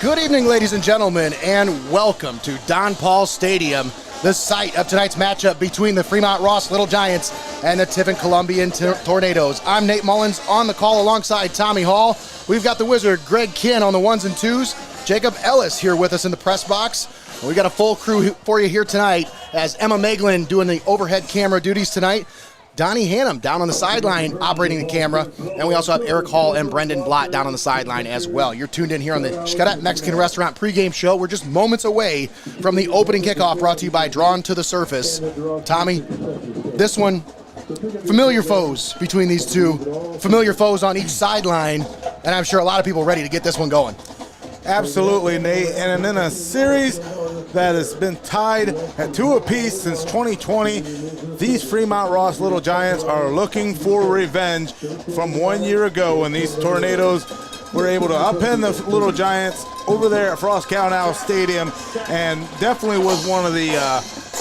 Good evening, ladies and gentlemen, and welcome to Don Paul Stadium, the site of tonight's matchup between the Fremont Ross Little Giants and the Tiffin Columbian Tornadoes. I'm Nate Mullins on the call alongside Tommy Hall. We've got the Wizard, Greg Kinn, on the ones and twos. Jacob Ellis here with us in the press box. We got a full crew for you here tonight as Emma Meglin doing the overhead camera duties tonight. Donnie Hannum down on the sideline operating the camera. And we also have Eric Hall and Brendan Blott down on the sideline as well. You're tuned in here on the Xcaret Mexican Restaurant pregame show. We're just moments away from the opening kickoff brought to you by Drawn to the Surface. Tommy, this one, familiar foes between these two, familiar foes on each sideline, and I'm sure a lot of people are ready to get this one going. Absolutely, Nate, and in a series that has been tied at 2 apiece since 2020, these Fremont Ross Little Giants are looking for revenge from 1 year ago when these Tornadoes were able to upend the Little Giants over there at Frost County Stadium, and definitely was one of the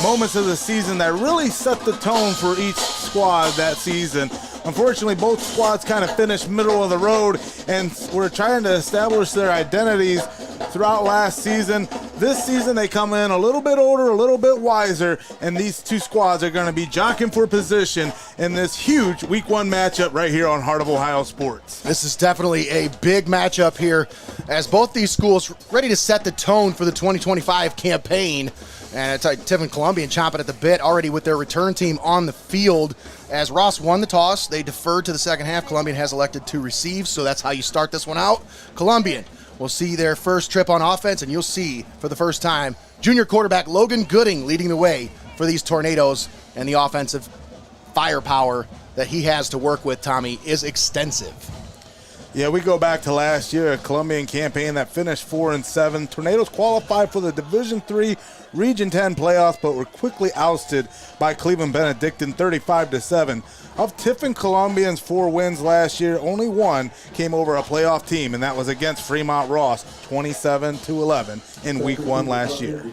moments of the season that really set the tone for each squad that season. Unfortunately, both squads kind of finished middle of the road and were trying to establish their identities throughout last season. This season, they come in a little bit older, a little bit wiser, and these two squads are going to be jockeying for position in this huge Week 1 matchup right here on Heart of Ohio Sports. This is definitely a big matchup here as both these schools ready to set the tone for the 2025 campaign. And it's like Tiffin Columbian chomping at the bit already with their return team on the field. As Ross won the toss, they deferred to the second half. Columbian has elected to receive, so that's how you start this one out. Columbian will see their first trip on offense, and you'll see for the first time junior quarterback Logan Gooding leading the way for these Tornadoes, and the offensive firepower that he has to work with, Tommy, is extensive. Yeah, we go back to last year, a Columbian campaign that finished 4-7. Tornadoes qualified for the Division III Region 10 playoffs, but were quickly ousted by Cleveland Benedictine 35-7. Of Tiffin Columbian's 4 wins last year, only one came over a playoff team, and that was against Fremont Ross, 27-11 in Week 1 last year.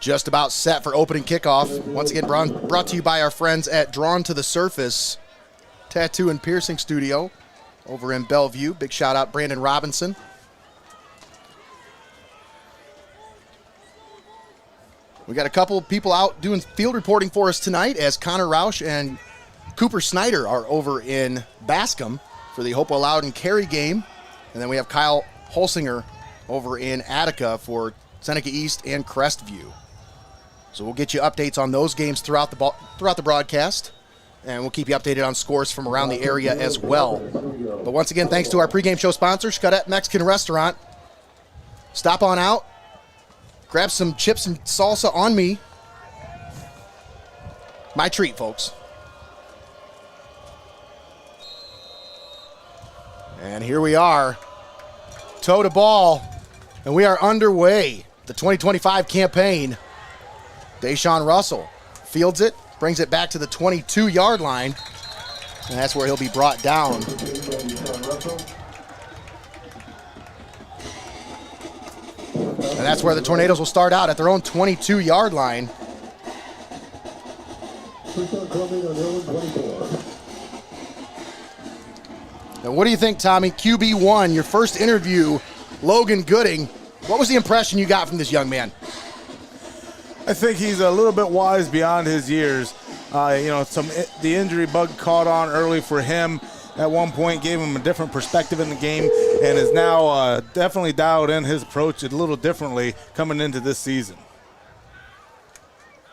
Just about set for opening kickoff. Once again, brought to you by our friends at Drawn to the Surface Tattoo and Piercing Studio over in Bellevue. Big shout out Brandon Robinson. We got a couple of people out doing field reporting for us tonight as Connor Roush and Cooper Snyder are over in Bascom for the Hopewell Loudon Cary game. And then we have Kyle Holsinger over in Attica for Seneca East and Crestview. So we'll get you updates on those games throughout the broadcast, and we'll keep you updated on scores from around the area as well. But once again, thanks to our pregame show sponsor, Xcaret Mexican Restaurant. Stop on out, grab some chips and salsa on me. My treat, folks. And here we are, toe to ball, and we are underway. The 2025 campaign. Deshaun Russell fields it, brings it back to the 22-yard line, and that's where he'll be brought down. And that's where the Tornadoes will start out at their own 22-yard line. Now, what do you think, Tommy? QB1, your first interview, Logan Gooding. What was the impression you got from this young man? I think he's a little bit wise beyond his years. The injury bug caught on early for him at one point, gave him a different perspective in the game, and is now definitely dialed in his approach a little differently coming into this season.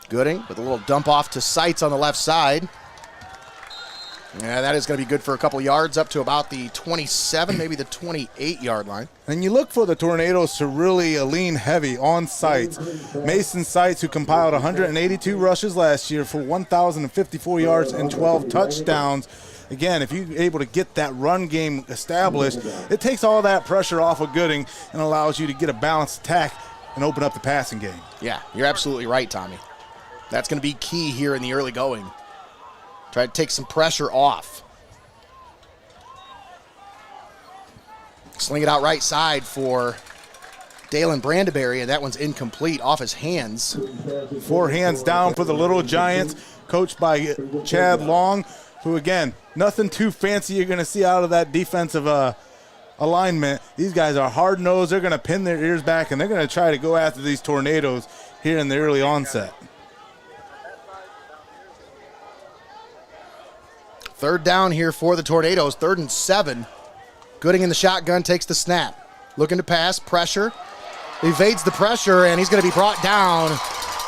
Gooding with a little dump off to Seitz on the left side. Yeah, that is going to be good for a couple yards up to about the 27, maybe the 28-yard line. And you look for the Tornadoes to really lean heavy on Seitz. Mason Seitz, who compiled 182 rushes last year for 1,054 yards and 12 touchdowns. Again, if you're able to get that run game established, it takes all that pressure off of Gooding and allows you to get a balanced attack and open up the passing game. Yeah, you're absolutely right, Tommy. That's going to be key here in the early going. Try to take some pressure off. Sling it out right side for Dalen Brandeberry, and that one's incomplete off his hands. 4 hands down for the Little Giants, coached by Chad Long, who, again, nothing too fancy you're going to see out of that defensive alignment. These guys are hard-nosed. They're going to pin their ears back, and they're going to try to go after these Tornadoes here in the early onset. Third down here for the Tornadoes, 3rd and 7. Gooding in the shotgun takes the snap. Looking to pass, pressure. Evades the pressure, and he's going to be brought down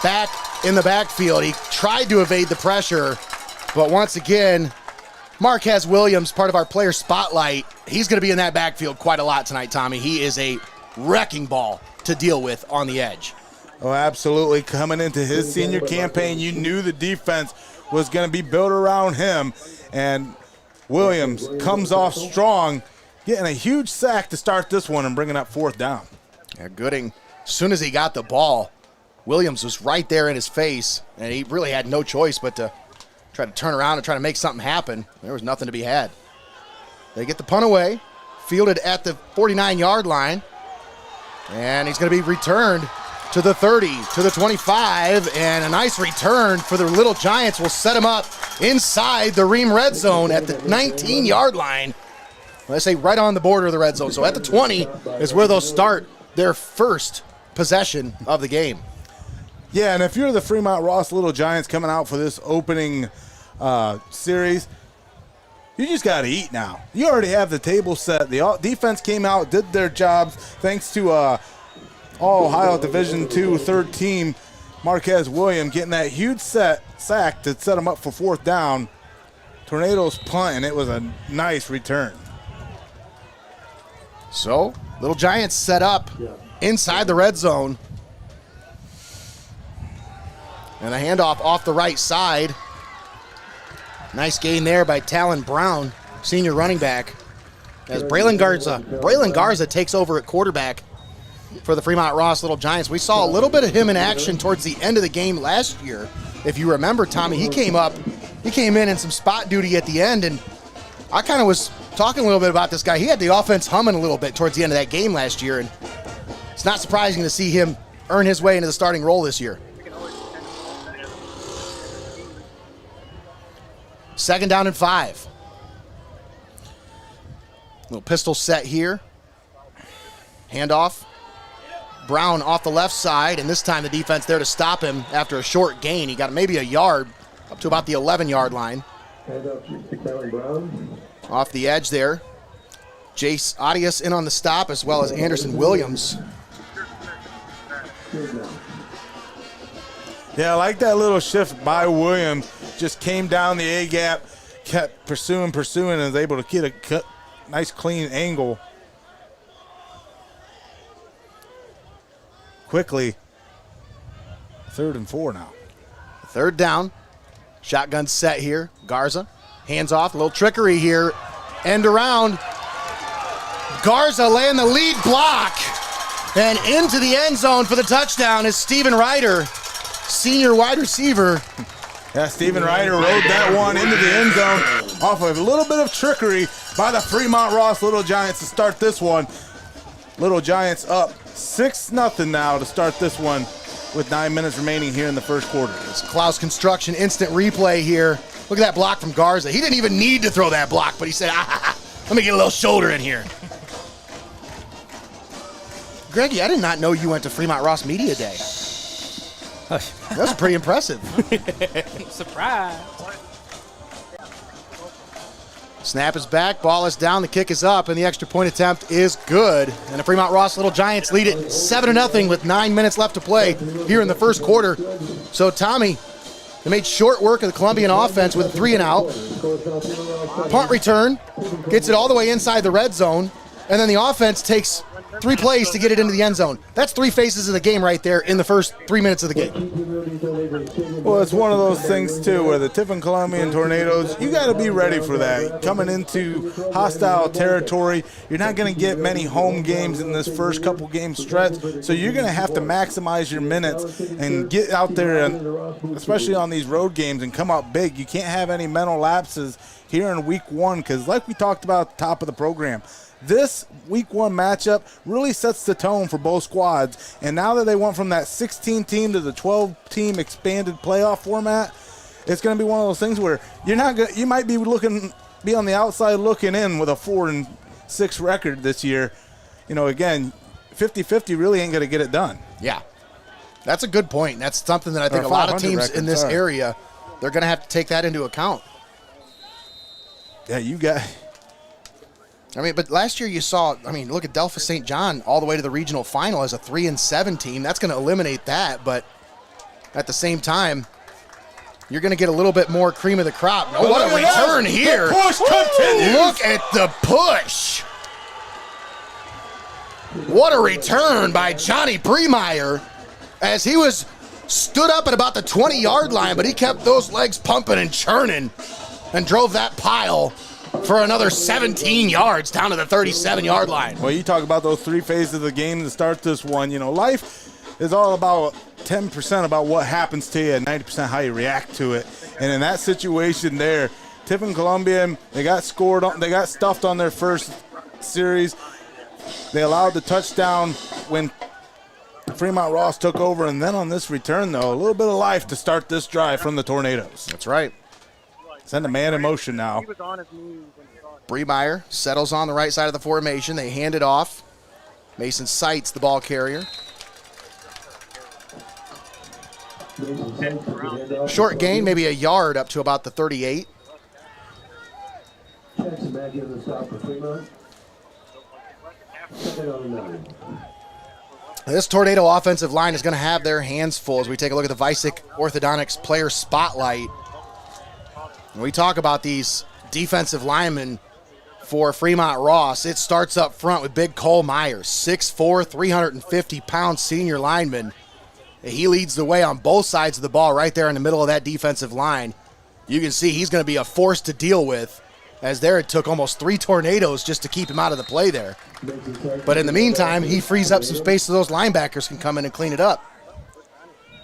back in the backfield. He tried to evade the pressure, but once again, Marquez Williams, part of our player spotlight, he's going to be in that backfield quite a lot tonight, Tommy. He is a wrecking ball to deal with on the edge. Oh, absolutely. Coming into his senior campaign, you knew the defense was going to be built around him, and Williams comes off strong, getting a huge sack to start this one and bringing up 4th down. Yeah, Gooding, as soon as he got the ball, Williams was right there in his face, and he really had no choice but to try to turn around and try to make something happen. There was nothing to be had. They get the punt away, fielded at the 49-yard line, and he's going to be returned to the 30, to the 25, and a nice return for the Little Giants will set him up inside the Rhiems red zone at the 19-yard line. Let's say right on the border of the red zone. So at the 20 is where they'll start their first possession of the game. Yeah, and if you're the Fremont Ross Little Giants coming out for this opening series, you just got to eat now. You already have the table set. The defense came out, did their jobs, thanks to All-Ohio Division II third team, Marquez Williams, getting that huge sack to set them up for 4th down. Tornadoes punt, and it was a nice return. So, Little Giants set up inside the red zone. And a handoff off the right side. Nice gain there by Talon Brown, senior running back. As Braylon Garza takes over at quarterback for the Fremont Ross Little Giants. We saw a little bit of him in action towards the end of the game last year. If you remember, Tommy, he came in some spot duty at the end, and I kind of was talking a little bit about this guy. He had the offense humming a little bit towards the end of that game last year, and it's not surprising to see him earn his way into the starting role this year. 2nd down and 5. Little pistol set here. Handoff. Brown off the left side, and this time the defense there to stop him after a short gain. He got maybe a yard up to about the 11-yard line. Off the edge there. Jace Arias in on the stop, as well as Anderson Williams. Yeah, I like that little shift by Williams. Just came down the A-gap, kept pursuing, and was able to get a nice clean angle. Quickly, 3rd and 4 now. 3rd down. Shotgun set here. Garza, hands off, a little trickery here. End around. Garza laying the lead block. And into the end zone for the touchdown is Steven Ryder, senior wide receiver. Yeah, Steven Ryder rode that one into the end zone off of a little bit of trickery by the Fremont Ross Little Giants to start this one. Little Giants up 6-0 now to start this one with 9 minutes remaining here in the first quarter. It's Clouse Construction instant replay here. Look at that block from Garza. He didn't even need to throw that block, but he said, let me get a little shoulder in here. Greggy, I did not know you went to Fremont Ross Media Day. That was pretty impressive. Surprise. Snap is back, ball is down, the kick is up, and the extra point attempt is good. And the Fremont Ross Little Giants lead it 7-0 with 9 minutes left to play here in the first quarter. So Tommy, they made short work of the Columbian offense with a 3-and-out. Punt return, gets it all the way inside the red zone, and then the offense takes 3 plays to get it into the end zone. That's 3 phases of the game right there in the first 3 minutes of the game. Well, it's one of those things, too, where the Tiffin Columbian Tornadoes, you got to be ready for that. Coming into hostile territory, you're not going to get many home games in this first couple game stretch, so you're going to have to maximize your minutes and get out there, and especially on these road games, and come out big. You can't have any mental lapses here in week 1 because, like we talked about at the top of the program, this week 1 matchup really sets the tone for both squads. And now that they went from that 16-team to the 12-team expanded playoff format, it's going to be one of those things where you might be on the outside looking in with a 4-6 record this year. Again, 50-50 really ain't going to get it done. Yeah, that's a good point. That's something that I think a lot of teams in this area, they're going to have to take that into account. Yeah, you got. But last year you saw, look at Delphos St. John all the way to the regional final as a 3-7 team. That's going to eliminate that, but at the same time, you're going to get a little bit more cream of the crop. Oh, what a return here. The push continues. Look at the push. What a return by Johnny Bremeyer as he was stood up at about the 20-yard line, but he kept those legs pumping and churning and drove that pile for another 17 yards down to the 37-yard line. Well, you talk about those 3 phases of the game to start this one. Life is all about 10% about what happens to you and 90% how you react to it. And in that situation there, Tiffin Columbian, they got stuffed on their first series. They allowed the touchdown when Fremont Ross took over. And then on this return, though, a little bit of life to start this drive from the Tornadoes. That's right. Send a man in motion now. Bremeyer settles on the right side of the formation. They hand it off. Mason Seitz, the ball carrier. Short gain, maybe a yard up to about the 38. This Tornado offensive line is going to have their hands full as we take a look at the Vicek Orthodontics player spotlight. When we talk about these defensive linemen for Fremont Ross, it starts up front with Big Cole Myers, 6'4", 350-pound senior lineman. He leads the way on both sides of the ball right there in the middle of that defensive line. You can see he's going to be a force to deal with, as there it took almost 3 tornadoes just to keep him out of the play there. But in the meantime, he frees up some space so those linebackers can come in and clean it up.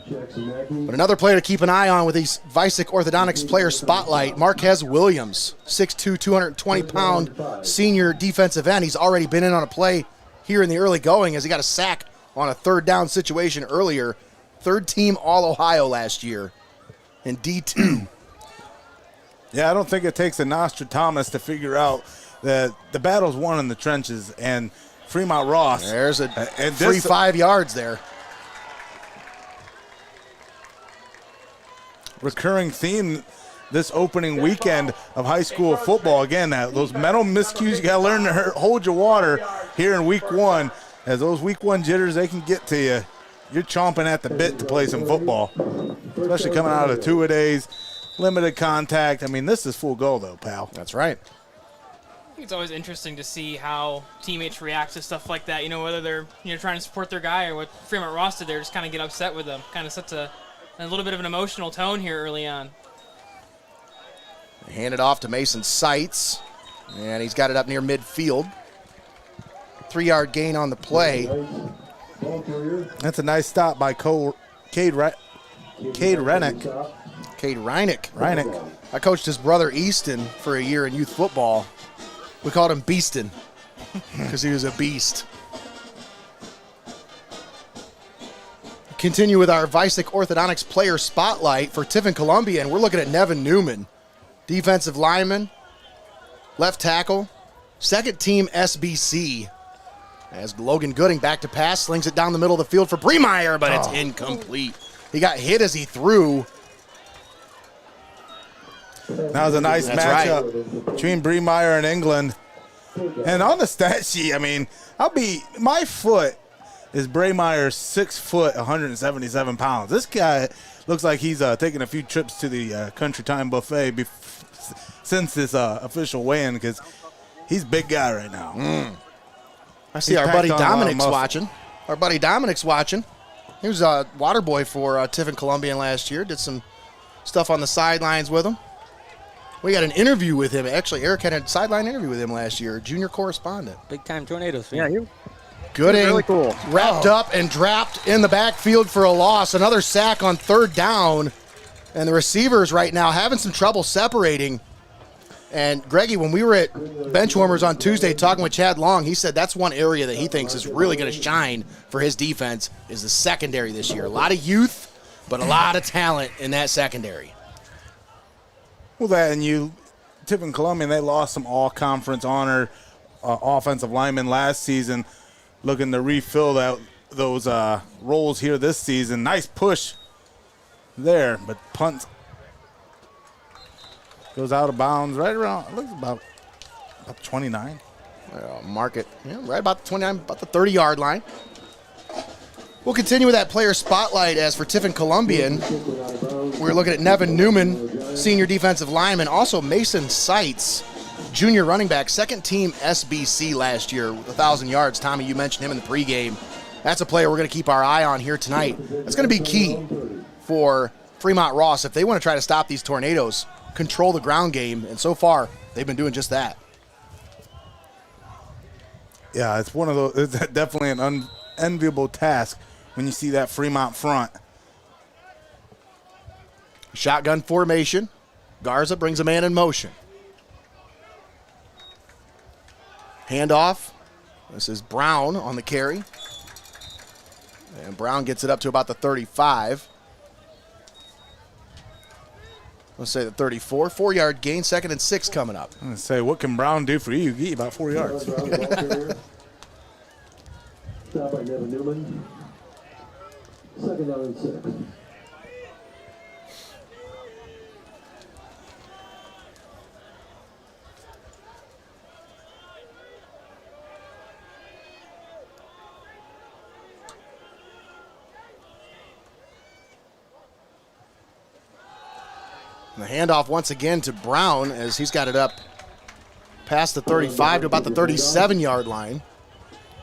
But another player to keep an eye on with these Vicek Orthodontics player spotlight, Marquez Williams, 6'2", 220-pound senior defensive end. He's already been in on a play here in the early going as he got a sack on a third down situation earlier. Third team All-Ohio last year in D2. Yeah, I don't think it takes a Nostradamus to figure out that the battle's won in the trenches, and Fremont Ross. There's a free 5 yards there. Recurring theme this opening weekend of high school football. Again, those mental miscues, you got to learn to hold your water here in week 1. As those week 1 jitters, they can get to you. You're chomping at the bit to play some football, especially coming out of 2-a-days, limited contact. This is full go, though, pal. That's right. I think it's always interesting to see how teammates react to stuff like that. Whether they're trying to support their guy or what Fremont Ross did there, just kind of get upset with them. Kind of sets a little bit of an emotional tone here early on. Hand it off to Mason Seitz, and he's got it up near midfield. 3-yard gain on the play. That's a nice stop by Cade Renick. Cade Reinick. I coached his brother Easton for a year in youth football. We called him Beaston because he was a beast. Continue with our Vicek Orthodontics player spotlight for Tiffin Columbian, and we're looking at Nevin Newman, defensive lineman, left tackle, second team SBC. As Logan Gooding back to pass, slings it down the middle of the field for Bremeyer, but it's incomplete. He got hit as he threw. That was a nice matchup between Bremeyer and England. And on the stat sheet, my foot is Bremeyer's 6 foot, 177 pounds. This guy looks like he's taking a few trips to the Country Time Buffet since this official weigh-in, because he's a big guy right now. I see our buddy Dominic's watching. He was a water boy for Tiffin Columbian last year. Did some stuff on the sidelines with him. We got an interview with him. Actually, Eric had a sideline interview with him last year, junior correspondent. Big-time Tornadoes fan. Yeah, Gooding really cool. Wrapped up and dropped in the backfield for a loss. Another sack on third down. And the receivers right now having some trouble separating. And Greggy, when we were at Benchwarmers on Tuesday talking with Chad Long, he said that's one area that he thinks is really going to shine for his defense is the secondary this year. A lot of youth, but a lot of talent in that secondary. Well, that and Tiffin Columbian, they lost some all-conference honor offensive linemen last season, looking to refill those roles here this season. Nice push there, but punt goes out of bounds right around, looks about 29. Mark it right about the 29, about the 30-yard line. We'll continue with that player spotlight. As for Tiffin Columbian, we're looking at Nevin Newman, senior defensive lineman. Also Mason Seitz, junior running back, second team SBC last year with 1,000 yards. Tommy, you mentioned him in the pregame. That's a player we're going to keep our eye on here tonight. That's going to be key for Fremont Ross if they want to try to stop these Tornadoes, control the ground game, and so far they've been doing just that. Yeah, it's one of those. It's definitely an unenviable task when you see that Fremont front. Shotgun formation. Garza brings a man in motion. Handoff. This is Brown on the carry. And Brown gets it up to about the 35. Let's say the 34. 4-yard gain, 2nd and 6 coming up. I'm going to say, what can Brown do for you? Get you about 4 yards. Stop by Nevin Newman. 2nd down and 6. And the handoff once again to Brown as he's got it up past the 35 to about the 37-yard line.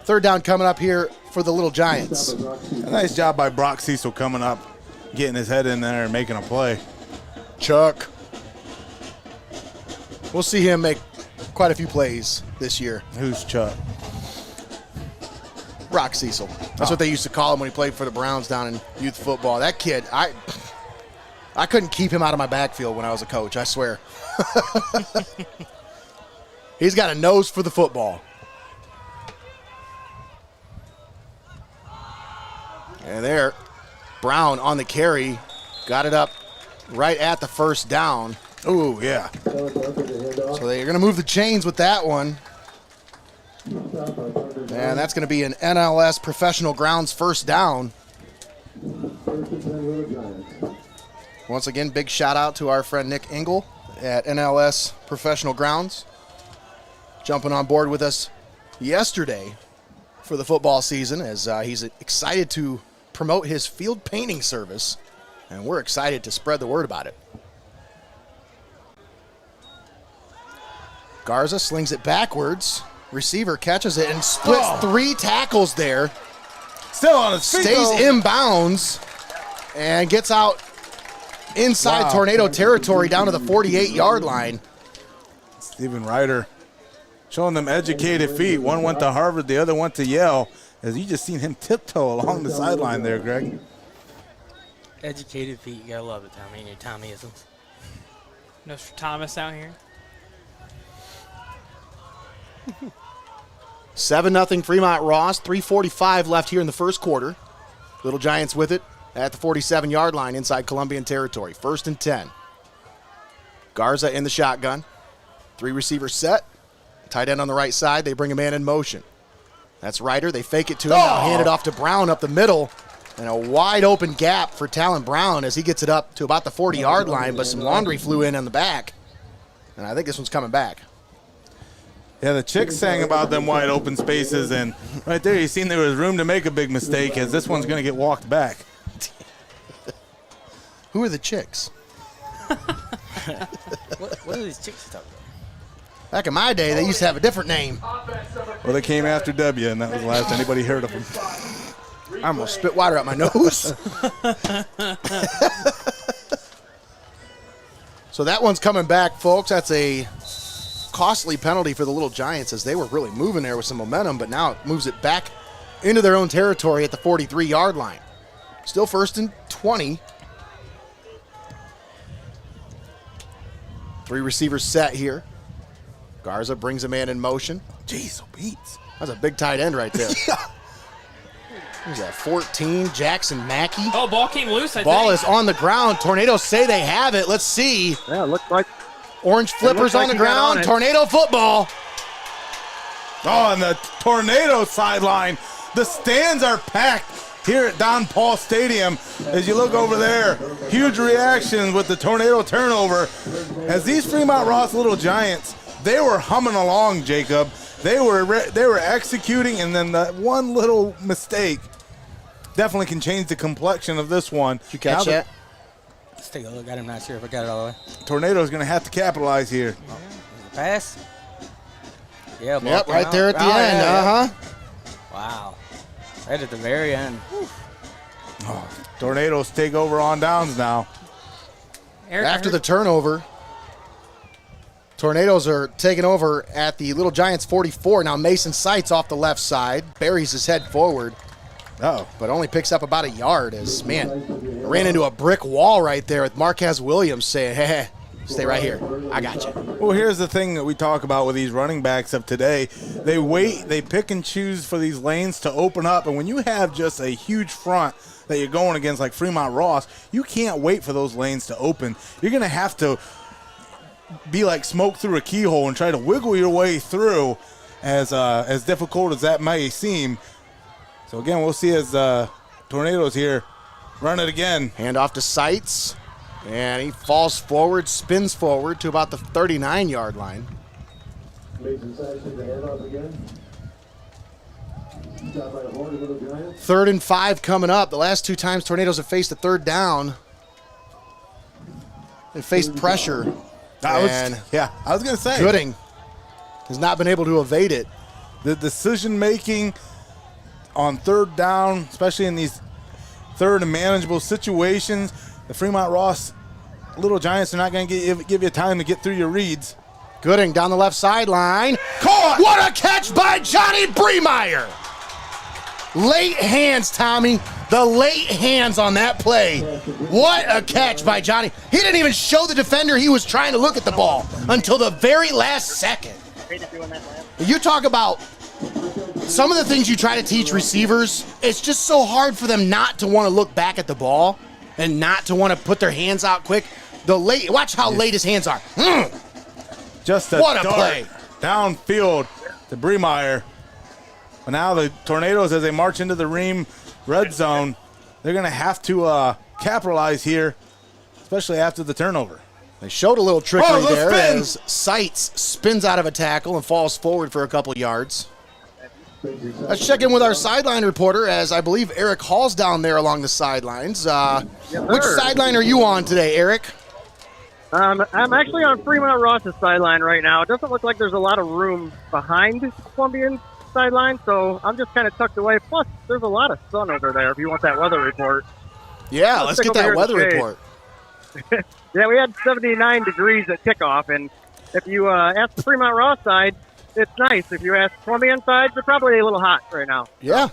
3rd down coming up here for the Little Giants. A nice job by Brock Cecil coming up, getting his head in there and making a play. Chuck. We'll see him make quite a few plays this year. Who's Chuck? Brock Cecil. That's what they used to call him when he played for the Browns down in youth football. That kid, I couldn't keep him out of my backfield when I was a coach, I swear. He's got a nose for the football. And there, Brown on the carry, got it up right at the 1st down. Ooh, yeah. So they're going to move the chains with that one. And that's going to be an NLS Professional Grounds 1st down. Once again, big shout out to our friend Nick Engel at NLS Professional Grounds, jumping on board with us yesterday for the football season, as he's excited to promote his field painting service, and we're excited to spread the word about it. Garza slings it backwards. Receiver catches it and splits 3 tackles there. Still on his feet. Stays inbounds and gets out inside Tornado territory down to the 48-yard line. Steven Ryder showing them educated feet. One went to Harvard, the other went to Yale. As you just seen him tiptoe along the sideline there, Greg. Educated feet, you gotta love it, Tommy, and your Tommyisms. Nostradamus out here. 7-0 Fremont Ross, 3:45 left here in the first quarter. Little Giants with it at the 47-yard line inside Columbian territory. 1st and 10. Garza in the shotgun. 3 receivers set. Tight end on the right side. They bring a man in motion. That's Ryder. They fake it to him. Now hand it off to Brown up the middle. And a wide open gap for Talon Brown as he gets it up to about the 40-yard line, but some laundry flew in on the back. And I think this one's coming back. Yeah, the Chicks sang about them wide open spaces, and right there you seen there was room to make a big mistake, as this one's going to get walked back. Who are the Chicks? What are these chicks talking about? Back in my day, they used to have a different name. Well, they came after W, and that was the last anybody heard of them. I almost spit water out my nose. So that one's coming back, folks. That's a costly penalty for the Little Giants, as they were really moving there with some momentum, but now it moves it back into their own territory at the 43-yard line. Still 1st and 20. 3 receivers set here. Garza brings a man in motion. Jeez, Pete. That's a big tight end right there. Who's that, 14, Jackson Mackey. Oh, ball came loose, I think. Ball is on the ground. Tornadoes say they have it. Let's see. Yeah, it looks like. Orange flippers on the ground. Tornado football. Oh, and the Tornado sideline. The stands are packed here at Don Paul Stadium. As you look over there, huge reactions with the Tornado turnover. As these Fremont Ross Little Giants, they were humming along, Jacob. They were executing, and then that one little mistake definitely can change the complexion of this one. Did you catch that? Let's take a look at him. Not sure if I got it all the way. Tornado's going to have to capitalize here. Pass. Yeah, ball Yep, came right out. there at the Oh, end. yeah. Wow. Right at the very end. Oh, Tornadoes take over on downs now. Eric, After the turnover, Tornadoes are taking over at the Little Giants 44. Now Mason Sights off the left side, buries his head forward, but only picks up about a yard as, man, ran into a brick wall right there with Marquez Williams saying, hey, stay right here. I got you. Well, here's the thing that we talk about with these running backs of today. They wait, they pick and choose for these lanes to open up, and when you have just a huge front that you're going against like Fremont Ross, you can't wait for those lanes to open. You're going to have to be like smoke through a keyhole and try to wiggle your way through, as difficult as that may seem. So again, we'll see as Tornadoes here run it again. Hand off to Sights, and he falls forward, spins forward to about the 39-yard line. Mason Sights take the handoff again. Stop by the horn of Little Giants. 3rd and 5 coming up. The last 2 times Tornadoes have faced a third down, they faced pressure. I was going to say. Gooding has not been able to evade it. The decision-making on 3rd down, especially in these 3rd and manageable situations, the Fremont Ross Little Giants are not going to give you time to get through your reads. Gooding down the left sideline. Caught! What a catch by Johnny Bremeyer! Late hands, Tommy. The late hands on that play. What a catch by Johnny. He didn't even show the defender he was trying to look at the ball until the very last second. You talk about some of the things you try to teach receivers, it's just so hard for them not to want to look back at the ball and not to want to put their hands out quick. Watch how late his hands are. Just what a dart play. Downfield to Bremeyer. But now the Tornadoes, as they march into the Rhiems red zone, they're going to have to capitalize here, especially after the turnover. They showed a little trickery there spin. as Sights spins out of a tackle and falls forward for a couple yards. Let's check in with our sideline reporter, as I believe Eric Hall's down there along the sidelines. Which sideline are you on today, Eric? I'm actually on Fremont Ross's sideline right now. It doesn't look like there's a lot of room behind Columbian sideline, so I'm just kind of tucked away. Plus, there's a lot of sun over there if you want that weather report. Yeah, let's get that weather report. Yeah, we had 79 degrees at kickoff, and if you ask the Fremont Ross side, it's nice. If you ask Columbian side, they're probably a little hot right now. Yeah.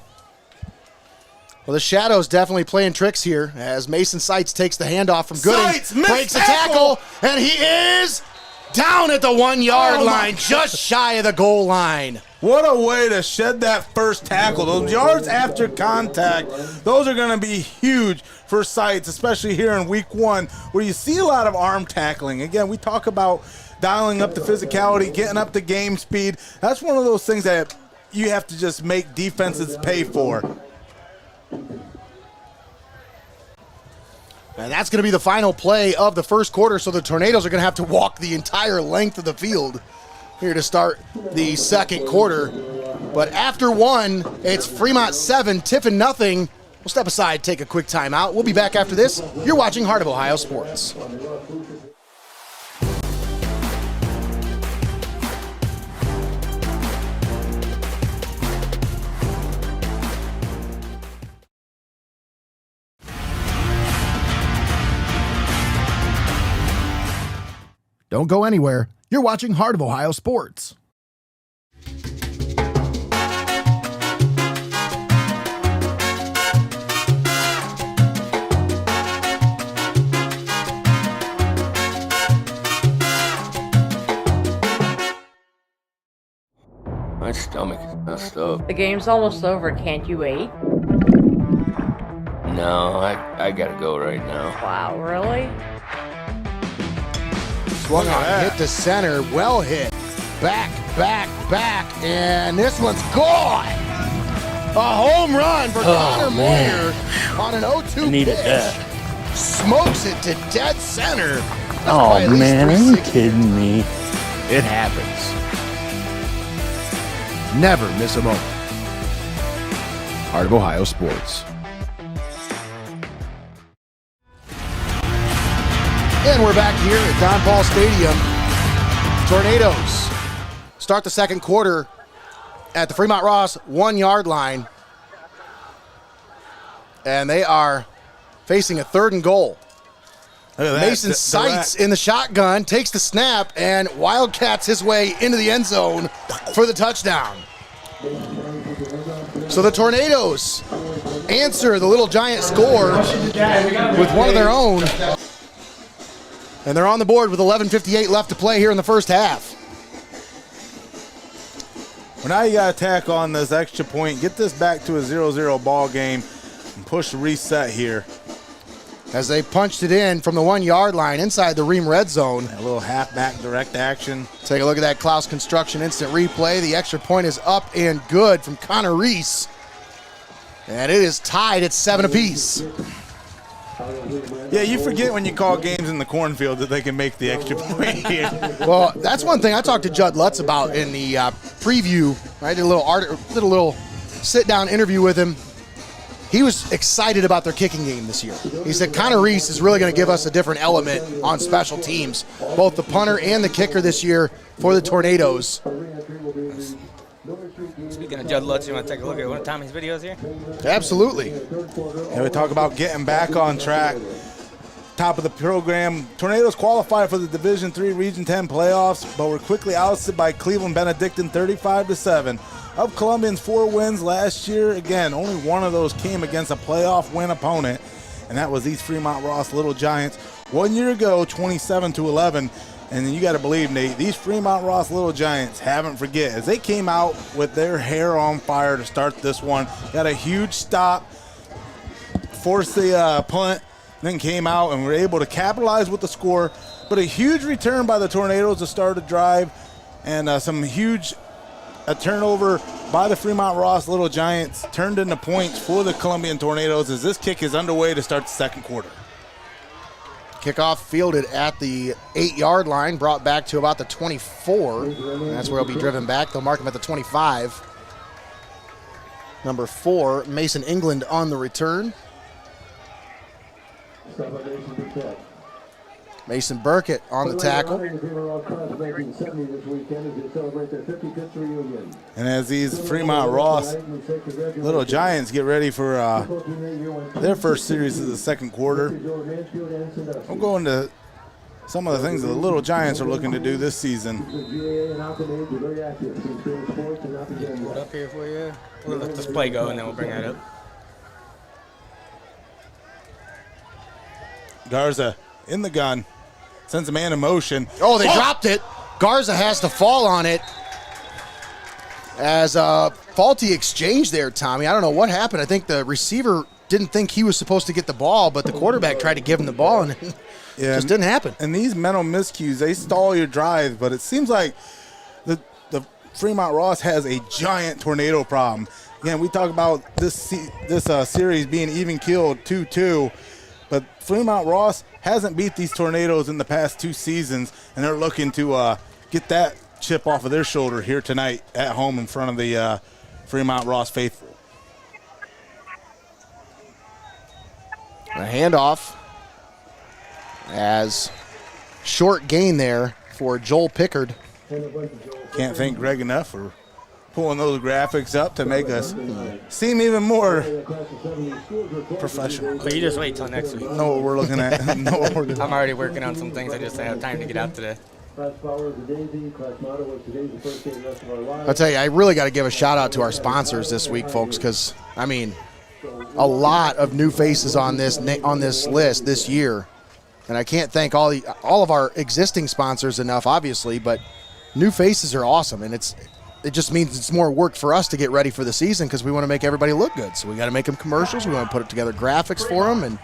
Well, the Shadows definitely playing tricks here as Mason Sights takes the handoff from Gooding, breaks a tackle, and he is down at the 1-yard line, just shy of the goal line. What a way to shed that first tackle. Those yards after contact, those are going to be huge for Sights, especially here in week 1, where you see a lot of arm tackling. Again, we talk about dialing up the physicality, getting up the game speed. That's one of those things that you have to just make defenses pay for. And that's going to be the final play of the first quarter, so the Tornadoes are going to have to walk the entire length of the field here to start the second quarter. But after 1, it's Fremont 7, Tiffin nothing. We'll step aside, take a quick timeout. We'll be back after this. You're watching Heart of Ohio Sports. Don't go anywhere. You're watching Heart of Ohio Sports. My stomach is messed up. The game's almost over. Can't you wait? No, I gotta go right now. Wow, really? Swung on, hit to center, well hit. Back, and this one's gone. A home run for Connor Moyer on an 0-2 Needed pitch. that. Smokes it to dead center. That's Oh, probably at least man, are you 360. kidding me? It happens. Never miss a moment. Heart of Ohio Sports. And we're back here at Don Paul Stadium. Tornadoes start the second quarter at the Fremont Ross 1 yard line. And they are facing a 3rd and goal. Mason Seitz in the shotgun, takes the snap, and wildcats his way into the end zone for the touchdown. So the Tornadoes answer the Little Giant score with one of their own. And they're on the board with 11:58 left to play here in the first half. Well, now you got to tack on this extra point, get this back to a 0-0 ball game, and push the reset here. As they punched it in from the 1 yard line inside the Rhiems red zone. A little halfback direct action. Take a look at that Clouse Construction instant replay. The extra point is up and good from Connor Reese. And it is tied at 7 apiece. Yeah, you forget when you call games in the cornfield that they can make the extra point here. Well, that's one thing I talked to Judd Lutz about in the preview. I did a little sit-down interview with him. He was excited about their kicking game this year. He said Connor Reese is really going to give us a different element on special teams, both the punter and the kicker this year for the Tornadoes. Speaking of Judd Lutz, you want to take a look at one of Tommy's videos here? Absolutely. And we talk about getting back on track. Top of the program, Tornadoes qualified for the Division III Region 10 playoffs, but were quickly ousted by Cleveland Benedictine 35-7. Of Columbian's 4 wins last year, again, only one of those came against a playoff win opponent, and that was these Fremont Ross Little Giants. 1 year ago, 27-11, and you got to believe, Nate, these Fremont Ross Little Giants haven't forget as they came out with their hair on fire to start this one. Got a huge stop, forced the punt, then came out and were able to capitalize with the score. But a huge return by the Tornadoes to start a drive, and a turnover by the Fremont Ross Little Giants turned into points for the Columbian Tornadoes as this kick is underway to start the second quarter. Kickoff fielded at the 8 yard line, brought back to about the 24. And that's where he'll be driven back. They'll mark him at the 25. Number 4, Mason England on the return. Mason Burkett on the tackle. And as these Fremont Ross Little Giants get ready for their first series of the second quarter, we'll go into some of the things that the Little Giants are looking to do this season. Hold up here for you. We'll let this play go and then we'll bring that up. Garza in the gun, sends a man in motion. Oh, they dropped it. Garza has to fall on it. As a faulty exchange there, Tommy. I don't know what happened. I think the receiver didn't think he was supposed to get the ball, but the quarterback tried to give him the ball, and it just didn't happen. And these mental miscues, they stall your drive, but it seems like the Fremont Ross has a giant tornado problem. Again, we talk about this series being even killed 2-2. But Fremont Ross hasn't beat these Tornadoes in the past 2 seasons, and they're looking to get that chip off of their shoulder here tonight at home in front of the Fremont Ross faithful. A handoff as short gain there for Joel Pickard. Can't thank Greg enough for pulling those graphics up to make us seem even more professional. But you just wait till next week. Know what we're looking at. I'm already working on some things. I just didn't have time to get out today. I'll tell you, I really got to give a shout out to our sponsors this week, folks, because, I mean, a lot of new faces on this list this year. And I can't thank all of our existing sponsors enough, obviously, but new faces are awesome. And it's it just means it's more work for us to get ready for the season because we want to make everybody look good. So we got to make them commercials. We want to put together graphics for them, and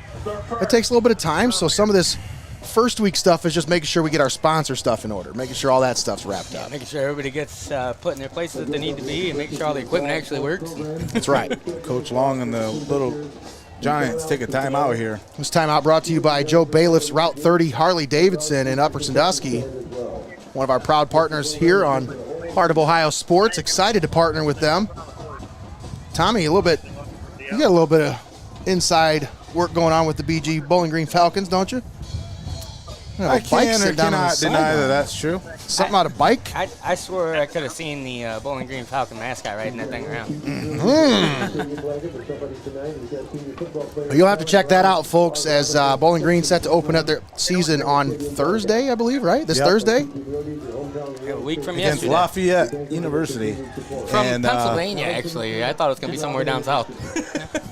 it takes a little bit of time. So some of this first week stuff is just making sure we get our sponsor stuff in order, making sure all that stuff's wrapped up. Making sure everybody gets put in their places that they need to be, and making sure all the equipment actually works. That's right. Coach Long and the Little Giants take a timeout here. This timeout brought to you by Joe Bayliff's Route 30 Harley-Davidson in Upper Sandusky, one of our proud partners here on Heart of Ohio Sports. Excited to partner with them. Tommy, you got a little bit of inside work going on with the BG Bowling Green Falcons, don't you? I can or cannot deny that that's true. Something out of bike? I swear I could have seen the Bowling Green Falcon mascot riding that thing around. You'll have to check that out, folks, as Bowling Green set to open up their season on Thursday, I believe, right? This Thursday? A week from Against yesterday. Lafayette University. From Pennsylvania, actually. I thought it was going to be somewhere down south.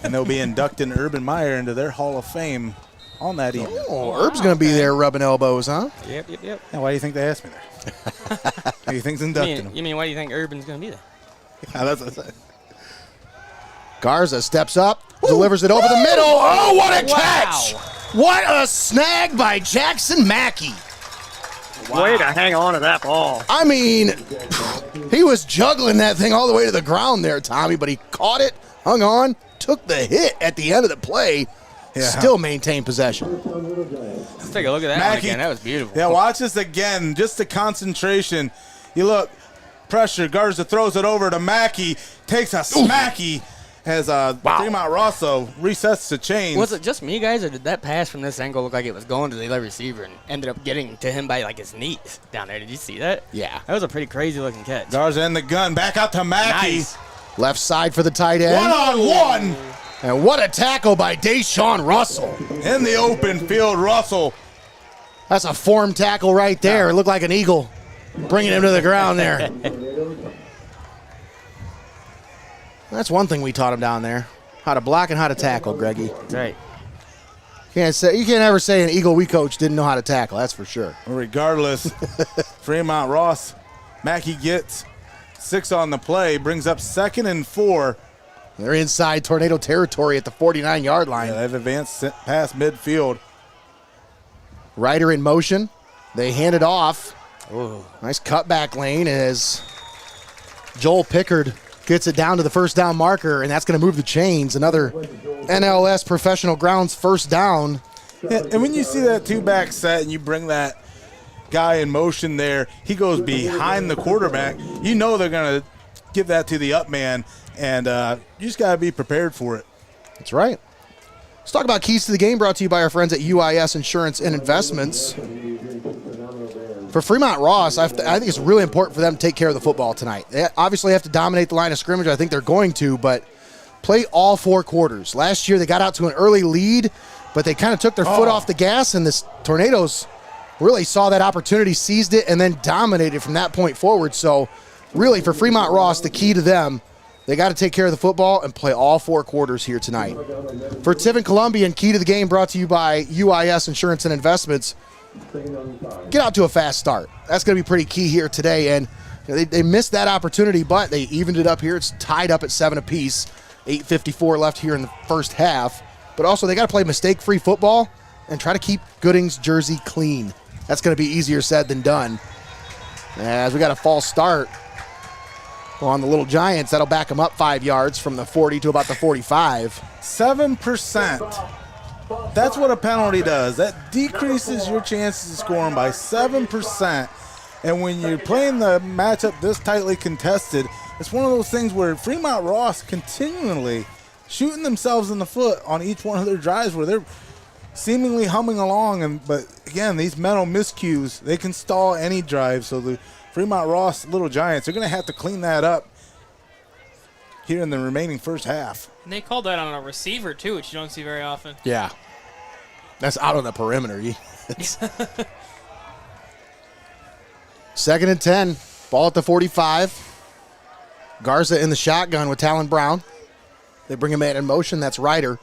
And they'll be inducting Urban Meyer into their Hall of Fame on that evening. Oh, Herb's going to be there rubbing elbows, huh? Yep. Now, why do you think they asked me there? Who do you think's inducting him? You mean, why do you think Urban's going to be there? Yeah, that's what I said. Garza steps up, delivers it over the middle. Oh, what a catch! What a snag by Jackson Mackey. Way to hang on to that ball. I mean, he was juggling that thing all the way to the ground there, Tommy, but he caught it, hung on, took the hit at the end of the play, still maintained possession. Let's take a look at that one again. That was beautiful. Yeah, watch this again. Just the concentration. You look, pressure. Garza throws it over to Mackey, takes a smacky as Fremont Rosso resets the chains. Was it just me, guys, or did that pass from this angle look like it was going to the other receiver and ended up getting to him by like his knees down there? Did you see that? Yeah. That was a pretty crazy looking catch. Garza in the gun. Back out to Mackey. Nice. Left side for the tight end. One-on-one. And what a tackle by Deshaun Russell. In the open field, Russell. That's a form tackle right there. It looked like an eagle bringing him to the ground there. That's one thing we taught him down there, how to block and how to tackle, Greggy. That's right. You can't ever say an eagle we coach didn't know how to tackle, that's for sure. Regardless, Fremont Ross, Mackey gets 6 on the play, brings up 2nd and 4. They're inside tornado territory at the 49-yard line. Yeah, they've advanced past midfield. Ryder in motion. They hand it off. Ooh. Nice cutback lane as Joel Pickard gets it down to the first down marker, and that's going to move the chains. Another NLS Professional Grounds first down. Yeah, and when you see that two-back set and you bring that guy in motion there, he goes behind the quarterback, you know they're going to give that to the up man, and you just got to be prepared for it. That's right. Let's talk about keys to the game, brought to you by our friends at UIS Insurance and Investments. For Fremont Ross, I think it's really important for them to take care of the football tonight. They obviously have to dominate the line of scrimmage. I think they're going to, but play all 4 quarters. Last year they got out to an early lead, but they kind of took their foot off the gas, and the Tornadoes really saw that opportunity, seized it, and then dominated from that point forward. So really for Fremont Ross, the key to them, they got to take care of the football and play all 4 quarters here tonight. For Tiffin Columbian, key to the game brought to you by UIS Insurance and Investments. Get out to a fast start. That's going to be pretty key here today. And they missed that opportunity, but they evened it up here. It's tied up at 7 apiece. 8:54 left here in the first half. But also they got to play mistake-free football and try to keep Gooding's jersey clean. That's going to be easier said than done. As we got a false start on the Little Giants, that'll back them up 5 yards from the 40 to about the 45. 7%. That's what a penalty does. That decreases your chances of scoring by 7%. And when you're playing the matchup this tightly contested, it's one of those things where Fremont Ross continually shooting themselves in the foot on each one of their drives where they're seemingly humming along. But again, these mental miscues, they can stall any drive. So the Fremont Ross Little Giants are going to have to clean that up here in the remaining first half. And they called that on a receiver, too, which you don't see very often. Yeah. That's out on the perimeter. 2nd and 10. Ball at the 45. Garza in the shotgun with Talon Brown. They bring him in motion. That's Ryder.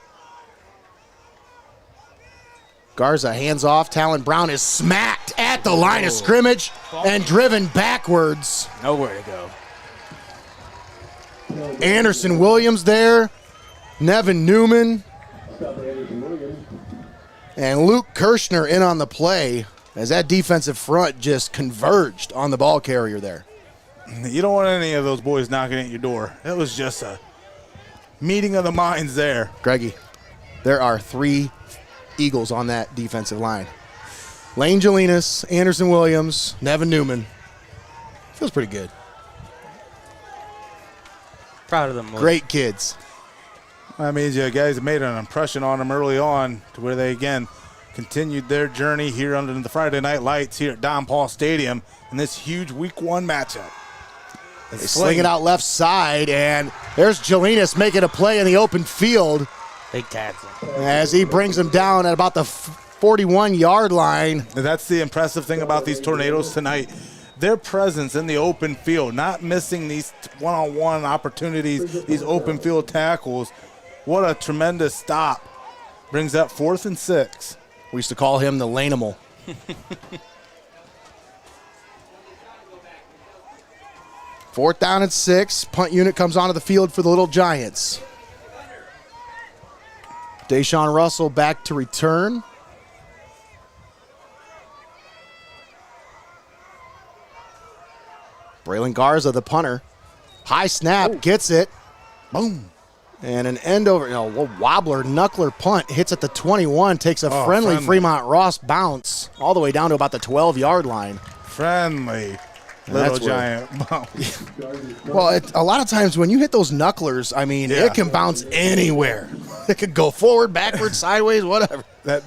Garza hands off. Talon Brown is smacked at the line of scrimmage and driven backwards. Nowhere to go. Anderson Williams there, Nevin Newman, and Luke Kirshner in on the play as that defensive front just converged on the ball carrier there. You don't want any of those boys knocking at your door. It was just a meeting of the minds there. Greggy, there are 3 Eagles on that defensive line. Lane Jelinas, Anderson Williams, Nevin Newman. Feels pretty good. Proud of them. Boys. Great kids. That means you guys made an impression on them early on to where they, again, continued their journey here under the Friday night lights here at Don Paul Stadium in this huge Week 1 matchup. They sling it out left side, and there's Jelinas making a play in the open field. Big tackle. As he brings him down at about the 41-yard line. That's the impressive thing about these Tornadoes tonight. Their presence in the open field, not missing these one-on-one opportunities, these open field tackles. What a tremendous stop. Brings up 4th and 6. We used to call him the Lane-animal. 4th down and 6. Punt unit comes onto the field for the Little Giants. Deshaun Russell back to return. Braylon Garza, the punter. High snap, gets it. Boom. And an end over, wobbler, knuckler punt hits at the 21, takes a friendly Fremont Ross bounce all the way down to about the 12-yard line. Friendly Little Giant bounce. Well, a lot of times when you hit those knucklers, I mean, it can bounce anywhere. It could go forward, backwards, sideways, whatever. That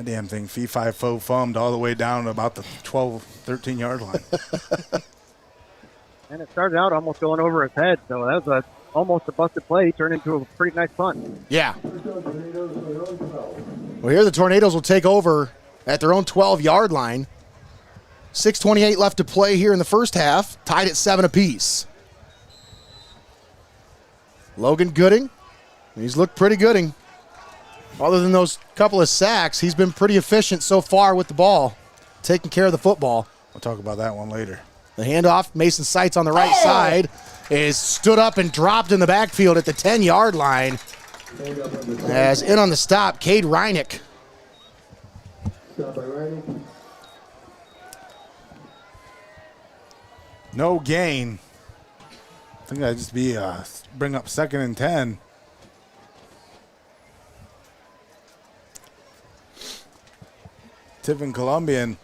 damn thing, fee-fi-fo-fummed all the way down to about the 12, 13-yard line. And it started out almost going over his head, so that was almost a busted play. He turned into a pretty nice punt. Yeah. Well, here the Tornadoes will take over at their own 12-yard line. 6:28 left to play here in the first half, tied at 7 apiece. Logan Gooding, he's looked pretty gooding. Other than those couple of sacks, he's been pretty efficient so far with the ball, taking care of the football. We'll talk about that one later. The handoff, Mason Seitz on the right side, is stood up and dropped in the backfield at the 10-yard line. As in on the stop, Cade Rhiems. Stop by Rhiems. No gain. I think that'd just be bring up 2nd and 10. Tiffin Columbian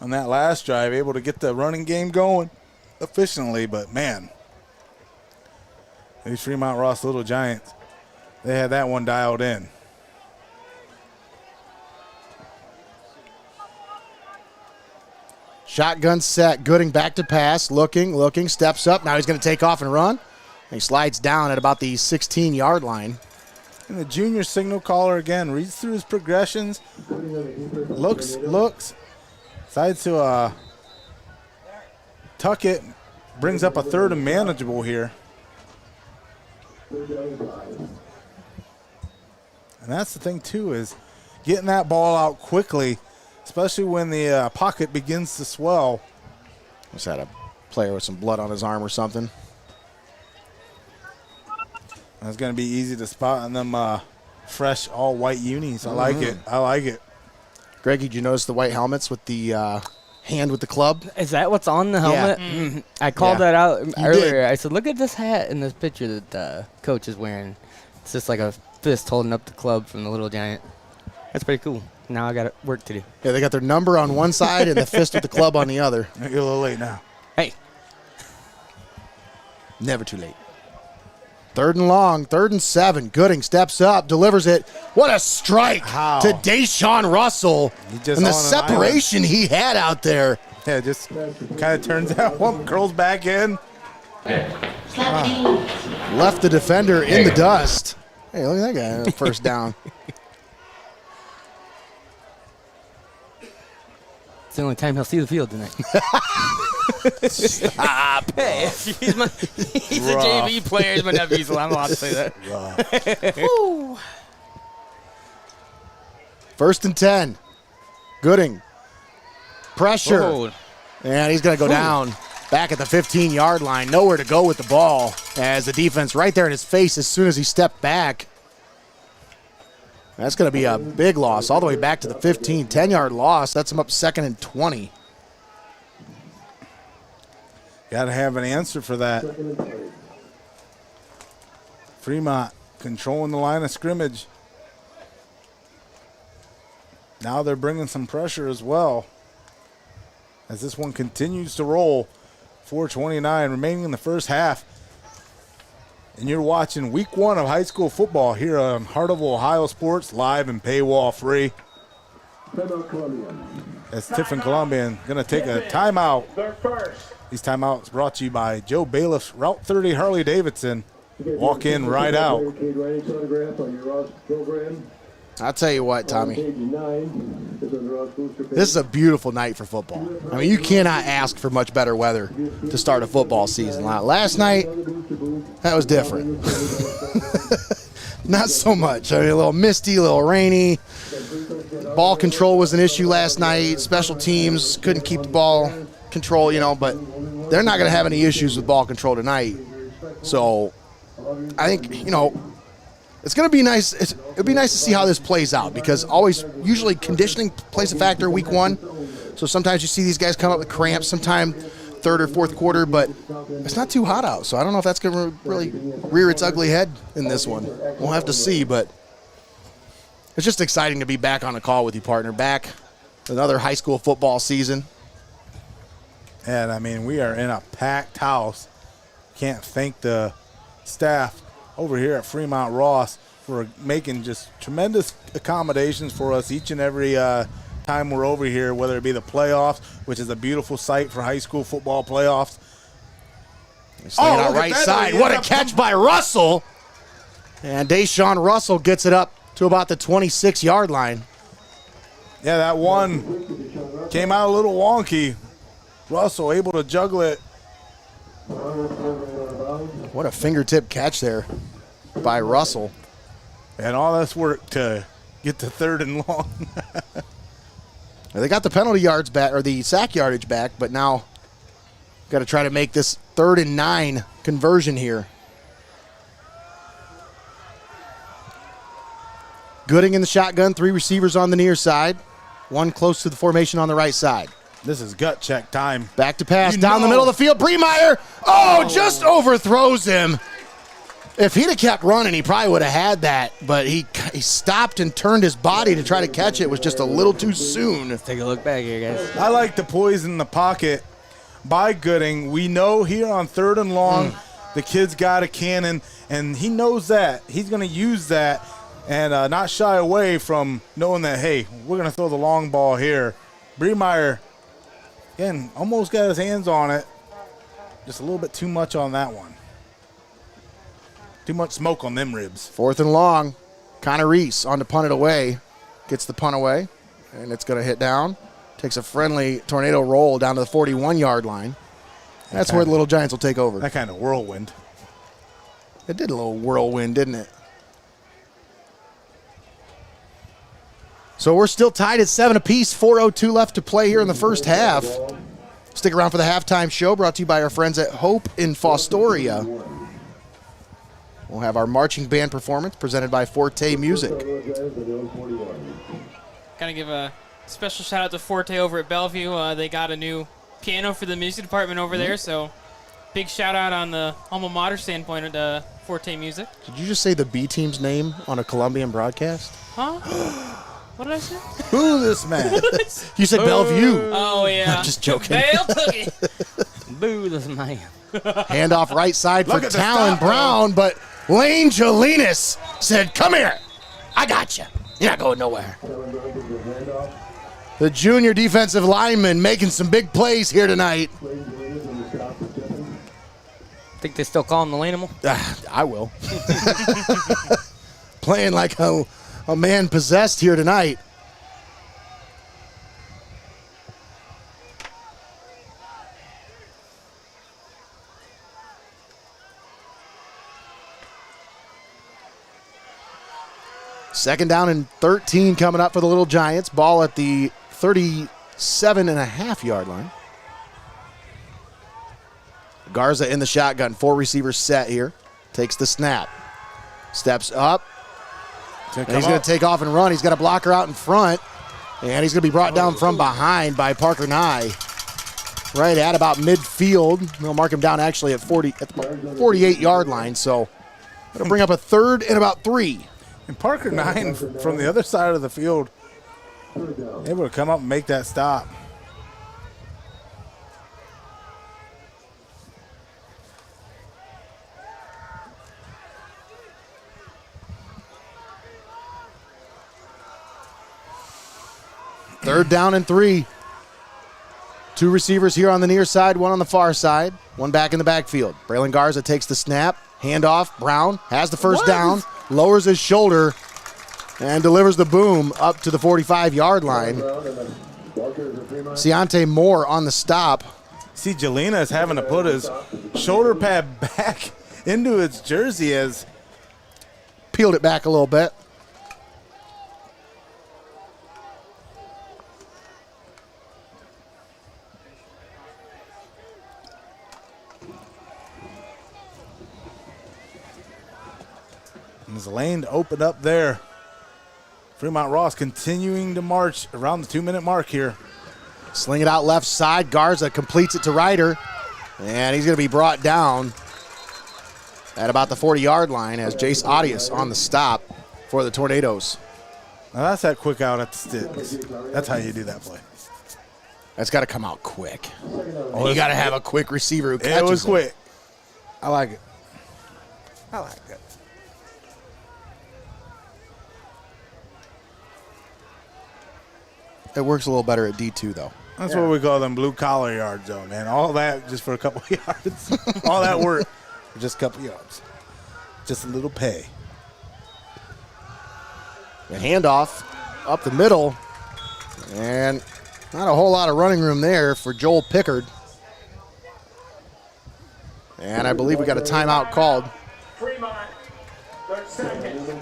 on that last drive able to get the running game going efficiently, but man, these Fremont Ross Little Giants, they had that one dialed in. Shotgun set, Gooding back to pass, looking, steps up. Now he's going to take off and run. He slides down at about the 16-yard line. And the junior signal caller again reads through his progressions, looks, decides to tuck it, brings up a 3rd and manageable here. And that's the thing too, is getting that ball out quickly, especially when the pocket begins to swell. Just had a player with some blood on his arm or something. It's going to be easy to spot on them fresh all-white unis. I like it. Greg, did you notice the white helmets with the hand with the club? Is that what's on the helmet? Yeah. Mm. I called that out earlier. I said, look at this hat in this picture that the coach is wearing. It's just like a fist holding up the club from the Little Giant. That's pretty cool. Now I got work to do. Yeah, they got their number on one side and the fist with the club on the other. You're a little late now. Hey. Never too late. 3rd and long, 3rd and 7. Gooding steps up, delivers it. What a strike to Deshaun Russell. And the separation he had out there. Yeah, just kind of turns out, curls back in. Left the defender in the dust. Hey, look at that guy. First down. It's the only time he'll see the field tonight. Stop. Hey, he's a JV player. He's my nephew, so I'm allowed to say that. 1st and 10. Gooding. Pressure. Whoa. And he's going to go down back at the 15-yard line. Nowhere to go with the ball as the defense right there in his face as soon as he stepped back. That's going to be a big loss all the way back to the 15. 10-yard loss. That's him up 2nd and 20. Got to have an answer for that. Fremont controlling the line of scrimmage. Now they're bringing some pressure as well as this one continues to roll. 4:29 remaining in the first half. And you're watching week 1 of high school football here on Heart of Ohio Sports, live and paywall free. As Tiffin Columbian going to take a timeout. These timeouts brought to you by Joe Bayliff's Route 30 Harley-Davidson. Walk in, right out. I'll tell you what, Tommy. This is a beautiful night for football. I mean, you cannot ask for much better weather to start a football season. Last night, that was different. Not so much. I mean, a little misty, a little rainy. Ball control was an issue last night. Special teams couldn't keep the ball control, but they're not going to have any issues with ball control tonight. So I think, it's going to be nice. It'd be nice to see how this plays out because usually conditioning plays a factor week 1. So sometimes you see these guys come up with cramps sometime third or fourth quarter, but it's not too hot out. So I don't know if that's going to really rear its ugly head in this one. We'll have to see, but it's just exciting to be back on a call with you, partner. Back another high school football season. And, I mean, we are in a packed house. Can't thank the staff over here at Fremont Ross for making just tremendous accommodations for us each and every time we're over here, whether it be the playoffs, which is a beautiful sight for high school football playoffs. Out right side. What a catch by Russell. And Deshaun Russell gets it up to about the 26-yard line. Yeah, that one came out a little wonky. Russell able to juggle it. What a fingertip catch there by Russell. And all this work to get to 3rd and long. They got the penalty yards back, or the sack yardage back, but now got to try to make this 3rd and 9 conversion here. Gooding in the shotgun, 3 receivers on the near side, 1 close to the formation on the right side. This is gut check time. Back to pass, down the middle of the field. Bremeyer, just overthrows him. If he'd have kept running, he probably would have had that, but he stopped and turned his body to try to catch it. It was just a little too soon. Let's take a look back here, guys. I like the poise in the pocket by Gooding. We know here on 3rd and long, the kid's got a cannon, and he knows that. He's going to use that and not shy away from knowing that, hey, we're going to throw the long ball here. Bremeyer, again, almost got his hands on it. Just a little bit too much on that one. Too much smoke on them ribs. 4th and long. Connor Reese on to punt it away. Gets the punt away, and it's going to hit down. Takes a friendly tornado roll down to the 41-yard line. That's where the Little Giants will take over. That kind of whirlwind. It did a little whirlwind, didn't it? So we're still tied at 7 apiece. 4:02 left to play here in the first half. Stick around for the halftime show brought to you by our friends at Hope in Fostoria. We'll have our marching band performance presented by Forte Music. Gotta give a special shout out to Forte over at Bellevue. They got a new piano for the music department over there, so big shout out on the alma mater standpoint at Forte Music. Did you just say the B team's name on a Columbian broadcast? Huh? What did I say? Who this man? You said Bellevue. Oh, yeah. I'm just joking. Bale took it. Boo, this man. Handoff right side for Look at the Talon stop, Brown, but Lane Jelinas said, come here. I got you. You're not going nowhere. The junior defensive lineman making some big plays here tonight. Think they still call him the Lanimal? I will. Playing like a man possessed here tonight. Second down and 13 coming up for the Little Giants. Ball at the 37.5-yard line. Garza in the shotgun, 4 receivers set here. Takes the snap. Steps up. And he's going to take off and run. He's got a blocker out in front. And he's going to be brought down from behind by Parker Nye. Right at about midfield. They'll mark him down actually at the 48-yard line. So it'll bring up a 3rd and about 3. And Parker Nye from the other side of the field able to come up and make that stop. Third down and 3. 2 receivers here on the near side, 1 on the far side, 1 back in the backfield. Braylon Garza takes the snap, handoff. Brown has the first down, lowers his shoulder, and delivers the boom up to the 45-yard line. Ciante Moore on the stop. See, Jelena is having to put his shoulder pad back into its jersey as peeled it back a little bit. His lane opened up there. Fremont Ross continuing to march around the 2-minute mark here. Sling it out left side. Garza completes it to Ryder. And he's going to be brought down at about the 40-yard line as Jace Audius on the stop for the Tornadoes. Now that's that quick out at the sticks. That's how you do that play. That's got to come out quick. You got to have a quick receiver who catches it. It was quick. I like it. I like it. It works a little better at D2, though. That's what we call them blue-collar yards, though, man. All that just for a couple of yards. All that work for just a couple of yards. Just a little pay. The handoff up the middle. And not a whole lot of running room there for Joel Pickard. And I believe we got a timeout called.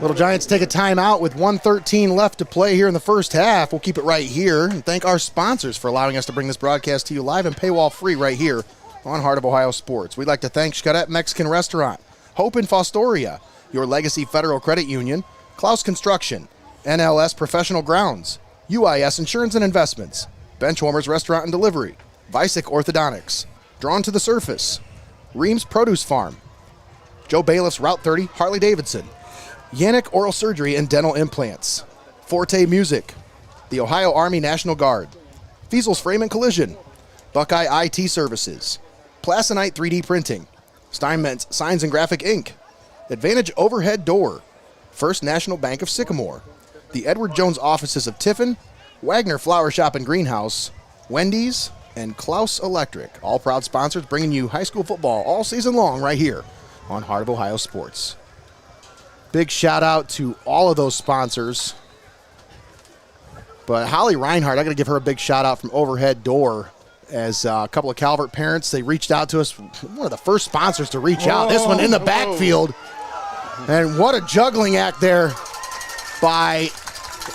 Little Giants take a timeout with 1:13 left to play here in the first half. We'll keep it right here and thank our sponsors for allowing us to bring this broadcast to you live and paywall free right here on Heart of Ohio Sports. We'd like to thank Xcaret Mexican Restaurant, Hope in Fostoria, Your Legacy Federal Credit Union, Clouse Construction, NLS Professional Grounds, UIS Insurance and Investments, Benchwarmers Restaurant and Delivery, Vicek Orthodontics, Drawn to the Surface, Rhiems Produce Farm, Joe Bayliff's Route 30 Harley-Davidson, Yanich Oral Surgery and Dental Implants, Forte Music, the Ohio Army National Guard, Feasel's Frame and Collision, Buckeye IT Services, Plasonite 3D Printing, Steinmetz Signs and Graphic Inc., Advantage Overhead Door, First National Bank of Sycamore, the Edward Jones Offices of Tiffin, Wagner Flower Shop and Greenhouse, Wendy's, and Clouse Electric, all proud sponsors bringing you high school football all season long right here on Heart of Ohio Sports. Big shout out to all of those sponsors. But Holly Reinhardt, I got to give her a big shout out from Overhead Door. As a couple of Calvert parents, they reached out to us. One of the first sponsors to reach out. This one in the backfield. And what a juggling act there by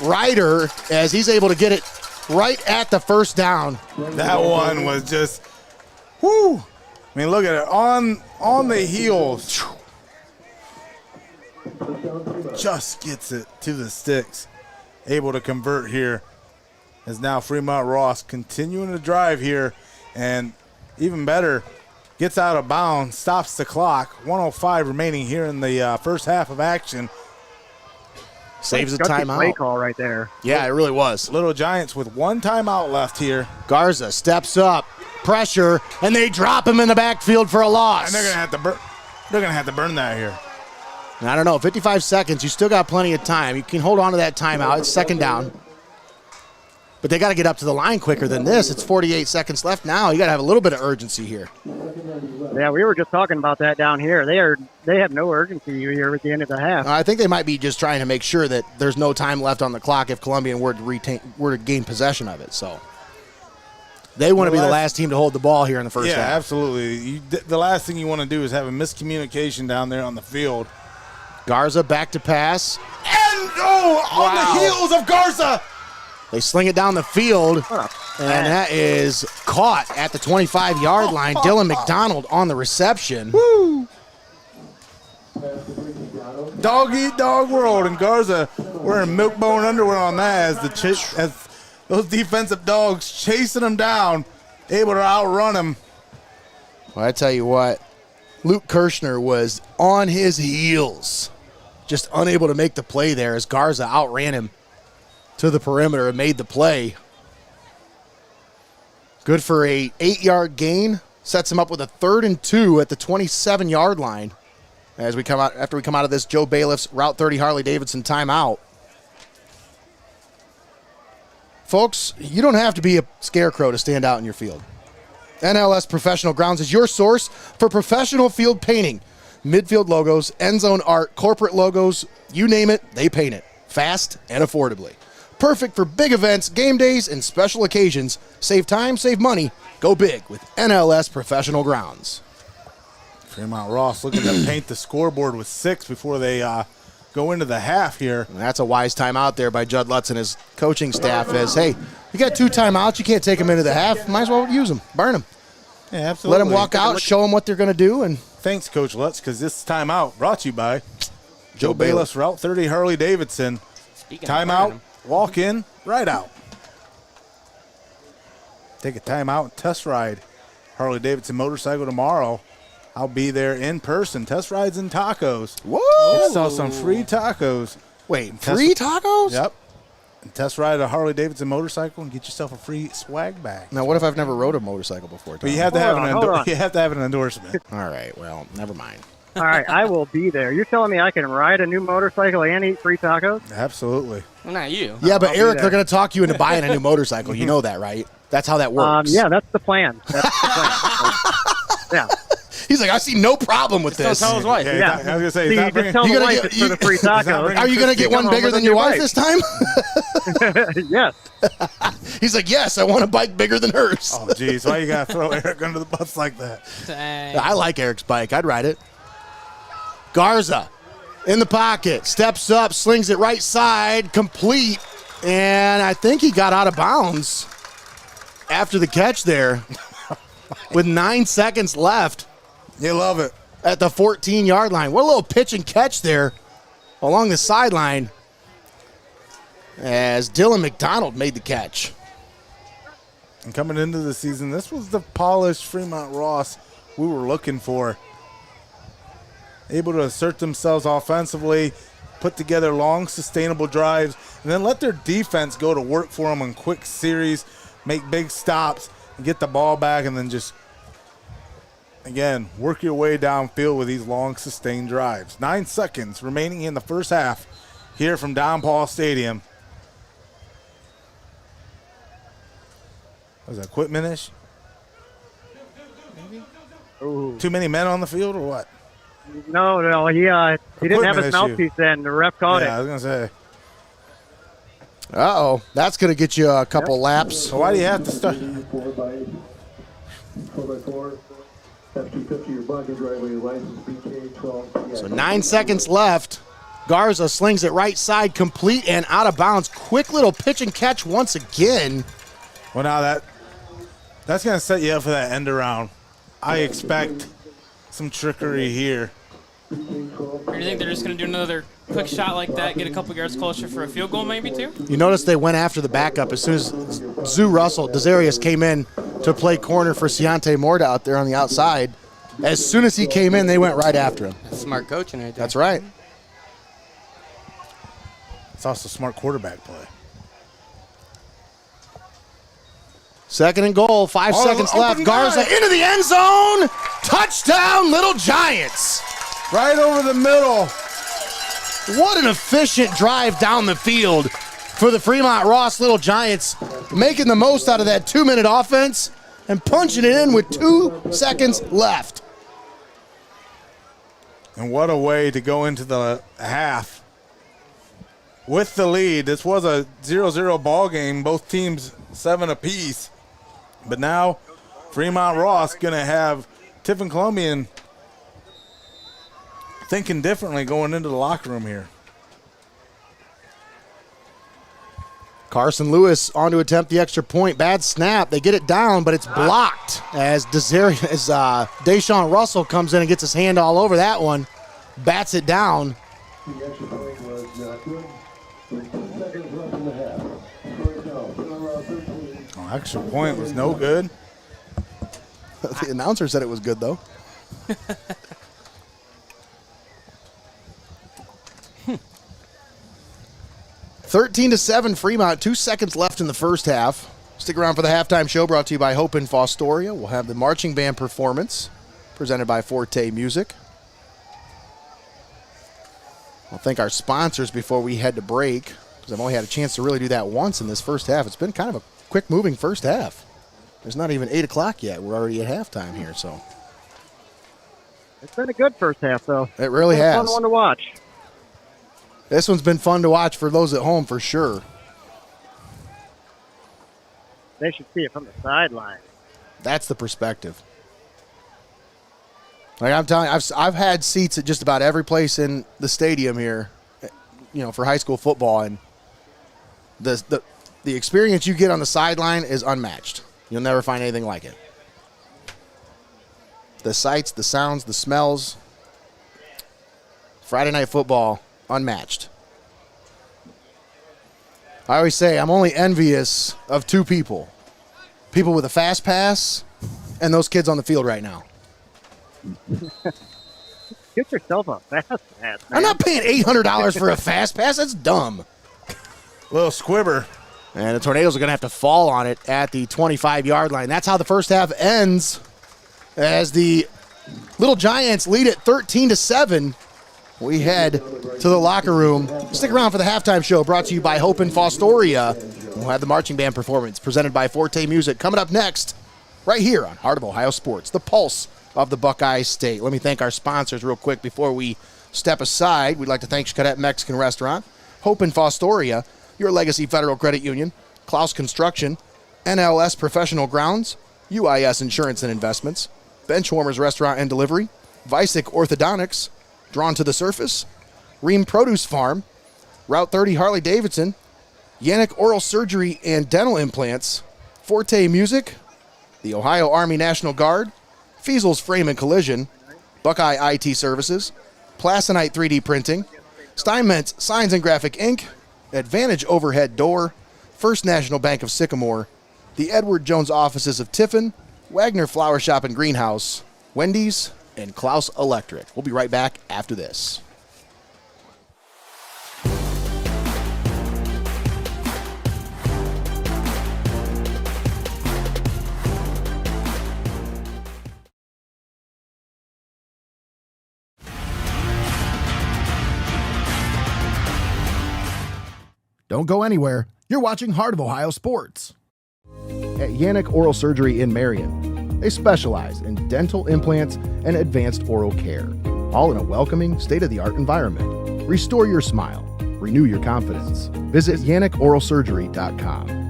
Ryder as he's able to get it right at the first down. That one was just, whoo. I mean, look at it. On the heels. Just gets it to the sticks. Able to convert here. As now Fremont Ross continuing to drive here. And even better, gets out of bounds, stops the clock. 1:05 remaining here in the first half of action. Saves a timeout. Play call right there. Yeah, it really was. Little Giants with 1 timeout left here. Garza steps up, pressure, and they drop him in the backfield for a loss. And they're gonna have to burn. They're gonna have to burn that here. And I don't know, 55 seconds. You still got plenty of time. You can hold on to that timeout. It's second down. But they got to get up to the line quicker than this. It's 48 seconds left now. You got to have a little bit of urgency here. Yeah, we were just talking about that down here. They have no urgency here at the end of the half. I think they might be just trying to make sure that there's no time left on the clock if Columbian were to gain possession of it. So they want to be the last team to hold the ball here in the first half. Yeah, absolutely. The last thing you want to do is have a miscommunication down there on the field. Garza back to pass. And on the heels of Garza. They sling it down the field. What a And that is caught at the 25-yard line. Dylan McDonald on the reception. Woo! Dog eat dog world, and Garza wearing milk bone underwear on that as those defensive dogs chasing him down, able to outrun him. Well, I tell you what, Luke Kirshner was on his heels, just unable to make the play there as Garza outran him to the perimeter and made the play. Good for a 8-yard gain. Sets him up with a 3rd and 2 at the 27-yard line. As we come out, after we come out of this Joe Bayliff's Route 30 Harley-Davidson timeout. Folks, you don't have to be a scarecrow to stand out in your field. NLS Professional Grounds is your source for professional field painting. Midfield logos, end zone art, corporate logos, you name it, they paint it. Fast and affordably. Perfect for big events, game days, and special occasions. Save time, save money. Go big with NLS Professional Grounds. Fremont Ross looking to paint the scoreboard with 6 before they go into the half here. And that's a wise timeout there by Judd Lutz and his coaching staff as, hey, you got 2 timeouts, you can't take them into the half, might as well use them, burn them. Yeah, absolutely. Let them walk out, show them what they're going to do. And thanks, Coach Lutz, because this timeout brought to you by Joe Bayliff's Route 30 Harley-Davidson. Timeout, walk in, ride out. Take a timeout and test ride Harley-Davidson motorcycle tomorrow. I'll be there in person. Test rides and tacos. whoa! Sell some free tacos. Wait, free tacos? Yep. And test ride a Harley-Davidson motorcycle and get yourself a free swag bag. Now, what if I've never rode a motorcycle before? But Tom? you have to have Hold on. you have to have an endorsement. All right, well, never mind. All right, I will be there. You're telling me I can ride a new motorcycle and eat free tacos? Absolutely. Well, not you. Yeah, but I'll be Eric, there. they're going to talk you into buying a new motorcycle. You know that, right? That's how that works. Yeah, that's the plan. That's the plan. Yeah. He's like, I see no problem with Don't this. tell his wife. Yeah, Yeah. I was going to say, See, he's you not just bringing, tell You the gotta wife get- it's for the free tacos. Are you going to get one Come bigger home than with your your wife bike. this time? Yes. He's like, yes, I want a bike bigger than hers. oh, geez, why you got to throw Eric under the bus like that? Dang. I like Eric's bike. I'd ride it. Garza in the pocket, steps up, slings it right side, complete, and I think he got out of bounds after the catch there with 9 seconds left You love it. at the 14-yard line. What a little pitch and catch there along the sideline as Dylan McDonald made the catch. And coming into the season, this was the polished Fremont Ross we were looking for. Able to assert themselves offensively, put together long, sustainable drives, and then let their defense go to work for them on quick series, make big stops, and get the ball back, and then just, again, work your way downfield with these long, sustained drives. 9 seconds remaining in the first half here from Don Paul Stadium. Was that equipment-ish? Ooh. Too many men on the field or what? No, he didn't have Equipment his issue. mouthpiece then. The ref caught Yeah, I it. was going to say. Uh-oh. That's going to get you a couple laps. So why do you have to start? 4x4, F250, your bucket driveway license, BK 12. So 9 seconds left. Garza slings it right side, complete and out of bounds. Quick little pitch and catch once again. Well, now that's going to set you up for that end around. I expect some trickery here. Or do you think they're just going to do another quick shot like that, get a couple yards closer for a field goal maybe too? You notice they went after the backup as soon as Desarius came in to play corner for Ciante Morda out there on the outside. As soon as he came in, they went right after him. That's smart coaching right there. That's right. It's also smart quarterback play. Second and goal, 5 seconds left. open Garza guy. into the end zone. Touchdown, Little Giants. Right over the middle. What an efficient drive down the field for the Fremont Ross Little Giants, making the most out of that 2-minute offense and punching it in with 2 seconds left. And what a way to go into the half with the lead. This was a 0-0 ball game, both teams 7 apiece. But now Fremont Ross going to have Tiffin Columbian thinking differently going into the locker room here. Carson Lewis on to attempt the extra point. Bad snap. They get it down, but it's blocked as Deshaun Russell comes in and gets his hand all over that one. Bats it down. The extra point was not good. With 2 seconds left in the half. First down, Fremont Ross 13. Oh, extra point was no good. The announcer said it was good, though. 13-7 Fremont, 2 seconds left in the first half. Stick around for the halftime show brought to you by Hope in Fostoria. We'll have the marching band performance presented by Forte Music. We'll thank our sponsors before we head to break, because I've only had a chance to really do that once in this first half. It's been kind of a quick-moving first half. There's not even 8 o'clock yet. We're already at halftime here, so. It's been a good first half, though. It really It's been a has. fun one to watch. This one's been fun to watch for those at home for sure. They should see it from the sideline. That's the perspective. Like I'm telling you, I've had seats at just about every place in the stadium here, for high school football, and the experience you get on the sideline is unmatched. You'll never find anything like it. The sights, the sounds, the smells. Friday night football, unmatched. I always say I'm only envious of 2 people. People with a fast pass and those kids on the field right now. Get yourself a fast pass, man. I'm not paying $800 for a fast pass. That's dumb. Little squibber. And the Tornadoes are going to have to fall on it at the 25-yard line. That's how the first half ends, as the Little Giants lead it 13-7. We head to the locker room. Stick around for the halftime show brought to you by Hope in Fostoria. We'll have the marching band performance presented by Forte Music coming up next, right here on Heart of Ohio Sports, the pulse of the Buckeye State. Let me thank our sponsors real quick before we step aside. We'd like to thank Xcaret Mexican Restaurant, Hope in Fostoria, Your Legacy Federal Credit Union, Clouse Construction, NLS Professional Grounds, UIS Insurance and Investments, Benchwarmers Restaurant and Delivery, Vicek Orthodontics, Drawn to the Surface, Rhiems Produce Farm, Route 30 Harley-Davidson, Yanich Oral Surgery and Dental Implants, Forte Music, the Ohio Army National Guard, Feasel's Frame and Collision, Buckeye IT Services, Plasonite 3D Printing, Steinmetz Signs and Graphic Inc., Advantage Overhead Door, First National Bank of Sycamore, the Edward Jones Offices of Tiffin, Wagner Flower Shop and Greenhouse, Wendy's, and Clouse Electric. We'll be right back after this. Don't go anywhere. You're watching Heart of Ohio Sports. At Yanich Oral Surgery in Marion, they specialize in dental implants and advanced oral care, all in a welcoming, state-of-the-art environment. Restore your smile. Renew your confidence. Visit YanichOralSurgery.com.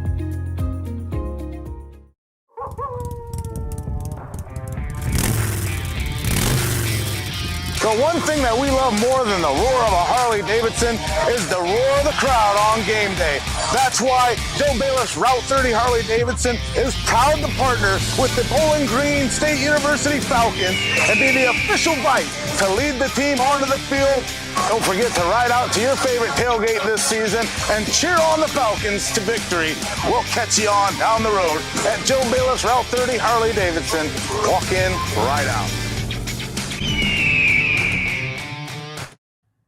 The one thing that we love more than the roar of a Harley-Davidson is the roar of the crowd on game day. That's why Joe Bayliff's Route 30 Harley-Davidson is proud to partner with the Bowling Green State University Falcons and be the official bike to lead the team onto the field. Don't forget to ride out to your favorite tailgate this season and cheer on the Falcons to victory. We'll catch you on down the road at Joe Bayliff's Route 30 Harley-Davidson. Walk in, ride out.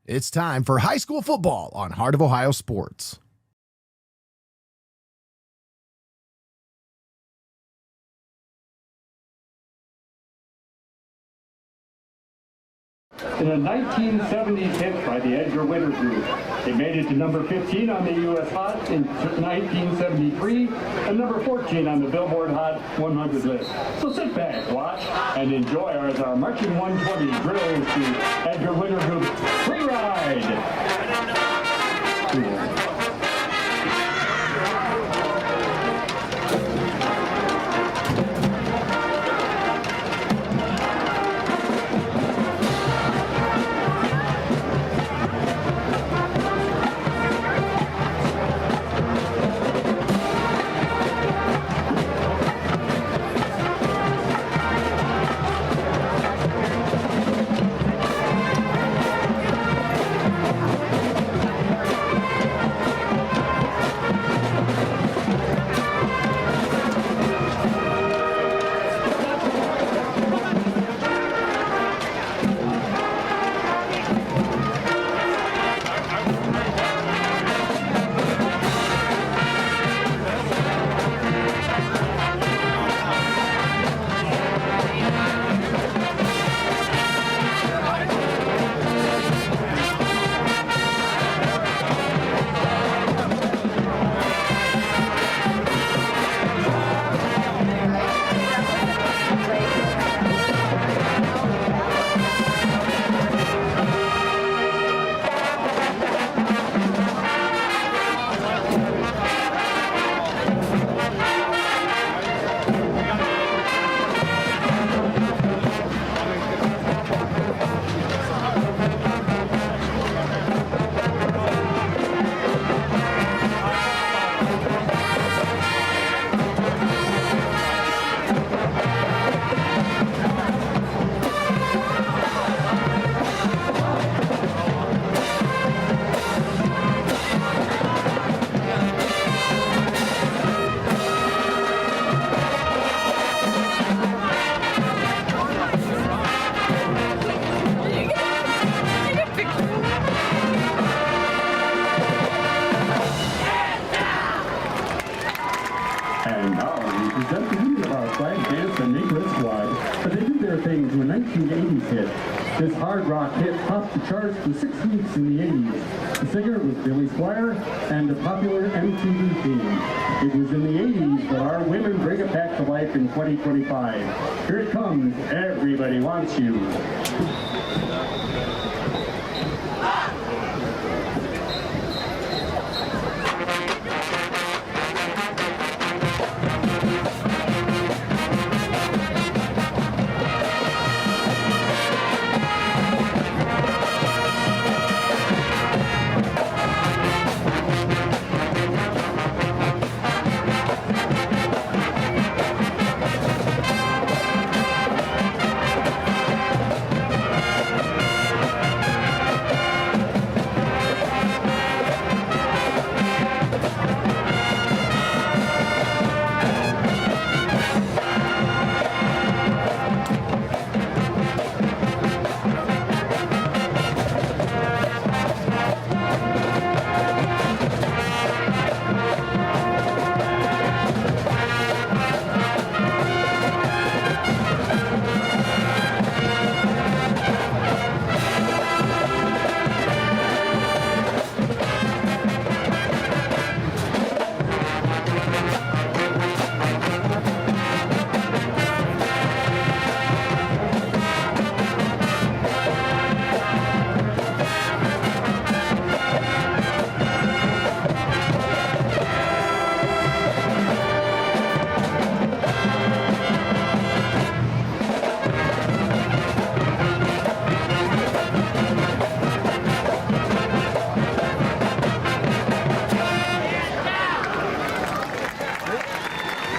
It's time for high school football on Heart of Ohio Sports. In a 1970s hit by the Edgar Winter Group. It made it to number 15 on the U.S. Hot in 1973 and number 14 on the Billboard Hot 100 list. So sit back, watch, and enjoy as our Marching 120 drills the Edgar Winter Group's Free Ride. is just the unit of our flag dance and neighborhood squad, but they do their thing to a 1980s hit. This hard rock hit topped the charts for 6 weeks in the 80s. The singer was Billy Squire and the popular MTV theme. It was in the 80s, but our women bring it back to life in 2025. Here it comes, Everybody Wants You.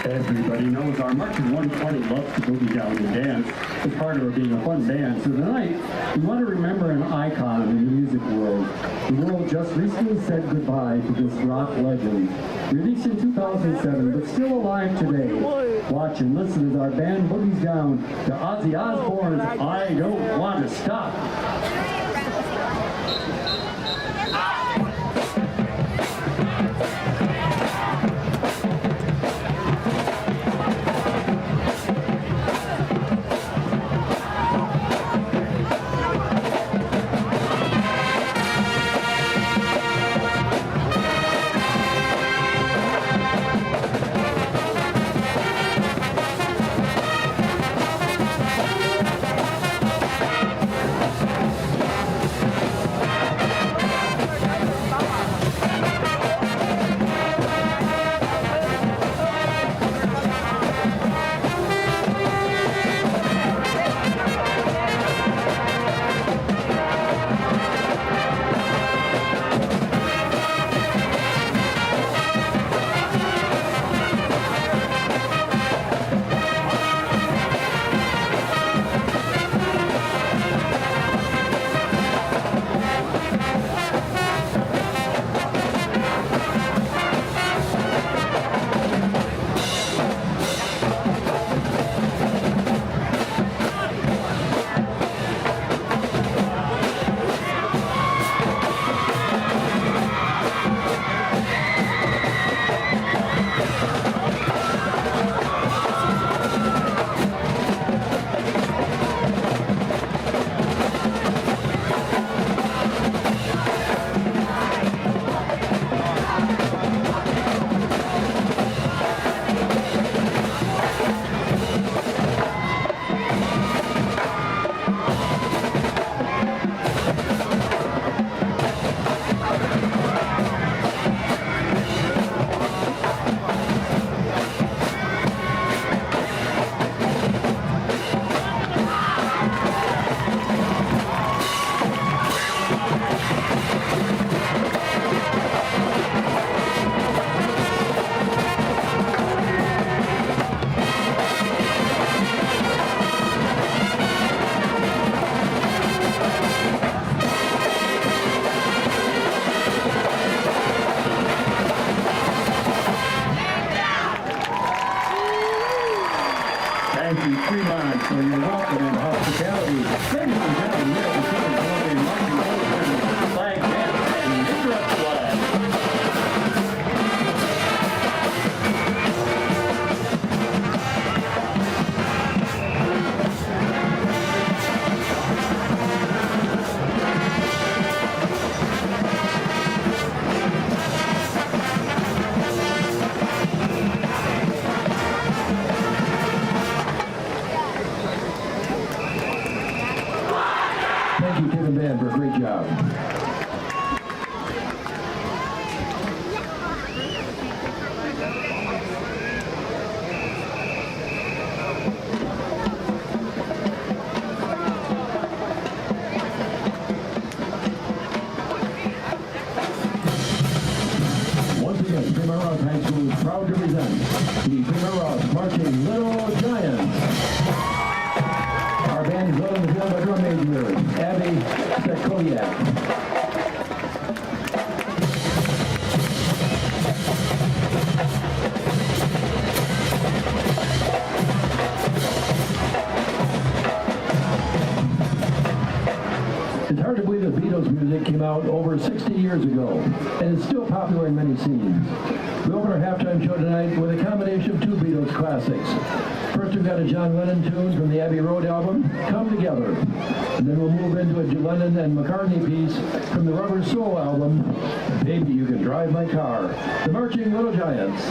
Everybody knows our Marching 120 loves to boogie down and dance. It's part of our being a fun band. So tonight, we want to remember an icon in the music world. The world just recently said goodbye to this rock legend. Released in 2007, but still alive today. Watch and listen as our band boogies down to Ozzy Osbourne's I Don't Want to Stop. Thank you, Fremont, for your welcome and hospitality. Ladies and gentlemen, we have the Tiffin Columbian Marching Band, flag dance, and interrupt flag. Marching Little Giants. Our band is led on the field by drum major Abby Sekoyak. It's hard to believe that Beatles music came out over 60 years ago, and it's still popular in many scenes. We open our halftime show tonight with a combination of two Beatles classics. First, we've got a John Lennon tune from the Abbey Road album, Come Together. And then we'll move into a Lennon and McCartney piece from the Rubber Soul album, Baby You Can Drive My Car. The Marching Little Giants.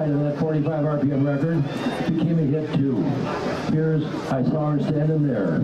side of that 45 RPM record became a hit too. Here's I Saw Her Standing There.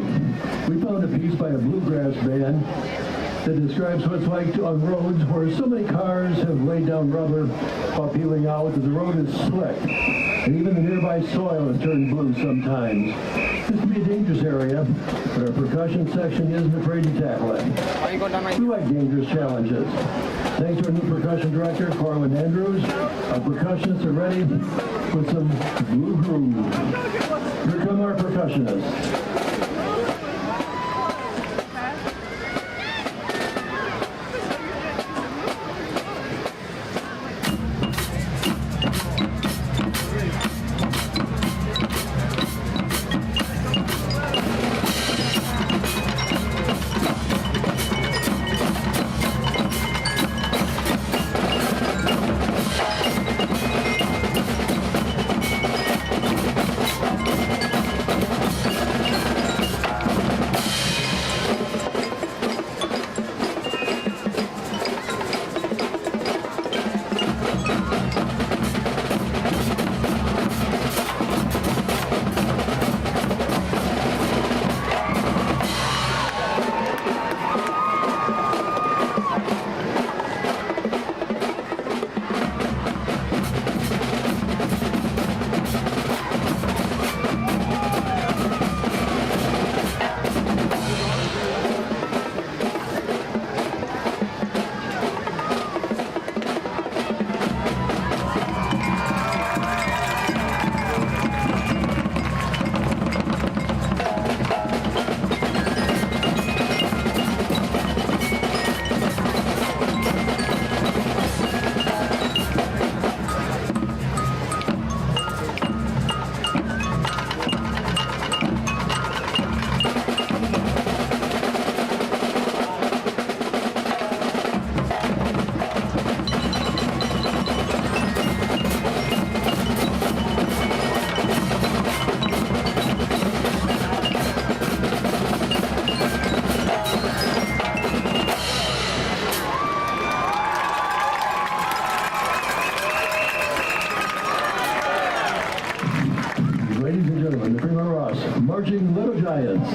tonight. We found a piece by a bluegrass band that describes what it's like on roads where so many cars have laid down rubber while peeling out that the road is slick. And even the nearby soil has turned blue sometimes. This can be a dangerous area, but our percussion section isn't afraid to tackle it. We like dangerous challenges. Thanks to our new percussion director, Corwin Andrews, our percussionists are ready with some blue groove. Here come our percussionists. Little Giants.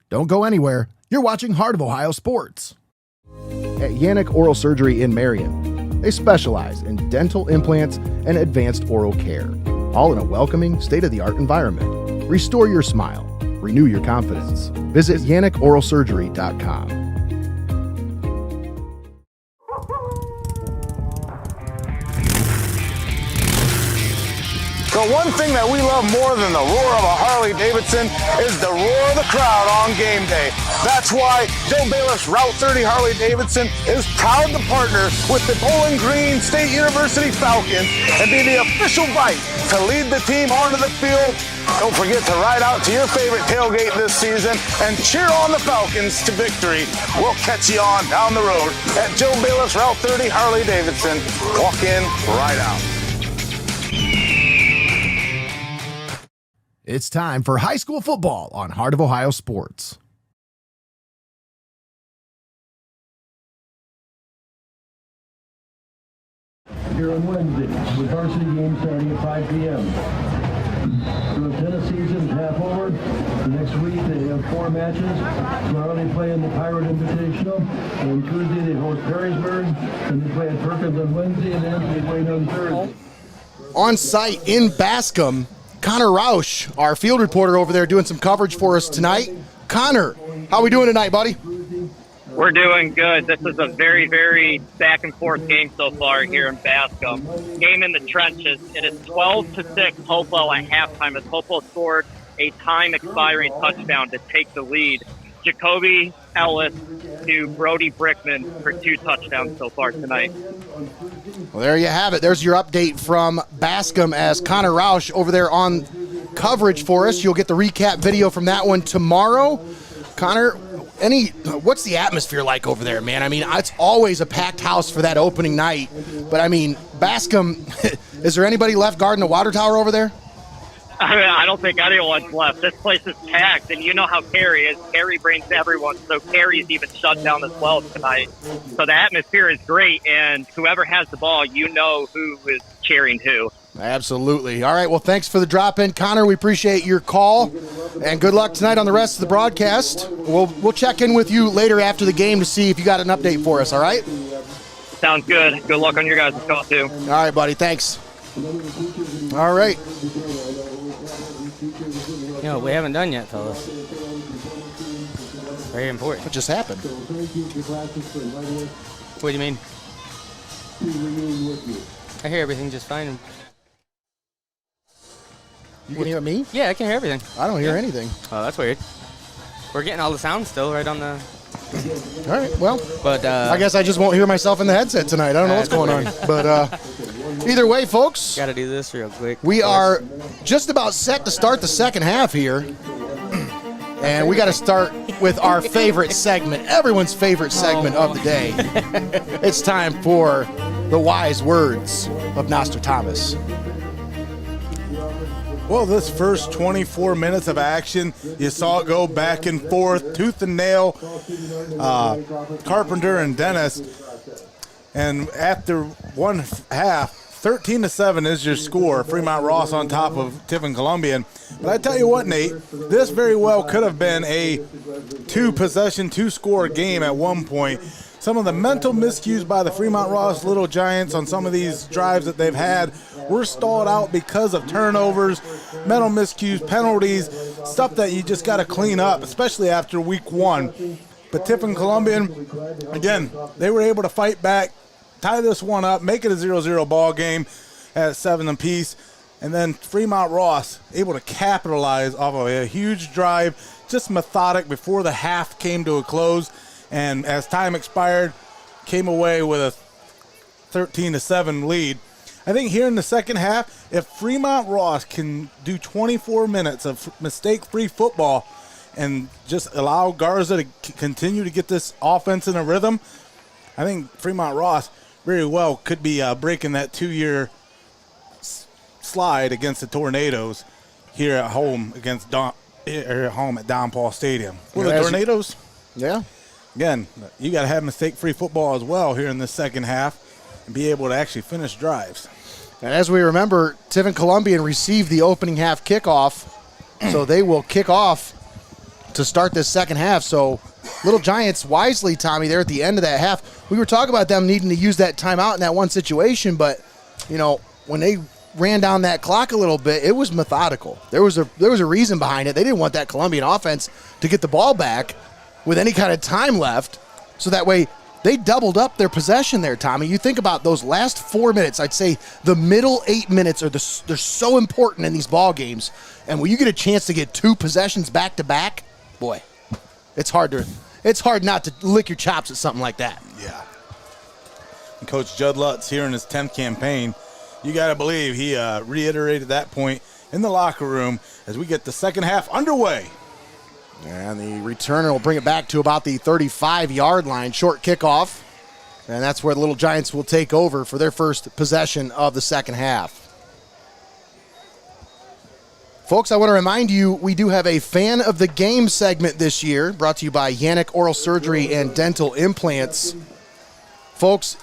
Don't go anywhere. You're watching Heart of Ohio Sports. At Yanich Oral Surgery in Marion, they specialize in dental implants and advanced oral care, all in a welcoming, state-of-the-art environment. Restore your smile. Renew your confidence. Visit YanichOralSurgery.com. The one thing that we love more than the roar of a Harley-Davidson is the roar of the crowd on game day. That's why Joe Bayliff's Route 30 Harley-Davidson is proud to partner with the Bowling Green State University Falcons and be the official bike to lead the team onto the field. Don't forget to ride out to your favorite tailgate this season and cheer on the Falcons to victory. We'll catch you on down the road at Joe Bayliff's Route 30 Harley-Davidson. Walk in, ride out. It's time for high school football on Heart of Ohio Sports. Here on Wednesday, with varsity game starting at 5 p.m. The tennis season's half over. The next week they have 4 matches. Tomorrow they play in the Pirate Invitational. And Tuesday they host Perrysburg. And they play at Perkins on Wednesday, and then they play on Thursday. On site in Bascom, Connor Roush, our field reporter over there, doing some coverage for us tonight. Connor, how we doing tonight, buddy? We're doing good. This is a very, very back and forth game so far here in Bascom. Game in the trenches. It is 12-6 Hopewell at halftime as Hopewell scored a time expiring touchdown to take the lead. Jacoby Ellis to Brody Brickman for 2 touchdowns so far tonight. Well, there you have it. There's your update from Bascom as Connor Roush over there on coverage for us. You'll get the recap video from that one tomorrow. Connor, what's the atmosphere like over there, man? I mean, it's always a packed house for that opening night. But, I mean, Bascom, is there anybody left guarding the water tower over there? I don't think anyone's left. This place is packed, and you know how Carey is. Carey brings everyone, so Carey's even shut down as well tonight. So the atmosphere is great, and whoever has the ball, you know who is cheering who. Absolutely. All right, well, thanks for the drop-in, Connor. We appreciate your call, and good luck tonight on the rest of the broadcast. We'll check in with you later after the game to see if you got an update for us, all right? Sounds good. Good luck on your guys' call, too. All right, buddy. Thanks. All right. You know, we haven't done yet, fellas. Very important. What just happened? What do you mean? I hear everything just fine. You can hear me? Yeah, I can hear everything. I don't hear anything. Oh, that's weird. We're getting all the sound still right on the... All right, well, but I guess I just won't hear myself in the headset tonight. I don't know what's going on. But either way, folks. Got to do this real quick. We are just about set to start the second half here. And we got to start with our favorite segment, everyone's favorite segment of the day. It's time for the wise words of Nostradamus. Well, this first 24 minutes of action, you saw it go back and forth, tooth and nail, Carpenter and Dennis. And after one half, 13-7 is your score. Fremont Ross on top of Tiffin Columbian. But I tell you what, Nate, this very well could have been a 2-possession, 2-score game at one point. Some of the mental miscues by the Fremont Ross Little Giants on some of these drives that they've had were stalled out because of turnovers, mental miscues, penalties, stuff that you just got to clean up, especially after week 1. But Tiffin Columbian, again, they were able to fight back, tie this one up, make it a 0-0 ball game at 7 apiece. And then Fremont Ross able to capitalize off of a huge drive, just methodic before the half came to a close. And as time expired, came away with a 13-7 lead. I think here in the second half, if Fremont Ross can do 24 minutes of mistake-free football and just allow Garza to continue to get this offense in a rhythm, I think Fremont Ross very well could be breaking that 2-year slide against the Tornadoes here at home against at Don Paul Stadium. Well, the Tornadoes? Yeah. Again, you got to have mistake-free football as well here in the second half and be able to actually finish drives. And as we remember, Tiffin Columbian received the opening half kickoff, so they will kick off to start this second half. So Little Giants wisely, Tommy, there at the end of that half. We were talking about them needing to use that timeout in that one situation, but, you know, when they ran down that clock a little bit, it was methodical. There was a reason behind it. They didn't want that Columbian offense to get the ball back with any kind of time left, so that way they doubled up their possession there, Tommy. You think about those last 4 minutes. I'd say the middle 8 minutes they're so important in these ball games, and when you get a chance to get 2 possessions back to back, boy, it's hard not to lick your chops at something like that. Yeah. And Coach Judd Lutz here in his 10th campaign, you got to believe he reiterated that point in the locker room as we get the second half underway. And the returner will bring it back to about the 35-yard line. Short kickoff. And that's where the Little Giants will take over for their first possession of the second half. Folks, I want to remind you, we do have a Fan of the Game segment this year, brought to you by Yanich Oral Surgery and Dental Implants. Folks,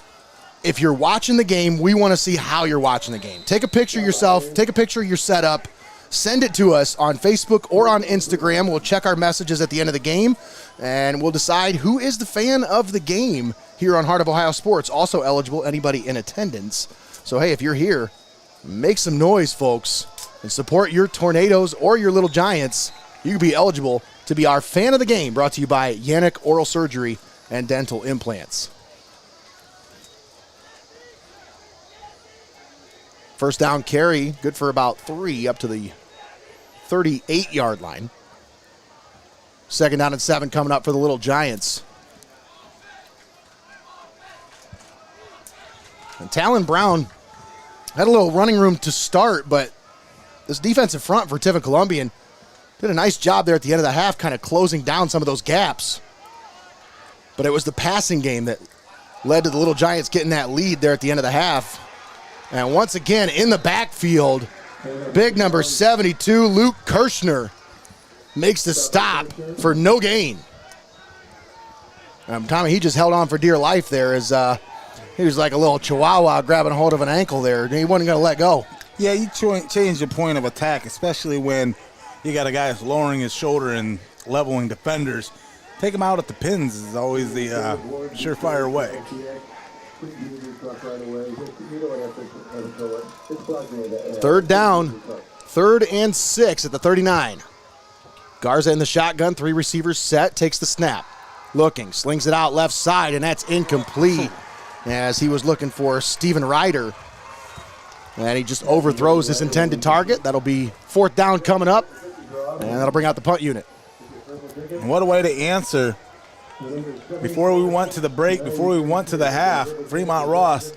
if you're watching the game, we want to see how you're watching the game. Take a picture of yourself. Take a picture of your setup. Send it to us on Facebook or on Instagram. We'll check our messages at the end of the game, and we'll decide who is the fan of the game here on Heart of Ohio Sports. Also eligible, anybody in attendance. So, hey, if you're here, make some noise, folks, and support your Tornadoes or your Little Giants. You can be eligible to be our fan of the game, brought to you by Yanich Oral Surgery and dental implants. First down carry, good for about 3 up to the 38-yard line. Second down and 7 coming up for the Little Giants. And Talon Brown had a little running room to start, but this defensive front for Tiffin Columbian did a nice job there at the end of the half, kind of closing down some of those gaps. But it was the passing game that led to the Little Giants getting that lead there at the end of the half. And once again, in the backfield, big number 72, Luke Kirshner, makes the stop for no gain. Tommy, he just held on for dear life there as he was like a little chihuahua grabbing a hold of an ankle there. He wasn't going to let go. Yeah, you change the point of attack, especially when you got a guy that's lowering his shoulder and leveling defenders. Take him out at the pins is always the surefire way. Third down, 3rd and 6 at the 39. Garza in the shotgun, 3 receivers set, takes the snap. Looking, slings it out left side, and that's incomplete as he was looking for Steven Ryder. And he just overthrows his intended target. That'll be 4th down coming up, and that'll bring out the punt unit. And what a way to answer. Before we went to the break, before we went to the half, Fremont Ross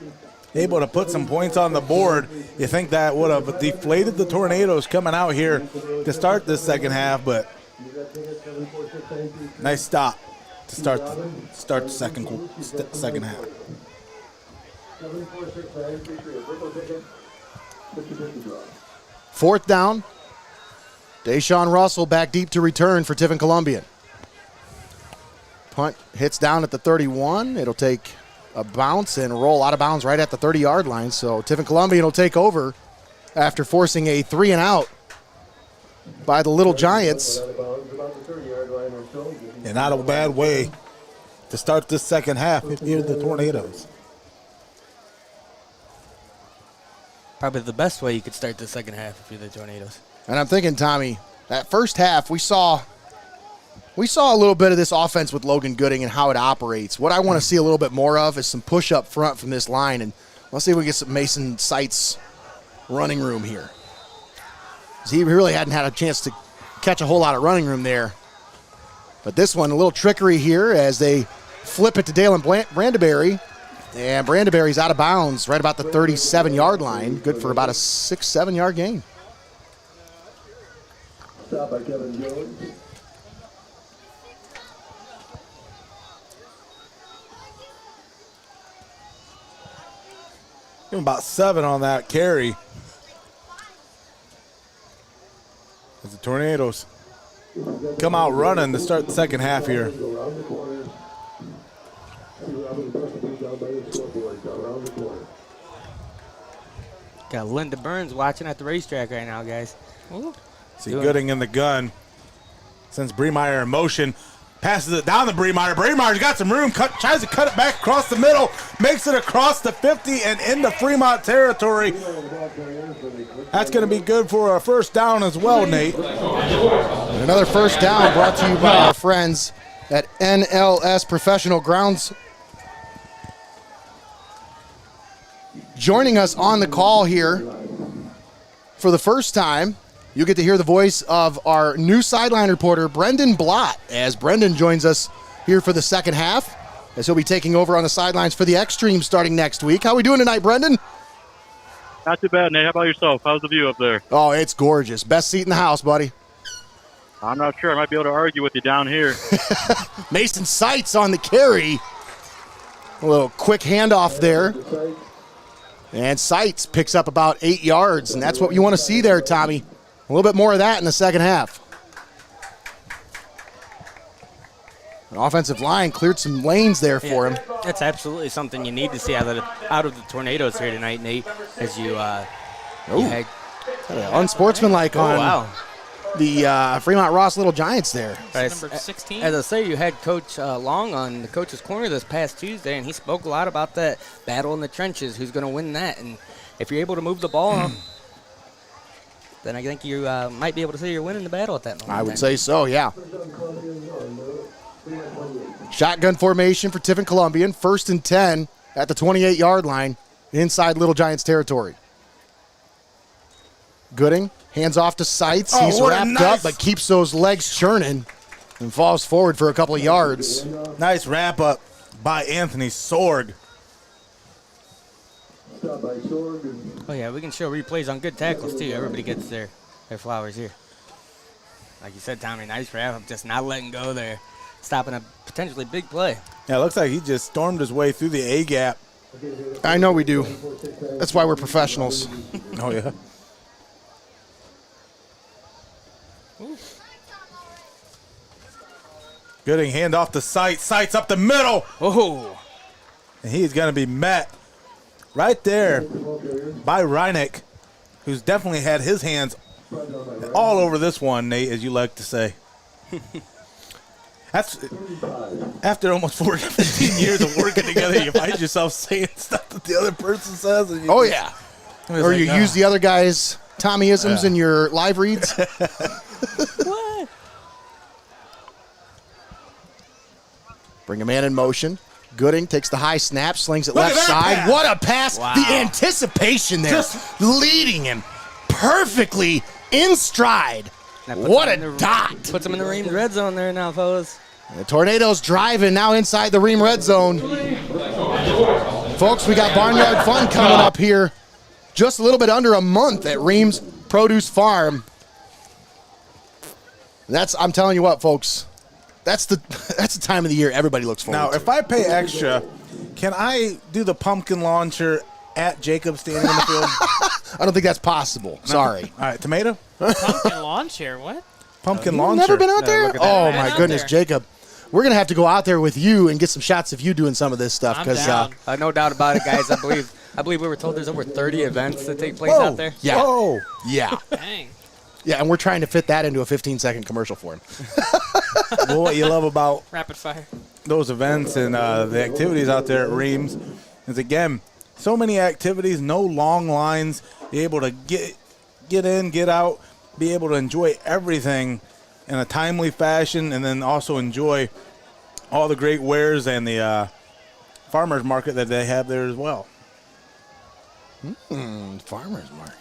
able to put some points on the board. You think that would have deflated the Tornadoes coming out here to start this second half, but nice stop to start the second half. 4th down. Deshaun Russell back deep to return for Tiffin Columbian. Punt hits down at the 31. It'll take a bounce and roll out of bounds right at the 30-yard line. So Tiffin Columbian will take over after forcing a 3-and-out by the Little Giants. And not a bad way to start this second half if you're the Tornadoes. Probably the best way you could start the second half if you're the Tornadoes. And I'm thinking, Tommy, that first half we saw a little bit of this offense with Logan Gooding and how it operates. What I want to see a little bit more of is some push up front from this line, and let's see if we get some Mason Seitz running room here. He really hadn't had a chance to catch a whole lot of running room there. But this one, a little trickery here as they flip it to Dalen Brandeberry. And Brandeberry's out of bounds right about the 37-yard line. Good for about a 6-7 yard gain. Stop by Kevin Jones. Give him about 7 on that carry. As the Tornadoes come out running to start the second half here. Got Linda Burns watching at the racetrack right now, guys. Ooh. See Gooding in the gun. Sends Bremeyer in motion. Passes it down to Bremeyer. Bremeyer's got some room. Tries to cut it back across the middle. Makes it across the 50 and into Fremont territory. That's going to be good for a first down as well, Nate. And another first down brought to you by our friends at NLS Professional Grounds. Joining us on the call here for the first time, you get to hear the voice of our new sideline reporter, Brendan Blott, as Brendan joins us here for the second half, as he'll be taking over on the sidelines for the Extreme starting next week. How are we doing tonight, Brendan? Not too bad, Nate. How about yourself? How's the view up there? Oh, it's gorgeous. Best seat in the house, buddy. I'm not sure. I might be able to argue with you down here. Mason Seitz on the carry. A little quick handoff there. And Seitz picks up about 8 yards, and that's what you want to see there, Tommy. A little bit more of that in the second half. An offensive line cleared some lanes there for him. That's absolutely something you need to see out of the Tornadoes here tonight, Nate, as you had unsportsmanlike on wow. the Fremont Ross Little Giants there. Number 16. As I say, you had Coach Long on the coach's corner this past Tuesday, and he spoke a lot about that battle in the trenches, who's going to win that. And if you're able to move the ball, then I think you might be able to say you're winning the battle at that moment. I would say so, yeah. Shotgun formation for Tiffin Columbian. 1st and 10 at the 28-yard line inside Little Giants territory. Gooding hands off to Seitz. He's wrapped up but keeps those legs churning and falls forward for a couple of yards. Nice wrap up by Anthony Sorg. Oh, yeah, we can show replays on good tackles, too. Everybody gets their flowers here. Like you said, Tommy, nice wrap up, just not letting go there. Stopping a potentially big play. Yeah, it looks like he just stormed his way through the A-gap. I know we do. That's why we're professionals. Oh, yeah. Gooding hand off to Seitz. Seitz up the middle. Oh. And he's going to be met right there by Rhiems, who's definitely had his hands all over this one, Nate, as you like to say. That's after almost 15 years of working together, you find yourself saying stuff that the other person says. And Oh, yeah. Or you use the other guy's Tommyisms in your live reads. What? Bring a man in motion. Gooding takes the high snap, slings it left side. pass. What a pass. Wow. The anticipation there. Just leading him perfectly in stride. What a dot. Puts him in the Rhiems red zone there now, fellas. The Tornadoes driving now inside the Rhiems red zone. Folks, we got Barnyard Fun coming up here. Just a little bit under a month at Rhiems Produce Farm. I'm telling you what, folks. That's the time of the year everybody looks forward now, to. if I pay extra, can I do the pumpkin launcher at Jacob standing in the field? I don't think that's possible. Sorry. All right, tomato? Pumpkin lawn chair, what? Pumpkin You've launcher. never been out there? look at that. Oh, I've been my out goodness, there. Jacob. We're going to have to go out there with you and get some shots of you doing some of this stuff. I'm 'cause, down. No doubt about it, guys. I believe we were told there's over 30 events that take place out there. Yeah. Whoa. Yeah. Dang. Yeah, and we're trying to fit that into a 15-second commercial for him. Well, what you love about Rapid fire. those events and the activities out there at Rhiems is, again, so many activities, no long lines, be able to get in, get out, be able to enjoy everything in a timely fashion, and then also enjoy all the great wares and the farmers market that they have there as well. Farmers market.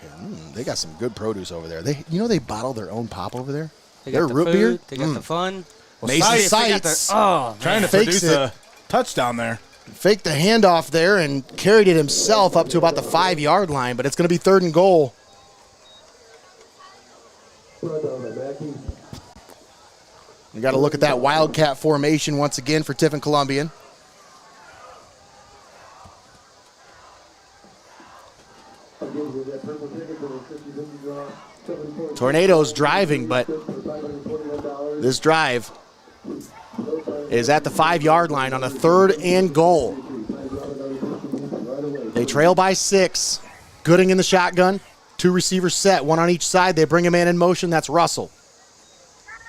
They got some good produce over there. They bottle their own pop over there. They Their got the root food, beer. They got the fun. Mason Seitz. Seitz Oh, Trying to Fakes produce it. a touchdown there. faked the handoff there and carried it himself up to about the 5-yard line, but it's going to be 3rd and goal. We got to look at that Wildcat formation once again for Tiffin Columbian. Tornadoes driving, but this drive is at the 5-yard line on a 3rd and goal. They trail by 6. Gooding in the shotgun. 2 receivers set, 1 on each side. They bring a man in motion. That's Russell.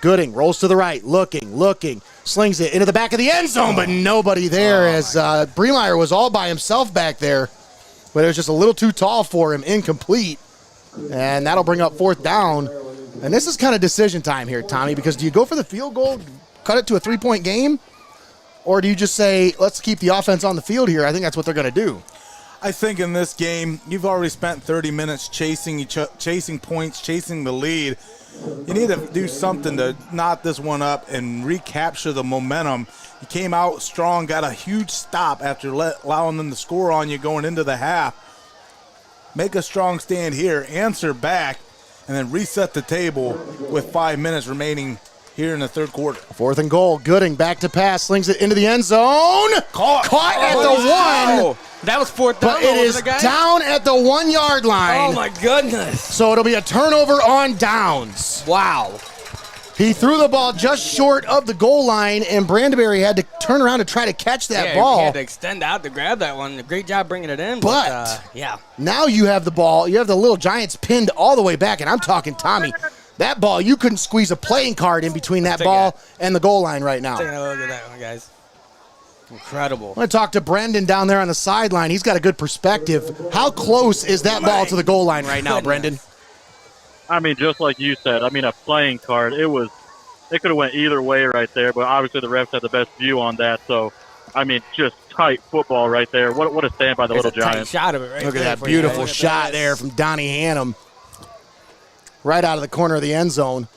Gooding rolls to the right, looking, slings it into the back of the end zone, but nobody there as Bremeyer was all by himself back there. But it was just a little too tall for him, incomplete. And that'll bring up 4th down. And this is kind of decision time here, Tommy, because do you go for the field goal, cut it to a 3-point game? Or do you just say, let's keep the offense on the field here? I think that's what they're going to do. I think in this game, you've already spent 30 minutes chasing points, chasing the lead. You need to do something to knot this one up and recapture the momentum. You came out strong, got a huge stop after allowing them to score on you going into the half. Make a strong stand here, answer back, and then reset the table with 5 minutes remaining here in the 3rd quarter. 4th and goal. Gooding back to pass, slings it into the end zone. Caught at the 1. That was 4th down. But it is down at the 1-yard line. Oh, my goodness. So it'll be a turnover on downs. Wow. He threw the ball just short of the goal line, and Brandenberry had to turn around to try to catch that ball. He had to extend out to grab that one. Great job bringing it in. But yeah. now you have the ball. You have the Little Giants pinned all the way back, and I'm talking Tommy. That ball, you couldn't squeeze a playing card in between that ball and the goal line right now. Taking a look at that one, guys. Incredible. I'm going to talk to Brendan down there on the sideline. He's got a good perspective. How close is that ball to the goal line right now, Brendan? I mean, just like you said, I mean, a playing card. It was it could have went either way right there, but obviously the refs had the best view on that. So, I mean, just tight football right there. What a stand by the Little Giants. Shot of it right Look at there that for you beautiful guys. shot there from Donnie Hannum. Right out of the corner of the end zone.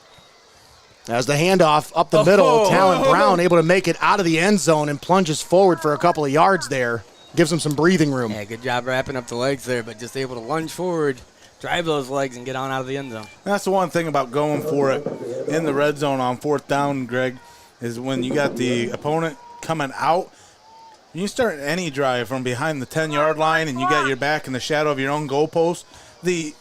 As the handoff up the middle, Talon Brown able to make it out of the end zone and plunges forward for a couple of yards there. Gives him some breathing room. Yeah, good job wrapping up the legs there, but just able to lunge forward, drive those legs, and get on out of the end zone. That's the one thing about going for it in the red zone on 4th down, Greg, is when you got the opponent coming out, you start any drive from behind the 10-yard line and you got your back in the shadow of your own goalpost, the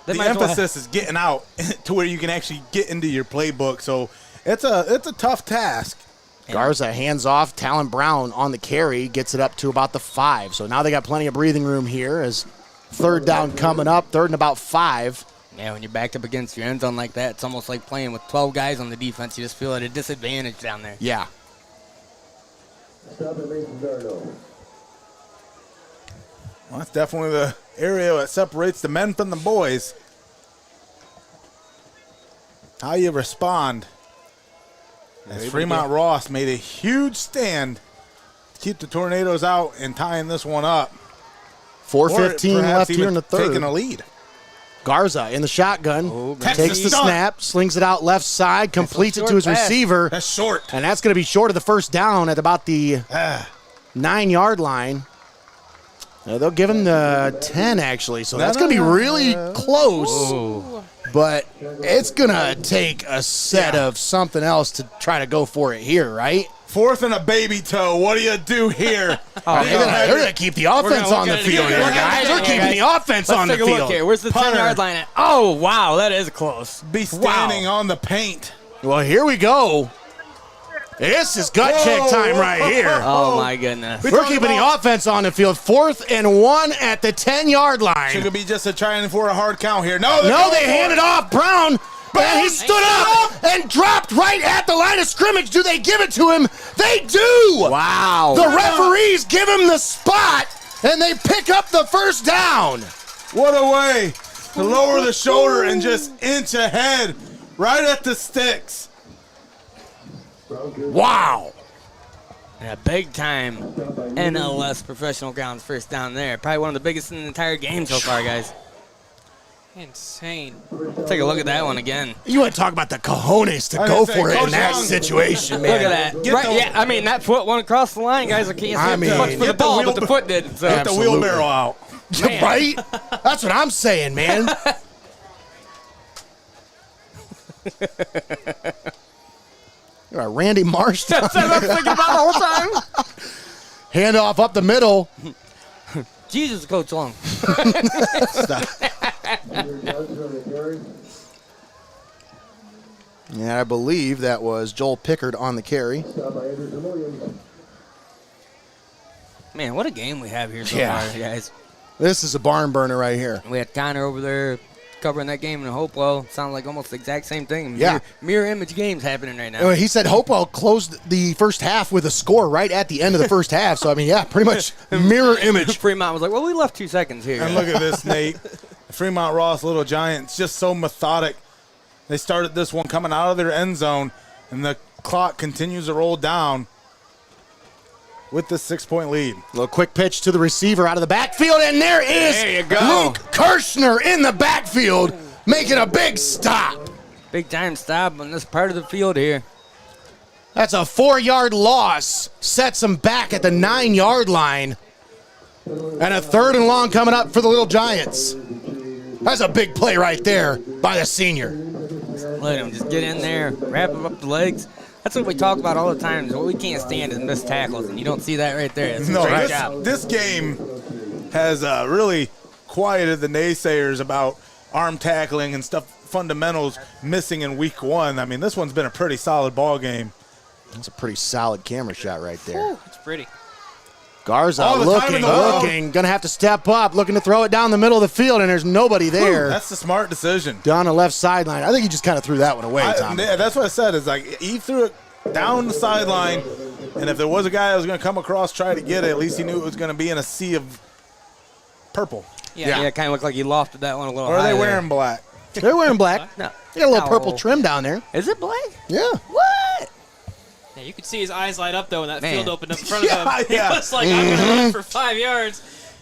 emphasis is getting out to where you can actually get into your playbook. So it's a tough task. Garza hands off. Talon Brown on the carry gets it up to about the 5. So now they got plenty of breathing room here as 3rd down coming up, 3rd and about 5. Yeah, when you're backed up against your end zone like that, it's almost like playing with 12 guys on the defense. You just feel at a disadvantage down there. Yeah. Well, that's definitely the area that separates the men from the boys. How you respond. As Fremont Ross made a huge stand to keep the Tornadoes out and tying this one up. 4:15 left here in the 3rd. Taking a lead. Garza in the shotgun, takes the snap, slings it out left side, completes it to his receiver. That's short. And that's going to be short of the 1st down at about the 9-yard line. They'll give him the 10, actually. So that's going to be really close. Ooh. But it's going to take a set of something else to try to go for it here, right? 4th and a baby toe. What do you do here? They're going to keep the offense on the field here, guys. They're keeping the offense on the Let's take a field. look here. Where's the 10-yard line at? Oh, wow, that is close. Be standing on the paint. Well, here we go. This is gut check time right here. Oh, my goodness. We're keeping the offense on the field. 4th and 1 at the 10-yard line. Should be just a trying for a hard count here. No, they handed off Brown. And he stood up and dropped right at the line of scrimmage. Do they give it to him? They do. Wow. The referees give him the spot, and they pick up the 1st down. What a way to lower the shoulder and just inch ahead right at the sticks. Wow. And a big-time NLS Professional Grounds 1st down there. Probably one of the biggest in the entire game so far, guys. Insane. Take a look at that one again. You want to talk about the cojones to go for it in that situation, man. Look at that. Right, yeah, I mean, that foot went across the line, guys. I can't see much for the ball, but the foot did. So. Get the wheelbarrow out. Right? That's what I'm saying, man. You're a Randy Marsh. That's what I'm thinking about the whole time. Handoff up the middle. Jesus, Coach Long. Yeah, I believe that was Joel Pickard on the carry. Man, what a game we have here so far, guys. This is a barn burner right here. We had Connor over there covering that game in Hopewell. Sounded like almost the exact same thing. Yeah. Mirror image games happening right now. He said Hopewell closed the first half with a score right at the end of the first half. So, I mean, yeah, pretty much mirror image. Fremont was like, well, we left 2 seconds here. And look at this, Nate. Fremont Ross Little Giants, just so methodic. They started this one coming out of their end zone, and the clock continues to roll down with the 6-point lead. A little quick pitch to the receiver out of the backfield, and there you go. Luke Kirshner in the backfield making a big stop. Big time stop on this part of the field here. That's a 4-yard loss. Sets him back at the 9-yard line. And a 3rd and long coming up for the Little Giants. That's a big play right there by the senior. Let him just get in there, wrap him up the legs. That's what we talk about all the time. Is what we can't stand is missed tackles, and you don't see that right there. It's a great job. This game has really quieted the naysayers about arm tackling and stuff, fundamentals missing in week 1. I mean, this one's been a pretty solid ball game. That's a pretty solid camera shot right there. It's pretty. Garza looking, going to have to step up, looking to throw it down the middle of the field, and there's nobody there. That's the smart decision. Down the left sideline. I think he just kind of threw that one away, Tom. Yeah, that's what I said. Is like he threw it down the sideline, and if there was a guy that was going to come across, try to get it, at least he knew it was going to be in a sea of purple. Yeah, it kind of looked like he lofted that one a little Or are they high wearing there. black? They're wearing black. No. They got a little purple trim down there. Is it black? Yeah. What? Yeah, you could see his eyes light up, though, when that Man. field opened up in front of him. He was like, I'm going to run for 5 yards.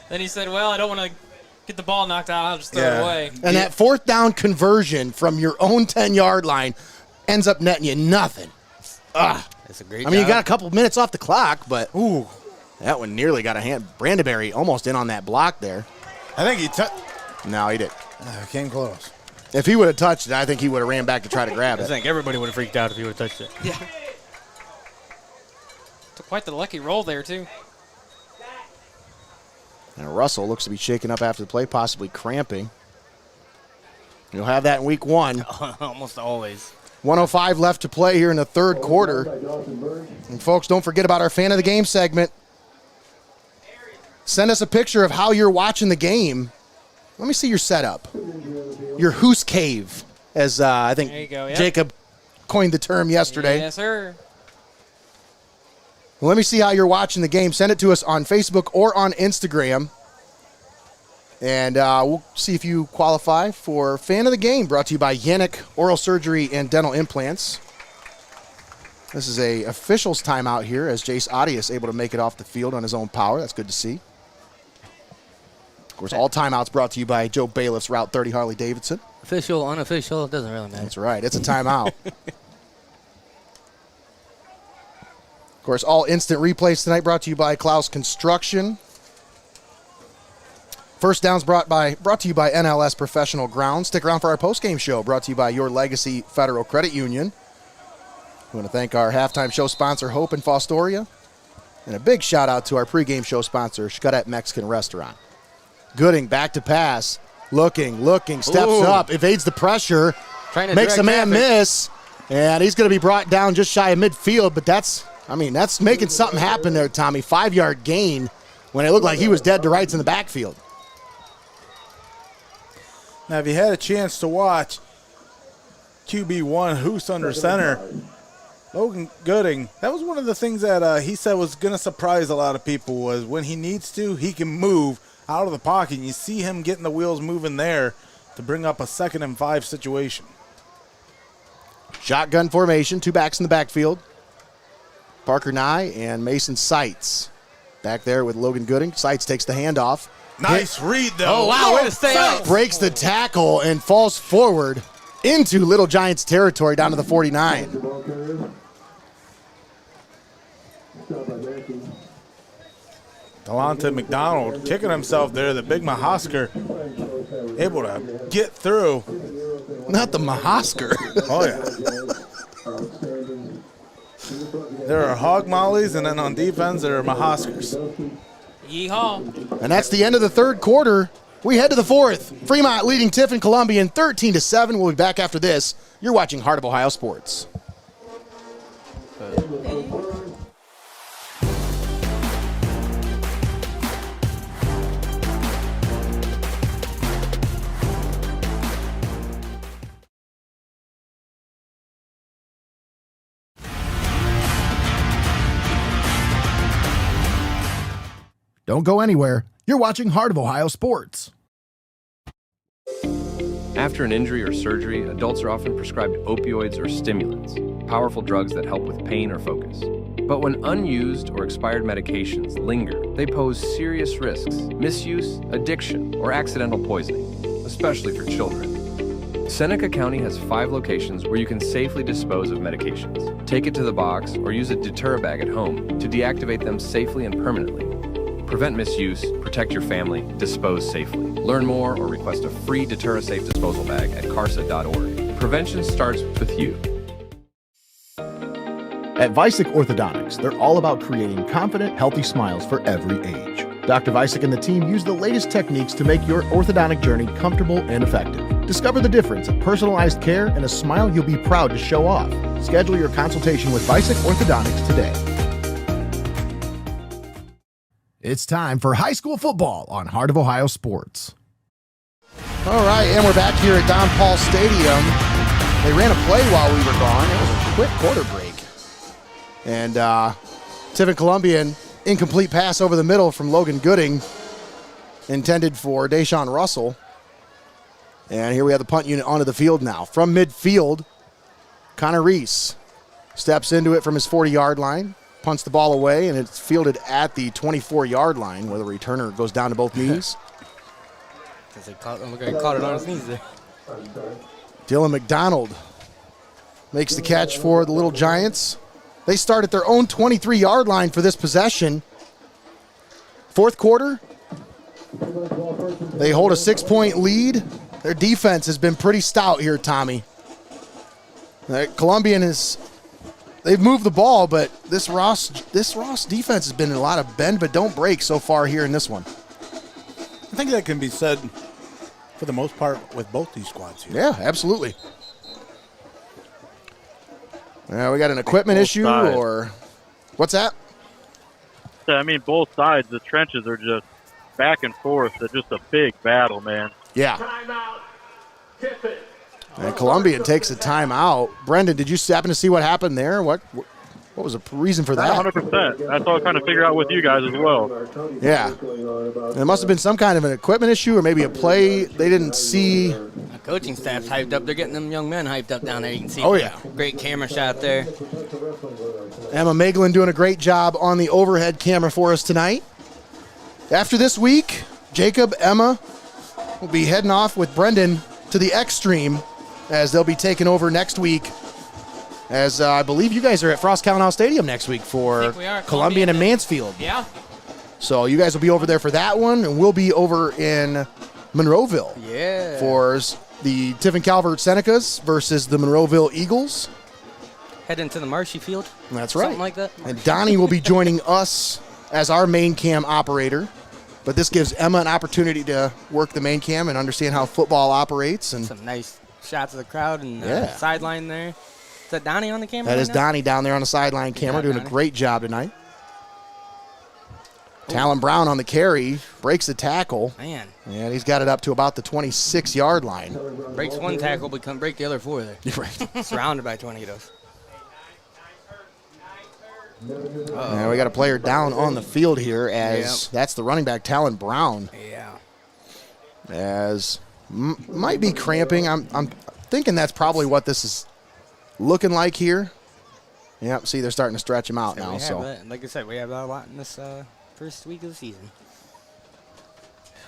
Then he said, well, I don't want to get the ball knocked out. I'll just throw it away. And that fourth down conversion from your own 10-yard line ends up netting you nothing. That's a great I mean, job. you got a couple minutes off the clock, but that one nearly got a hand. Brandenberry almost in on that block there. I think he No, he didn't. came close. If he would have touched it, I think he would have ran back to try to grab I it. think everybody would have freaked out if he would have touched it. Yeah. Took quite the lucky roll there, too. And Russell looks to be shaken up after the play, possibly cramping. You'll have that in week 1. Almost always. 1:05 left to play here in the third quarter. And folks, don't forget about our fan of the game segment. Send us a picture of how you're watching the game. Let me see your setup. Your Hoos Cave, as I think There you go, yep. Jacob coined the term yesterday. Yes, sir. Let me see how you're watching the game. Send it to us on Facebook or on Instagram. And we'll see if you qualify for Fan of the Game, brought to you by Yanich Oral Surgery and Dental Implants. This is a officials timeout here as Jace Audius able to make it off the field on his own power. That's good to see. Of course, all timeouts brought to you by Joe Bayliff's Route 30 Harley-Davidson. Official, unofficial, it doesn't really matter. That's right. It's a timeout. Of course, all instant replays tonight brought to you by Clouse Construction. First downs brought to you by NLS Professional Grounds. Stick around for our postgame show brought to you by Your Legacy Federal Credit Union. We want to thank our halftime show sponsor, Hope in Fostoria. And a big shout out to our pregame show sponsor, Xcaret Mexican Restaurant. Gooding back to pass. Looking, steps up, evades the pressure, makes a man miss, and he's going to be brought down just shy of midfield, but that's making something happen there, Tommy. 5-yard gain when it looked like he was dead to rights in the backfield. Now, if you had a chance to watch QB1 Hoos under center, Logan Gooding, that was one of the things that he said was going to surprise a lot of people was when he needs to, he can move out of the pocket. And you see him getting the wheels moving there to bring up a 2nd and 5 situation. Shotgun formation, 2 backs in the backfield. Parker Nye and Mason Seitz back there with Logan Gooding. Seitz takes the handoff. Nice read, though. Oh, wow, way to stay up. Breaks the tackle and falls forward into Little Giants territory down to the 49. Delonte McDonald kicking himself there. The big Mahosker able to get through. Not the Mahosker. Oh, yeah. There are hog mollies, and then on defense, there are Mahoskers. Yeehaw. And that's the end of the third quarter. We head to the fourth. Fremont leading Tiffin Columbian 13-7. We'll be back after this. You're watching Heart of Ohio Sports. Don't go anywhere. You're watching Heart of Ohio Sports. After an injury or surgery, adults are often prescribed opioids or stimulants, powerful drugs that help with pain or focus. But when unused or expired medications linger, they pose serious risks, misuse, addiction, or accidental poisoning, especially for children. Seneca County has 5 locations where you can safely dispose of medications. Take it to the box or use a deter bag at home to deactivate them safely and permanently. Prevent misuse, protect your family, dispose safely. Learn more or request a free Deter-A-Safe disposal bag at carsa.org. Prevention starts with you. At Vicek Orthodontics, they're all about creating confident, healthy smiles for every age. Dr. Vicek and the team use the latest techniques to make your orthodontic journey comfortable and effective. Discover the difference of personalized care and a smile you'll be proud to show off. Schedule your consultation with Vicek Orthodontics today. It's time for high school football on Heart of Ohio Sports. All right, and we're back here at Don Paul Stadium. They ran a play while we were gone. It was a quick quarter break. And Tiffin Columbian, incomplete pass over the middle from Logan Gooding, intended for Deshaun Russell. And here we have the punt unit onto the field now. From midfield, Connor Reese steps into it from his 40-yard line, punts the ball away, and it's fielded at the 24-yard line where the returner goes down to both knees. Caught it on his knees there. Dylan McDonald makes the catch for the Little Giants. They start at their own 23-yard line for this possession. Fourth quarter, they hold a 6-point lead. Their defense has been pretty stout here, Tommy. Columbian they've moved the ball, but this Ross defense has been in a lot of bend but don't break so far here in this one. I think that can be said for the most part with both these squads here. Yeah, absolutely. We got an equipment issue sides. or what's that? I mean, both sides, the trenches are just back and forth. They're just a big battle, man. Yeah. And Columbian takes a timeout. Brendan, did you happen to see what happened there? What was the reason for that? 100%. That's what I was trying to figure out with you guys as well. Yeah. There must have been some kind of an equipment issue or maybe a play they didn't see. The coaching staff's hyped up. They're getting them young men hyped up down there. You can see. Oh, yeah. Great camera shot there. Emma Maeglin doing a great job on the overhead camera for us tonight. After this week, Jacob, Emma will be heading off with Brendan to the Extreme as they'll be taking over next week. As I believe you guys are at Frost County Stadium next week for Columbian and Mansfield. Yeah. So you guys will be over there for that one, and we'll be over in Monroeville for the Tiffin Calvert Senecas versus the Monroeville Eagles. Head into the Marshy Field. That's right. Something like that. And Donnie will be joining us as our main cam operator. But this gives Emma an opportunity to work the main cam and understand how football operates. And some nice shots of the crowd and sideline there. Is that Donnie on the camera? That right is now? Donnie down there on the sideline camera doing Donnie. a great job tonight. Talon Brown on the carry, breaks the tackle. Man. And he's got it up to about the 26-yard line. Breaks one tackle, but break the other four there. Right. Surrounded by tornadoes. And we got a player down on the field here as that's the running back, Talon Brown. Yeah. As might be cramping. I'm thinking that's probably what this is looking like here. Yep, see, they're starting to stretch him out now. So, like I said, we have a lot in this first week of the season.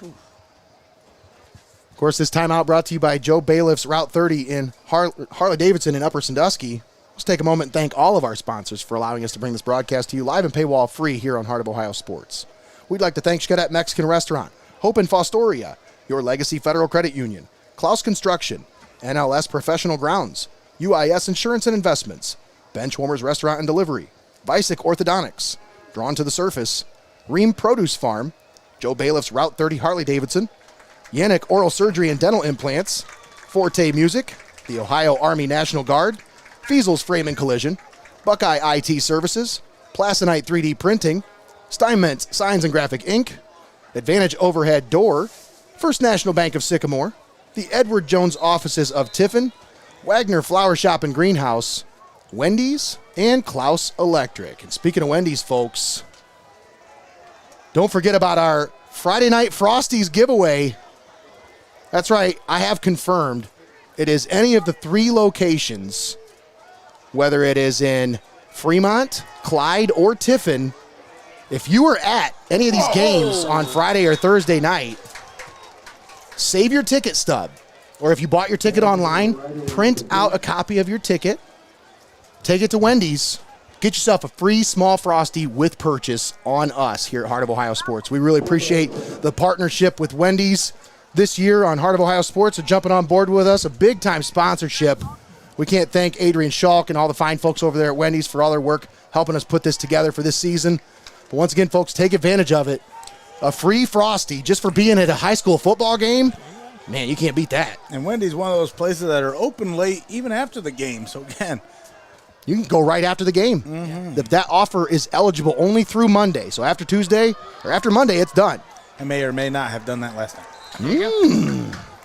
Of course, this timeout brought to you by Joe Bayliff's Route 30 in Harley-Davidson in Upper Sandusky. Let's take a moment and thank all of our sponsors for allowing us to bring this broadcast to you live and paywall free here on Heart of Ohio Sports. We'd like to thank Xcaret Mexican Restaurant, Hope in Fostoria, Your Legacy Federal Credit Union, Clouse Construction, NLS Professional Grounds, UIS Insurance and Investments, Benchwarmers Restaurant and Delivery, Vicek Orthodontics, Drawn to the Surface, Rhiems Produce Farm, Joe Bayliff's Route 30 Harley-Davidson, Yanich Oral Surgery and Dental Implants, Forte Music, the Ohio Army National Guard, Feasel's Frame and Collision, Buckeye IT Services, Plasonite 3D Printing, Steinmetz Signs and Graphic Inc., Advantage Overhead Door, First National Bank of Sycamore, the Edward Jones Offices of Tiffin, Wagner Flower Shop and Greenhouse, Wendy's, and Clouse Electric. And speaking of Wendy's, folks, don't forget about our Friday Night Frosties giveaway. That's right, I have confirmed it is any of the 3 locations, whether it is in Fremont, Clyde, or Tiffin. If you were at any of these games on Friday or Thursday night, save your ticket stub. Or if you bought your ticket online, print out a copy of your ticket, take it to Wendy's, get yourself a free small Frosty with purchase on us here at Heart of Ohio Sports. We really appreciate the partnership with Wendy's this year on Heart of Ohio Sports and jumping on board with us, a big-time sponsorship. We can't thank Adrian Schalk and all the fine folks over there at Wendy's for all their work helping us put this together for this season. But once again, folks, take advantage of it. A free Frosty just for being at a high school football game. Man, you can't beat that. And Wendy's one of those places that are open late even after the game. So, again, you can go right after the game. Mm-hmm. That offer is eligible only through Monday. So after Tuesday or after Monday, it's done. I may or may not have done that last time.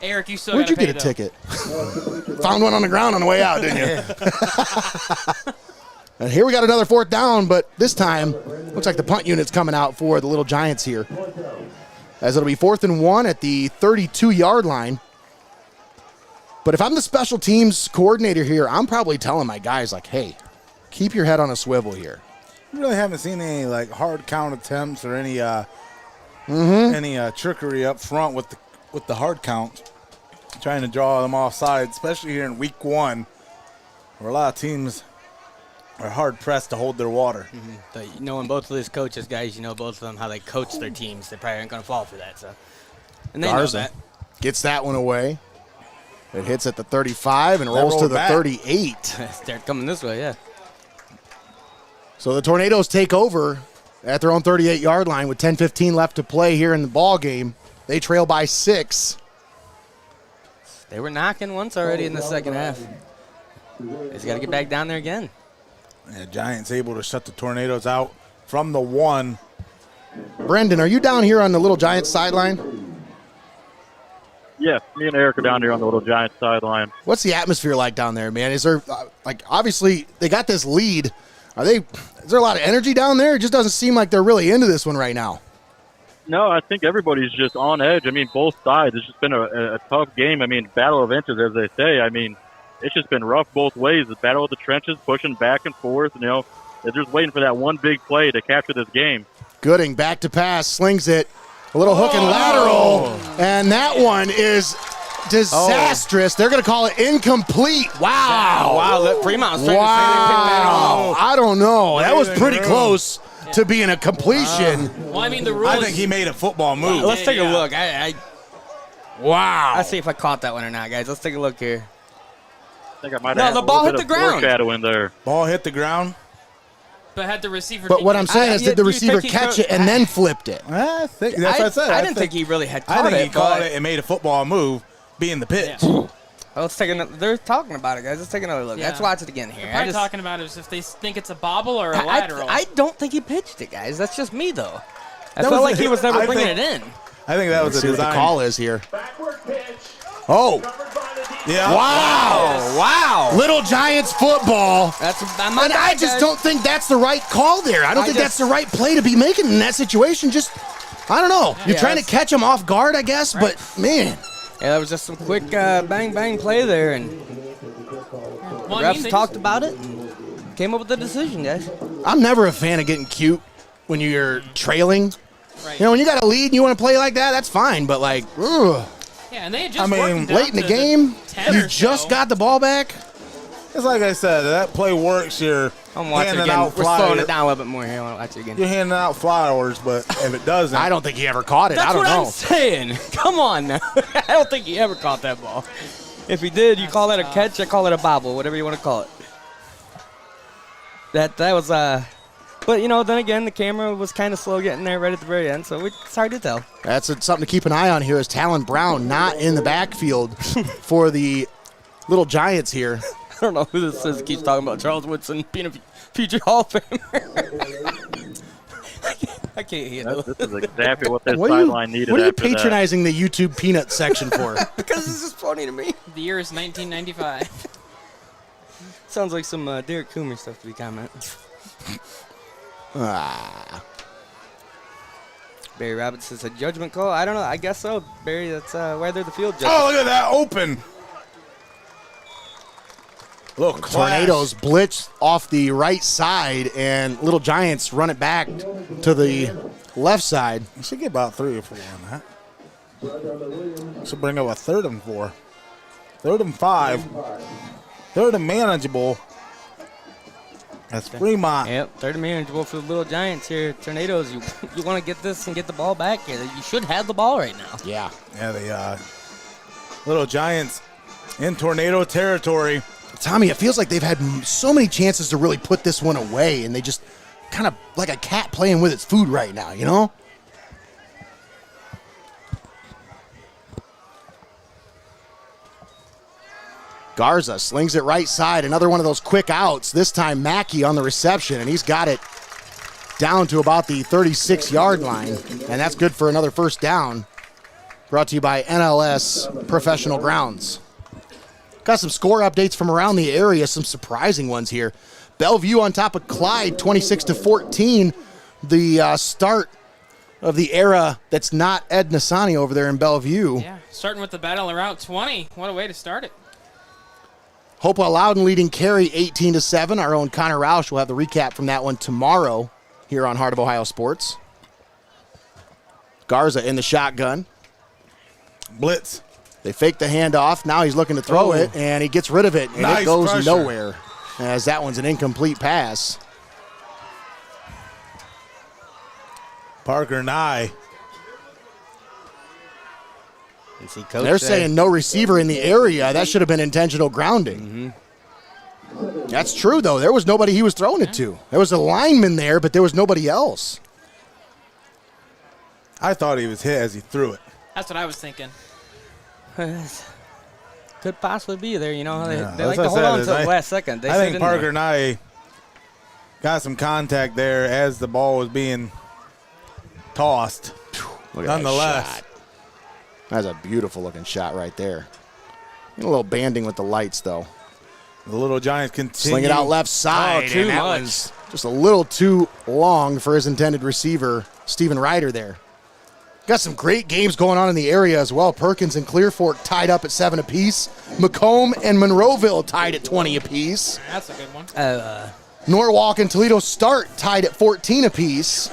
Eric, you still Where'd you gotta get a pay, ticket? Found one on the ground on the way out, didn't you? And here we got another 4th down, but this time looks like the punt unit's coming out for the Little Giants here. As it'll be 4th and 1 at the 32-yard line. But if I'm the special teams coordinator here, I'm probably telling my guys, like, hey, keep your head on a swivel here. You really haven't seen any like hard count attempts or any trickery up front with the hard count, trying to draw them offside, especially here in week 1, where a lot of teams are hard pressed to hold their water. But knowing both of these coaches, guys, you know both of them how they coach their teams. They probably aren't going to fall for that. So, and they Garza know that. gets that one away. It hits at the 35 and rolls to the back. 38. They're coming this way, yeah. So the Tornadoes take over at their own 38-yard line with 10:15 left to play here in the ball game. They trail by 6. They were knocking once already in the second half. They just got to get back down there again. Yeah, Giants able to shut the Tornadoes out from the 1. Brendan, are you down here on the Little Giants sideline? Yeah, me and Eric are down here on the Little Giants sideline. What's the atmosphere like down there, man? Is there, obviously they got this lead. Is there a lot of energy down there? It just doesn't seem like they're really into this one right now. No, I think everybody's just on edge. I mean, both sides. It's just been a tough game. I mean, battle of inches, as they say. I mean, it's just been rough both ways. The battle of the trenches, pushing back and forth. You know, they're just waiting for that one big play to capture this game. Gooding back to pass, slings it. A little hook and lateral, and that one is disastrous. They're going to call it incomplete. Wow. Wow, Fremont was trying to say they picked that off. I don't know. That was pretty close to being a completion. Well, I mean, the rules. I think he made a football move. Let's take a look. Wow. Let's see if I caught that one or not, guys. Let's take a look here. I think I might No, have the a ball little hit bit the of ground. foreshadow in there. Ball hit the ground. But had the receiver. But what I'm saying is, did the you receiver think he catch could- it and then flipped it? I think that's what I said. I didn't think he really had caught I think it. he caught but- it and made a football move, being the pitch. Well, let's take another. They're talking about it, guys. Let's take another look. Yeah. Let's watch it again here. What I'm talking about is if they think it's a bobble or a I lateral. don't think he pitched it, guys. That's just me, though. I That felt was- like he was never I bringing think- it in. I think that was Let's see a what the design. call is here. Oh. Yeah. Wow. Little Giants football. That's And I just don't think that's the right call there. I don't think that's the right play to be making in that situation. Just, I don't know. You're trying to catch them off guard, I guess, but, man. Yeah, that was just some quick bang play there, and Well, refs talked about it and came up with the decision, guys. I'm never a fan of getting cute when you're trailing. Right. You know, when you got a lead and you want to play like that, that's fine. But, like, ugh. Yeah, and they had just worked them down late in the to game, 10 you or just so. got the ball back. It's like I said, that play works. You're I'm watching handing again. out We're slowing flowers. it down a little bit more here. I want to watch it again. You're handing out flowers, but if it doesn't, I don't think he ever caught it. That's I don't what know. I'm saying. Come on now. I don't think he ever caught that ball. If he did, you call that a catch, I call it a bobble, whatever you want to call it. That was but you know, then again, the camera was kind of slow getting there right at the very end, so it's hard to tell. That's something to keep an eye on here is Talon Brown not in the backfield for the Little Giants here. I don't know who this is that keeps talking about Charles Woodson being a future Hall of Famer. I can't hear This that. is exactly what this What are sideline needed. you after that. patronizing the YouTube peanut section for? Because this is funny to me. The year is 1995. Sounds like some Derek Coomer stuff to be commenting. Barry Roberts says a judgment call. I don't know. I guess so, Barry. That's why they're the field judges. Oh, look at that open. Look, Tornadoes blitz off the right side, and Little Giants run it back to the left side. You should get about 3 or 4 on that. Should bring up a 3rd and 4. 3rd and 5. 3rd and manageable. That's Fremont. Yep, 3rd and manageable for the Little Giants here. Tornadoes, you want to get this and get the ball back here. You should have the ball right now. Yeah. Yeah, the Little Giants in tornado territory. Tommy, it feels like they've had so many chances to really put this one away, and they just kind of like a cat playing with its food right now, you know? Garza slings it right side. Another one of those quick outs. This time Mackey on the reception, and he's got it down to about the 36-yard line, and that's good for another first down. Brought to you by NLS Professional Grounds. Got some score updates from around the area, some surprising ones here. Bellevue on top of Clyde, 26-14. The start of the era that's not Ed Nasani over there in Bellevue. Yeah, starting with the battle of Route 20. What a way to start it. Hopewell Loudon leading Cary 18-7. Our own Connor Roush will have the recap from that one tomorrow here on Heart of Ohio Sports. Garza in the shotgun. Blitz. They fake the handoff. Now he's looking to throw it, and he gets rid of it, and Nice it goes pressure. nowhere, as that one's an incomplete pass. Parker Nye. And see Coach They're there. saying no receiver in the area. That should have been intentional grounding. That's true, though. There was nobody he was throwing it to. There was a lineman there, but there was nobody else. I thought he was hit as he threw it. That's what I was thinking. Could possibly be there, you know. They Yeah, like that's to what hold I on said, to is the last second. They I sit think in Parker there. Nye got some contact there as the ball was being tossed. Look at Nonetheless. that shot. That's a beautiful looking shot right there. A little banding with the lights, though. The Little Giants continue. Sling it out left side. Oh, too and that much. was just a little too long for his intended receiver, Steven Ryder there. Got some great games going on in the area as well. Perkins and Clear Fork tied up at 7 apiece. Macomb and Monroeville tied at 20 apiece. That's a good one. Norwalk and Toledo Start tied at 14 apiece.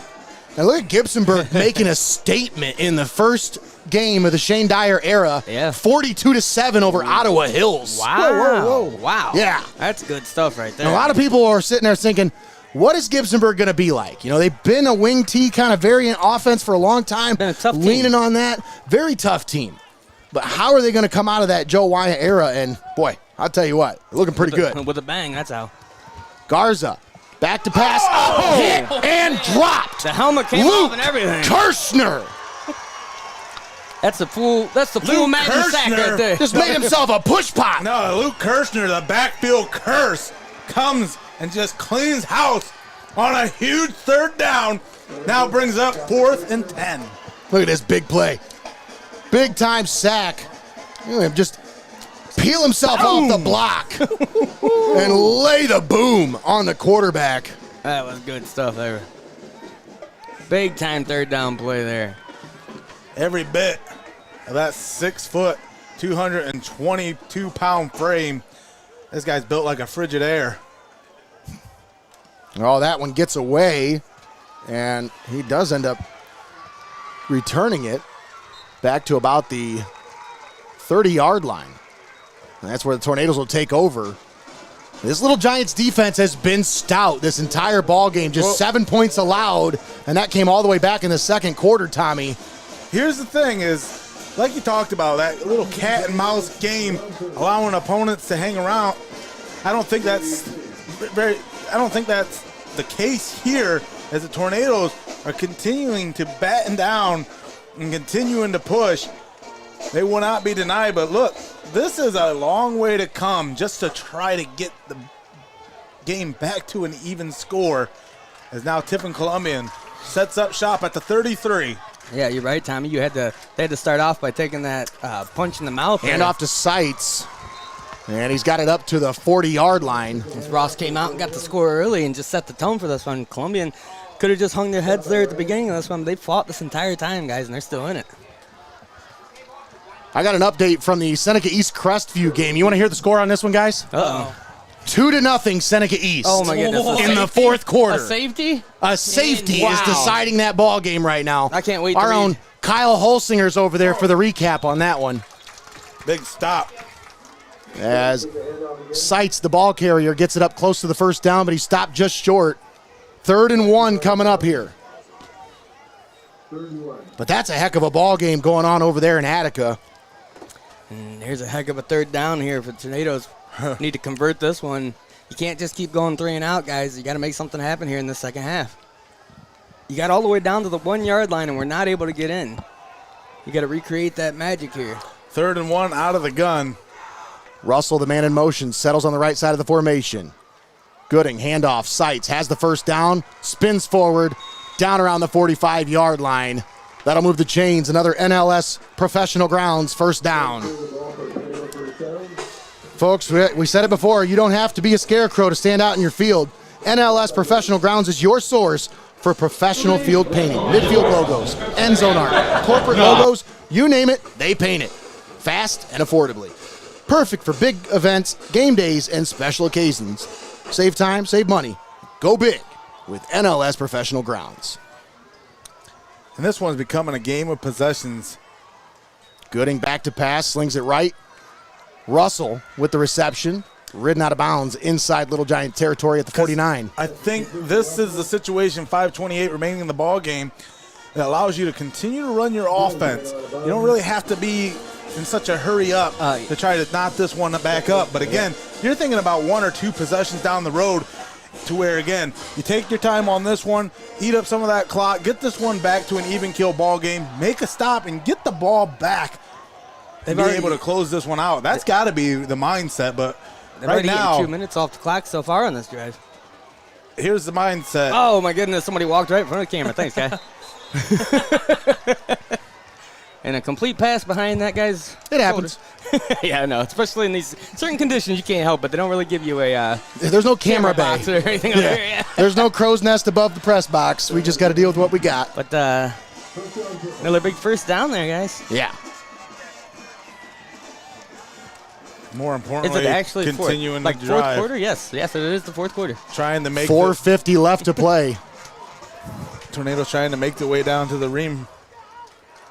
Now look at Gibsonburg making a statement in the first game of the Shane Dyer era. Yeah. 42-7 over Ottawa Hills. Wow. Whoa, whoa, whoa. Wow. Yeah. That's good stuff right there. And a lot of people are sitting there thinking, what is Gibsonburg going to be like? You know, they've been a wing T kind of variant offense for a long time. Been a tough team. Leaning on that. Very tough team. But how are they going to come out of that Joe Wyatt era? And, boy, I'll tell you what, they're looking pretty good. With a bang, that's how. Garza, back to pass. Hit and dropped. The helmet came Luke off and everything. Kirshner That's the full Madden sack Kirshner right there. just made himself a push pop. No, Luke Kirshner, the backfield curse, comes and just cleans house on a huge third down. Now brings up 4th and 10. Look at this big play. Big time sack. Look at him just peel himself off the block and lay the boom on the quarterback. That was good stuff there. Big time third down play there. Every bit of that 6 foot, 222 pound frame. This guy's built like a Frigidaire. Oh, that one gets away, and he does end up returning it back to about the 30-yard line. And that's where the Tornadoes will take over. This Little Giants defense has been stout this entire ball game. Just 7 points allowed, and that came all the way back in the second quarter, Tommy. Here's the thing is, like you talked about, that little cat and mouse game, allowing opponents to hang around. I don't think that's the case here, as the Tornadoes are continuing to batten down and continuing to push. They will not be denied, but look, this is a long way to come just to try to get the game back to an even score, as now Tiffin Columbian sets up shop at the 33. Yeah, you're right, Tommy. They had to start off by taking that punch in the mouth. Hand off to Seitz, and he's got it up to the 40-yard line. As Ross came out and got the score early and just set the tone for this one. Columbian could have just hung their heads there at the beginning of this one. They fought this entire time, guys, and they're still in it. I got an update from the Seneca East Crestview game. You want to hear the score on this one, guys? Uh-oh. 2-0 Seneca East. Oh, my goodness. In the fourth quarter. A safety? A safety is Wow. deciding that ball game right now. I can't wait to Our read. own Kyle Holsinger's over there for the recap on that one. Big stop. As Seitz, the ball carrier, gets it up close to the first down, but he stopped just short. 3rd and 1 coming up here. But that's a heck of a ball game going on over there in Attica. And here's a heck of a third down here for the Tornadoes. Need to convert this one. You can't just keep going 3 and out, guys. You got to make something happen here in the second half. You got all the way down to the 1-yard line, and we're not able to get in. You got to recreate that magic here. 3rd and 1 out of the gun. Russell, the man in motion, settles on the right side of the formation. Gooding, handoff, Seitz, has the first down, spins forward, down around the 45-yard line. That'll move the chains. Another NLS Professional Grounds first down. Folks, we said it before, you don't have to be a scarecrow to stand out in your field. NLS Professional Grounds is your source for professional field painting. Midfield logos, end zone art, corporate logos, you name it, they paint it. Fast and affordably. Perfect for big events, game days, and special occasions. Save time, save money. Go big with NLS Professional Grounds. And this one's becoming a game of possessions. Gooding back to pass, slings it right. Russell with the reception, ridden out of bounds inside Little Giant territory at the 49. I think this is the situation, 5:28 remaining in the ball game, that allows you to continue to run your offense. You don't really have to be in such a hurry up to try to knot this one back up. But again, you're thinking about 1 or 2 possessions down the road to where, again, you take your time on this one, eat up some of that clock, get this one back to an even kill ball game, make a stop, and get the ball back and be able to close this one out. That's got to be the mindset. But right now, 2 minutes off the clock so far on this drive. Here's the mindset. Oh, my goodness. Somebody walked right in front of the camera. Thanks, guy. And a complete pass behind that guy's It happens. Yeah, I know. Especially in these certain conditions, you can't help, but they don't really give you a There's no camera bay. box or anything over there. Yeah. There's no crow's nest above the press box. We just got to deal with what we got. But another big first down there, guys. Yeah. More importantly, Is it actually continuing fourth the drive. quarter? Yes, it is the fourth quarter. Trying to make 4:50 left to play. Tornadoes trying to make their way down to the Rhiems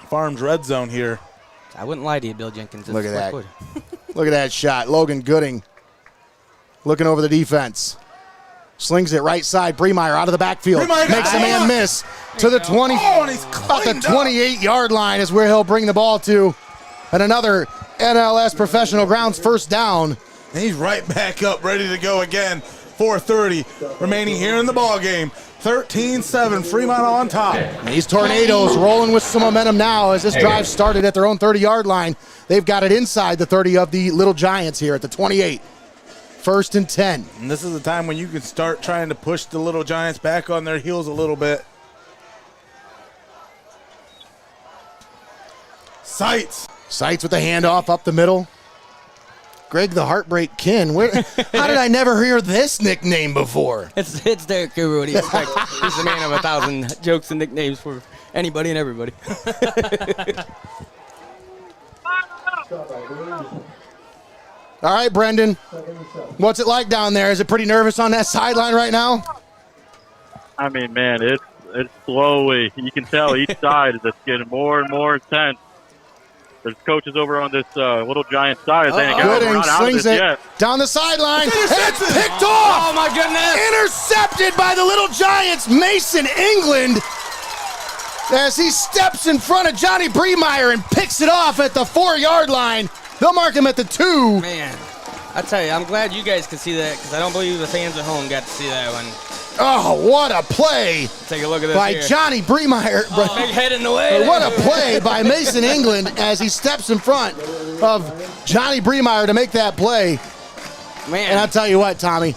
Farms red zone here. I wouldn't lie to you, Bill Jenkins. Look at that. Look at that shot. Logan Gooding looking over the defense. Slings it right side. Bremeyer out of the backfield. Makes a man miss to the 20. Oh, and he's About the 28-yard line is where he'll bring the ball to. And another NLS Professional Grounds first down. And he's right back up, ready to go again. 4:30 remaining here in the ball game. 13-7, Fremont on top. And these Tornadoes rolling with some momentum now as this drive started at their own 30-yard line. They've got it inside the 30 of the Little Giants here at the 28. 1st and 10. And this is the time when you can start trying to push the Little Giants back on their heels a little bit. Sights with the handoff up the middle. Greg the Heartbreak Kinn. How did I never hear this nickname before? It's Derek Kuru. What do you expect? He's the man of 1,000 jokes and nicknames for anybody and everybody. All right, Brendan. What's it like down there? Is it pretty nervous on that sideline right now? I mean, man, it's slowly. You can tell each side is just getting more and more intense. There's coaches over on this Little Giant side. They ain't got run out of this yet. Down the sideline. It's picked off. Oh, my goodness. Intercepted by the Little Giants, Mason England, as he steps in front of Johnny Bremeyer and picks it off at the 4-yard line. They'll mark him at the 2. Man, I tell you, I'm glad you guys could see that because I don't believe the fans at home got to see that one. Oh, what a play. Take a look at this by here. Johnny Bremeyer. Big head in the way. What a play by Mason England as he steps in front of Johnny Bremeyer to make that play. Man. And I'll tell you what, Tommy.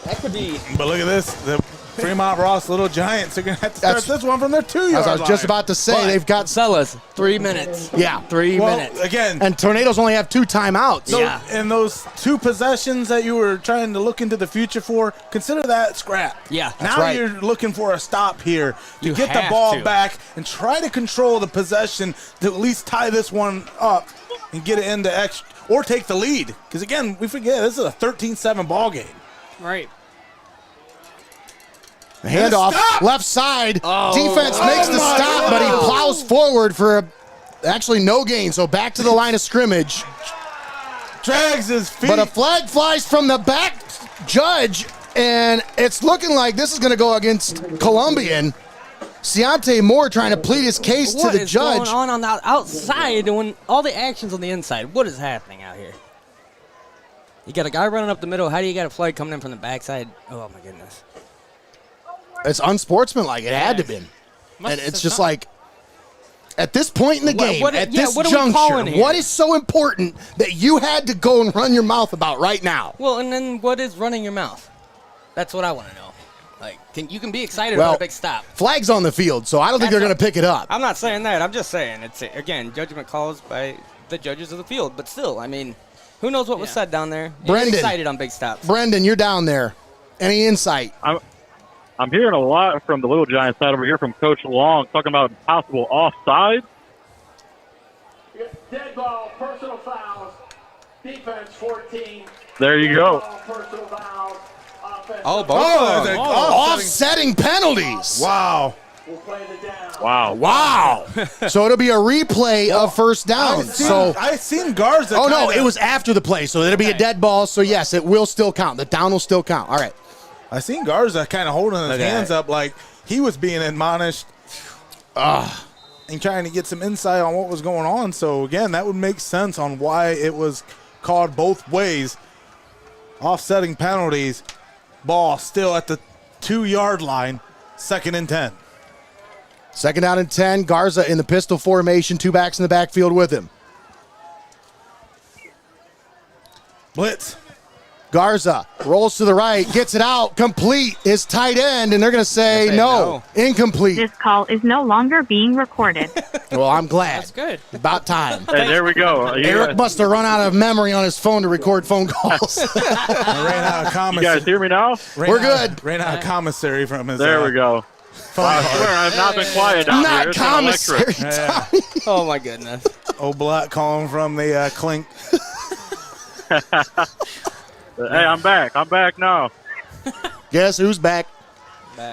That could be. But look at this. The Fremont Ross Little Giants are going to have to start this one from their 2-yard line. As I was just about to say, But they've got Sellers, 3 minutes. Yeah. 3 minutes. Again. And Tornadoes only have 2 timeouts. Yeah. And those 2 possessions that you were trying to look into the future for, consider that scrap. Yeah, that's now right. You're looking for a stop here to You get the have ball to. back and try to control the possession to at least tie this one up and get it into extra or take the lead. Because, again, we forget this is a 13-7 ball game. Right. The handoff, left side. Defense makes the stop, but he plows forward for actually no gain. So back to the line of scrimmage. Drags his feet. But a flag flies from the back judge, and it's looking like this is going to go against Columbian. Ciante Moore trying to plead his case to the judge. What is going on the outside when all the action's on the inside? What is happening out here? You got a guy running up the middle. How do you got a flag coming in from the backside? Oh, my goodness. It's unsportsmanlike. It had to be. And it's just like, at this point in the game, at this juncture, what is so important that you had to go and run your mouth about right now? Well, and then what is running your mouth? That's what I want to know. Like, you can be excited about a big stop. Flag's on the field, so I don't think they're going to pick it up. I'm not saying that. I'm just saying it's, again, judgment calls by the judges of the field. But still, I mean, who knows what was said down there? You get excited on big stops. Brendan, you're down there. Any insight? I'm hearing a lot from the Little Giants side over here from Coach Long talking about possible offside. Dead ball, personal fouls. Defense 14. There you go. Personal foul. Offense. Oh, both Offsetting penalties. Wow. We'll play the down. Wow. Wow. So it'll be a replay of first down. I seen Garza. Oh, no, it was after the play, so it'll be a dead ball. So, yes, it will still count. The down will still count. All right. I seen Garza kind of holding his hands up like he was being admonished and trying to get some insight on what was going on. So, again, that would make sense on why it was called both ways. Offsetting penalties. Ball still at the 2-yard line. 2nd and 10. 2nd down and 10. Garza in the pistol formation. 2 backs in the backfield with him. Blitz. Garza rolls to the right, gets it out, complete, his tight end, and they're going to say no, incomplete. This call is no longer being recorded. Well, I'm glad. That's good. About time. Hey, there we go. Eric must have run out of memory on his phone to record phone calls. I ran out of commissary. You guys hear me now? We're good. Ran out of commissary from his. There we go. I swear I've not been quiet down here. Not It's commissary. Yeah. Oh, my goodness. Old Black calling from the clink. Hey, I'm back. I'm back now. Guess who's back?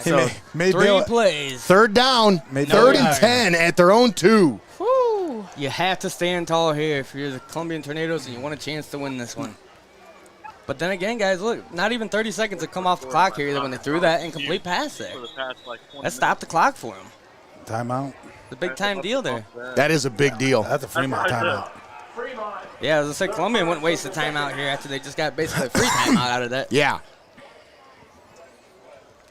So, made 3 plays. 3rd down, Made 3rd no and 10 at their own 2. Woo. You have to stand tall here if you're the Columbian Tornadoes and you want a chance to win this one. But then again, guys, look, not even 30 seconds have come off the clock here when they threw that incomplete pass there. That stopped the clock for them. Timeout. It's a big-time deal there. That is a big deal. That's a Fremont timeout. Yeah, as I said, Columbian wouldn't waste the timeout here after they just got basically a free timeout out of that. Yeah.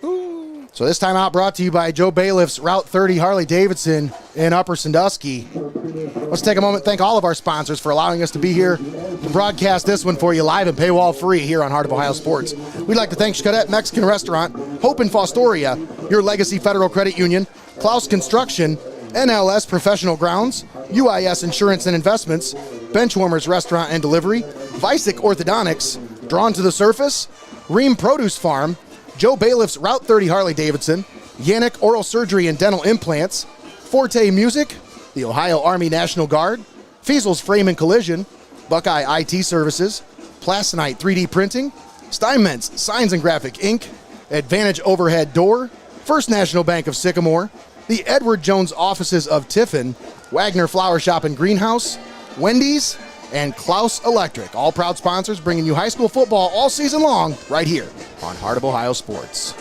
So this timeout brought to you by Joe Bayliff's Route 30 Harley-Davidson in Upper Sandusky. Let's take a moment to thank all of our sponsors for allowing us to be here to broadcast this one for you live and paywall free here on Heart of Ohio Sports. We'd like to thank Xcaret Mexican Restaurant, Hope in Fostoria, Your Legacy Federal Credit Union, Clouse Construction, NLS Professional Grounds, UIS Insurance and Investments, Benchwarmers Restaurant and Delivery, Vicek Orthodontics, Drawn to the Surface, Rhiems Produce Farm, Joe Bayliff's Route 30 Harley-Davidson, Yanich Oral Surgery and Dental Implants, Forte Music, the Ohio Army National Guard, Feasel's Frame and Collision, Buckeye IT Services, Plasonite 3D Printing, Steinmetz Signs and Graphic Ink, Advantage Overhead Door, First National Bank of Sycamore, the Edward Jones Offices of Tiffin, Wagner Flower Shop and Greenhouse, Wendy's, and Clouse Electric. All proud sponsors bringing you high school football all season long right here on Heart of Ohio Sports.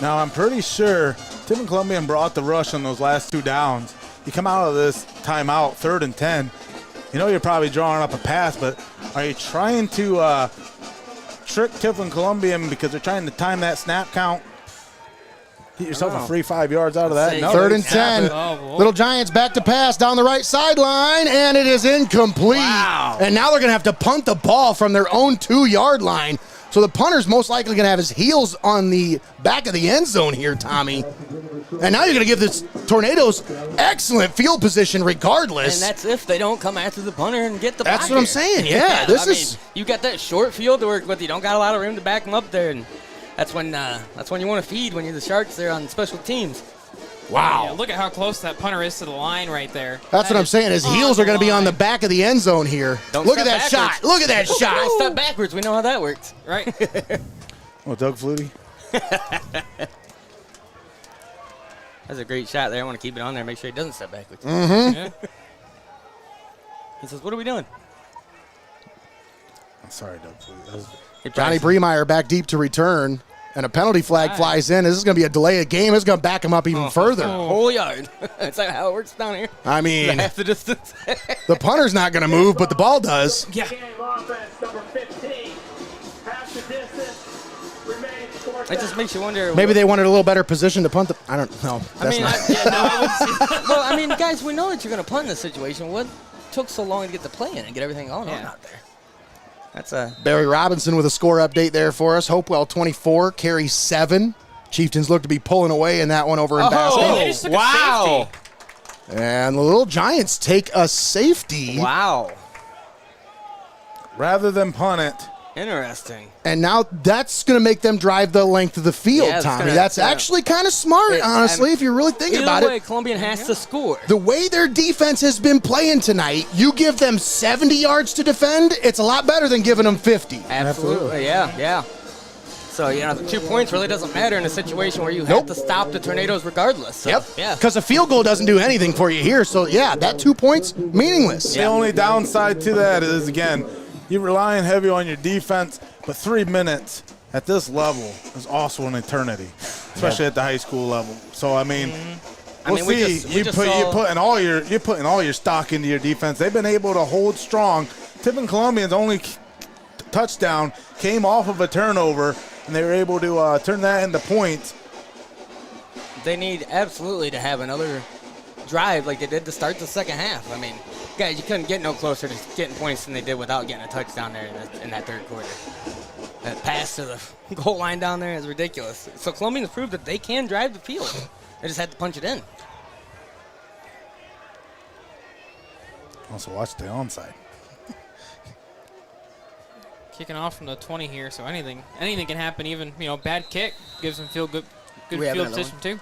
Now, I'm pretty sure Tiffin Columbian brought the rush on those last 2 downs. You come out of this timeout, 3rd and 10. You know you're probably drawing up a pass, but are you trying to trick Tiffin Columbian because they're trying to time that snap count? Get yourself a free 5 yards out of that. No, 3rd and 10. Little Giants back to pass down the right sideline, and it is incomplete. Wow. And now they're going to have to punt the ball from their own 2-yard line. So the punter's most likely going to have his heels on the back of the end zone here, Tommy. And now you're going to give the Tornadoes excellent field position regardless. And that's if they don't come after the punter and get the That's block what I'm here. saying, yeah. This is. You got that short field to work with. You don't got a lot of room to back them up there. And that's when you want to feed when you're the Sharks there on special teams. Wow. Yeah, look at how close that punter is to the line right there. That's what I'm saying. His heels are going to be on the back of the end zone here. Look at that shot. Look at that shot. Don't step backwards. We know how that works. Right. Oh, Doug Flutie. That's a great shot there. I want to keep it on there. Make sure he doesn't step backwards. Mm-hmm. Yeah. He says, what are we doing? I'm sorry, Doug Flutie. Johnny Bremeyer back deep to return. And a penalty flag flies in. This is going to be a delay of game. It's going to back him up even further. Whole yard. That's like how it works down here. I mean, half the distance. The punter's not going to move, but the ball does. Yeah. It just makes you wonder. Maybe they wanted a little better position to punt the. I don't know. I mean, guys, we know that you're going to punt in this situation. What took so long to get the play in and get everything going on out there? That's Barry Robinson with a score update there for us. Hopewell 24, Carey 7. Chieftains look to be pulling away in that one over in Basket. Wow. And the Little Giants take a safety. Wow. Rather than punt it. Interesting. And now that's going to make them drive the length of the field, Yeah, Tommy. That's actually kind of smart, honestly, if you're really thinking about Either way, it. Columbian has to score. The way their defense has been playing tonight, you give them 70 yards to defend, it's a lot better than giving them 50. Absolutely, yeah. So, the 2 points really doesn't matter in a situation where you have to stop the Tornadoes regardless. So, yeah. Because a field goal doesn't do anything for you here. So, yeah, that 2 points, meaningless. The only downside to that is, again, you're relying heavy on your defense, but 3 minutes at this level is also an eternity, especially at the high school level. So, I mean, we'll see. You're putting all your stock into your defense. They've been able to hold strong. Tiffin Columbian's only touchdown came off of a turnover, and they were able to turn that into points. They need absolutely to have another drive like they did to start the second half. I mean, guys, you couldn't get no closer to getting points than they did without getting a touchdown there in that third quarter. That pass to the goal line down there is ridiculous. So Columbian's proved that they can drive the field. They just had to punch it in. Also, watch the onside. Kicking off from the 20 here, so anything can happen. Even bad kick gives them good field position too.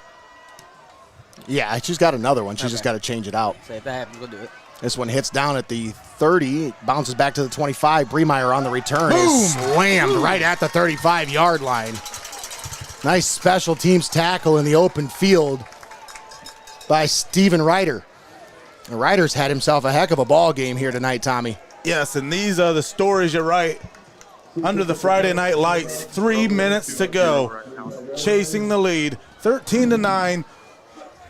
Yeah, she's got another one. She's just got to change it out. So if that happens, we'll do it. This one hits down at the 30, bounces back to the 25. Briemeyer on the return is slammed right at the 35-yard line. Nice special teams tackle in the open field by Steven Ryder. And Ryder's had himself a heck of a ball game here tonight, Tommy. Yes, and these are the stories, you're right. Under the Friday night lights, 3 minutes to go. Chasing the lead, 13-9.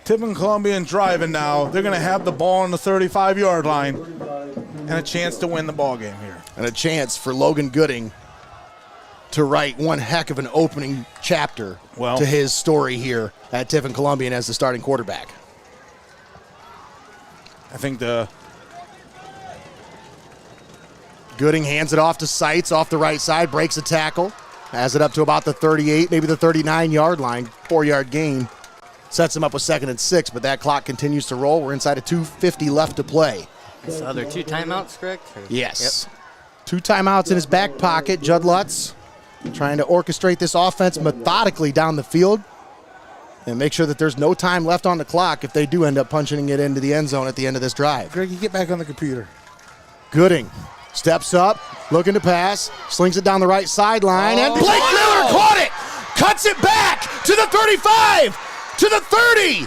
Tiffin Columbian driving now. They're going to have the ball on the 35-yard line and a chance to win the ball game here. And a chance for Logan Gooding to write one heck of an opening chapter to his story here at Tiffin Columbian as the starting quarterback. I think Gooding hands it off to Seitz off the right side, breaks a tackle, has it up to about the 38, maybe the 39-yard line, 4-yard gain. Sets him up with 2nd and 6, but that clock continues to roll. We're inside of 2:50 left to play. So there are 2 timeouts, correct? Yes. Yep. 2 timeouts in his back pocket. Judd Lutz trying to orchestrate this offense methodically down the field and make sure that there's no time left on the clock if they do end up punching it into the end zone at the end of this drive. Greg, you get back on the computer. Gooding steps up, looking to pass, slings it down the right sideline, and Blake Miller caught it! Cuts it back to the 35! To the 30,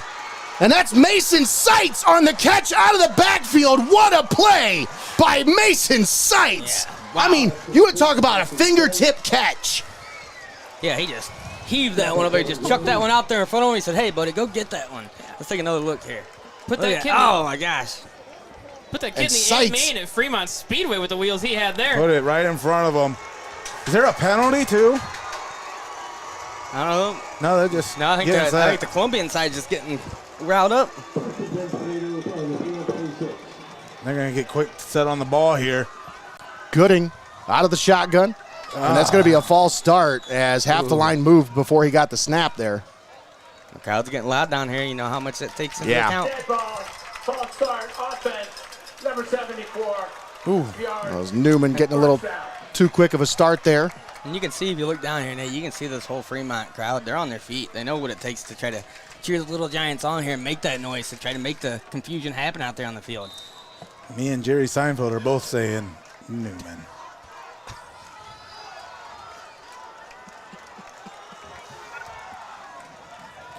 and that's Mason Seitz on the catch out of the backfield. What a play by Mason Seitz. Yeah, wow. I mean, you would talk about a fingertip catch. Yeah, he just heaved that one over. He just chucked that one out there in front of him. He said, hey, buddy, go get that one. Let's take another look here. Put that kid my gosh. Put that kid in the main at Fremont Speedway with the wheels he had there. Put it right in front of him. Is there a penalty, too? I don't know. No, they're just. No, I think the Columbian side is just getting riled up. They're going to get quick set on the ball here. Gooding out of the shotgun. And that's going to be a false start as half the line moved before he got the snap there. The crowd's getting loud down here. You know how much that takes into account. Dead ball. False start. Offense. Number 74. That was Newman getting a little too quick of a start there. And you can see, if you look down here, Nate, you can see this whole Fremont crowd. They're on their feet. They know what it takes to try to cheer the Little Giants on here and make that noise to try to make the confusion happen out there on the field. Me and Jerry Seinfeld are both saying Newman.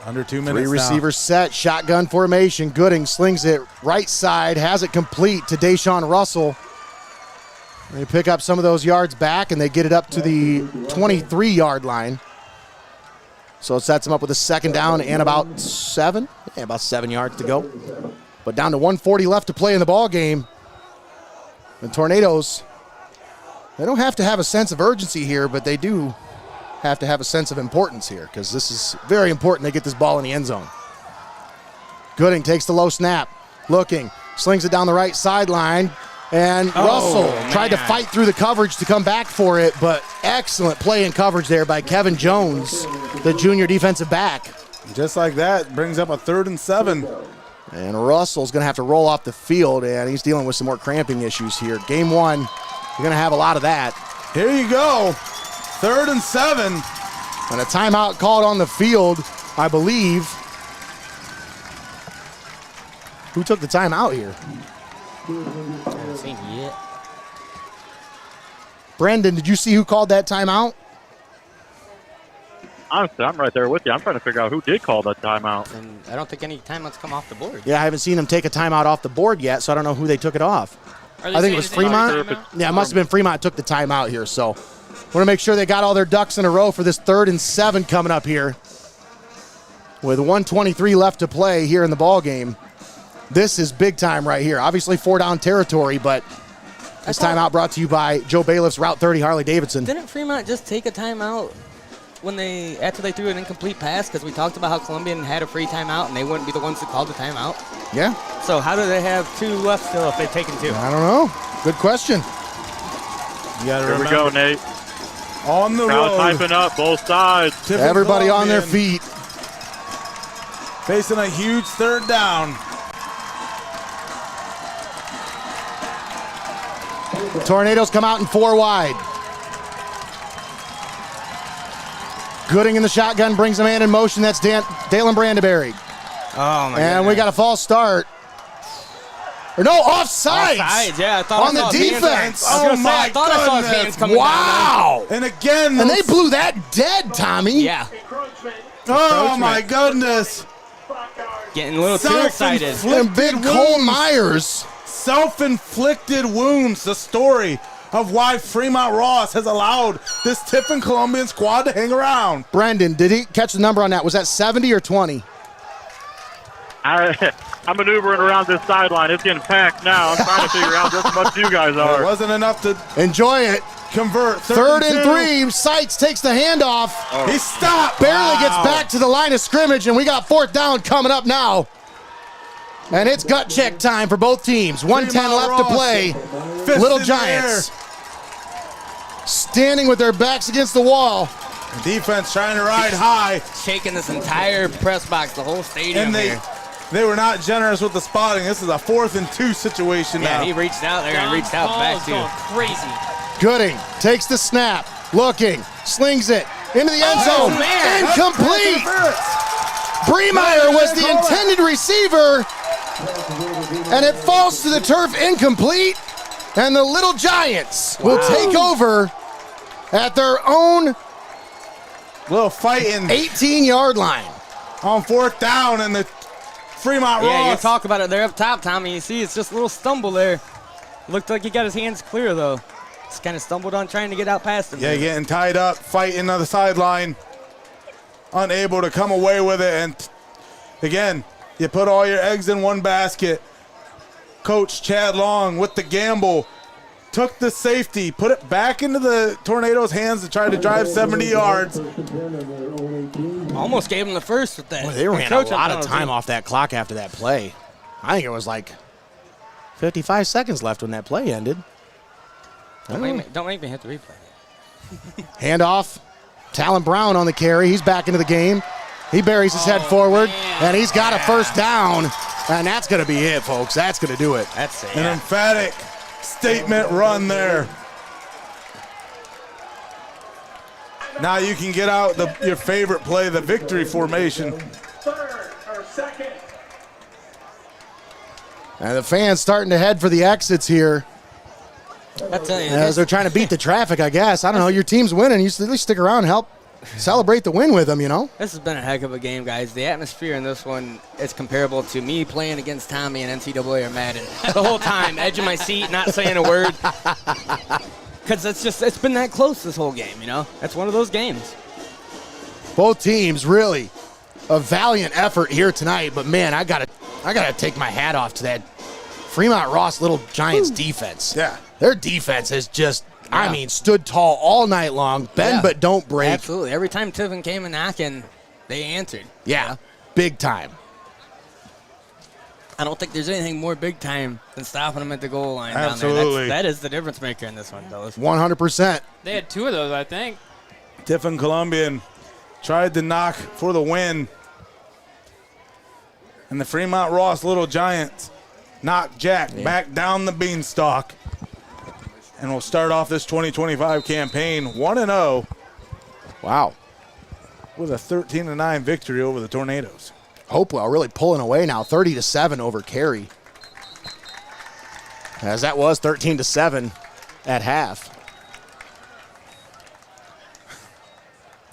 Under 2 minutes. 3 receivers set, shotgun formation. Gooding slings it right side, has it complete to Deshaun Russell. They pick up some of those yards back, and they get it up to the 23-yard line. So it sets them up with a 2nd down and about 7 yards to go. But down to 1:40 left to play in the ball game. The Tornadoes, they don't have to have a sense of urgency here, but they do have to have a sense of importance here because this is very important they get this ball in the end zone. Gooding takes the low snap, looking, slings it down the right sideline. And Russell tried to fight through the coverage to come back for it, but excellent play in coverage there by Kevin Jones, the junior defensive back. Just like that, brings up a 3rd and 7. And Russell's going to have to roll off the field, and he's dealing with some more cramping issues here. Game 1, you're going to have a lot of that. Here you go. 3rd and 7. And a timeout called on the field, I believe. Who took the timeout here? I haven't seen it yet. Brendan, did you see who called that timeout? Honestly, I'm right there with you. I'm trying to figure out who did call that timeout. And I don't think any timeouts come off the board. Yeah, I haven't seen them take a timeout off the board yet, so I don't know who they took it off. I think it was Fremont. Yeah, it must have been Fremont took the timeout here. So want to make sure they got all their ducks in a row for this 3rd and 7 coming up here. With 1:23 left to play here in the ball game. This is big time right here. Obviously 4-down territory, but this timeout brought to you by Joe Bayliff's Route 30 Harley-Davidson. Didn't Fremont just take a timeout after they threw an incomplete pass? Because we talked about how Columbian had a free timeout and they wouldn't be the ones that called the timeout. Yeah. So how do they have 2 left still if they've taken 2? I don't know. Good question. You gotta Here remember, we go, Nate. on the Crowd road. typing up both sides. Tiffin Everybody on their Columbian feet. Facing a huge 3rd down. The Tornadoes come out in 4 wide. Gooding in the shotgun brings a man in motion. That's Dalen Brandeberry. Oh, my And we got a false start. Or no, offsides. Offsides, yeah. I thought on I the saw his hands. defense. I was gonna say, I thought I saw his hands coming Wow. And again, And they blew that dead, Tommy. down. Yeah. oh my goodness. Getting a little too excited. And big Cole Myers. Self-inflicted wounds, the story of why Fremont Ross has allowed this Tiffin Columbian squad to hang around. Brendan, did he catch the number on that? Was that 70 or 20? I'm maneuvering around this sideline. It's getting packed now. I'm trying to figure out just how much you guys It are. wasn't enough to Enjoy it. convert. 3rd and 3. Seitz takes the handoff. He stopped. Barely gets Wow. back to the line of scrimmage, and we got 4th down coming up now. And it's gut check time for both teams. 1:10 left to play. Fist Little in the Giants standing with their backs against the wall. Defense trying to ride high. Shaking this entire press box, the whole stadium And here. they were not generous with the spotting. This is a 4th and 2 situation Yeah, now. he reached out there and reached out back too. Going crazy. Gooding takes the snap, looking, slings it into the end zone. man. Incomplete. Bremeyer was the intended receiver, and it falls to the turf incomplete. And the Little Giants will take over at their own Little fighting 18-yard line. on 4th down, and the Fremont Yeah, you Ross. talk about it there up top, Tommy. You see, it's just a little stumble there. Looked like he got his hands clear, though. Just kind of stumbled on trying to get out past him. Yeah, getting tied up, fighting on the sideline, unable to come away with it. And again, you put all your eggs in one basket. Coach Chad Long with the gamble, took the safety, put it back into the Tornadoes' hands to try to drive 70 yards. Almost gave him the first with that. Boy, they ran a Coach, lot I of thought time it was- off that clock after that play. I think it was like 55 seconds left when that play ended. Don't make me hit the replay. Handoff. Talon Brown on the carry. He's back into the game. He buries his head forward, and he's got a 1st down. And that's going to be it, folks. That's going to do it. That's it. An emphatic statement run there. Now you can get out your favorite play, the victory formation. 3rd or 2nd. And the fans starting to head for the exits here I tell you, as they're trying to beat the traffic, I guess. I don't know. Your team's winning. You should at least stick around and help celebrate the win with them, you know? this has been a heck of a game, guys. The atmosphere in this one is comparable to me playing against Tommy in NCAA or Madden. The whole time, edge of my seat, not saying a word. Because it's been that close this whole game, you know? That's one of those games. Both teams really a valiant effort here tonight, but man, I gotta take my hat off to that Fremont Ross Little Giants defense. Yeah. Their defense has just, I mean, stood tall all night long. Bend but don't break. Absolutely. Every time Tiffin came and knocking, they answered. Yeah, big time. I don't think there's anything more big time than stopping them at the goal line down Absolutely. there. That is the difference maker in this one, fellas. 100%. They had 2 of those, I think. Tiffin Columbian tried to knock for the win. And the Fremont Ross Little Giants knocked Jack back down the beanstalk. and will start off this 2025 campaign 1-0. Wow. With a 13-9 victory over the Tornadoes. Hopewell really pulling away now, 30-7 over Cary. As that was 13-7 at half.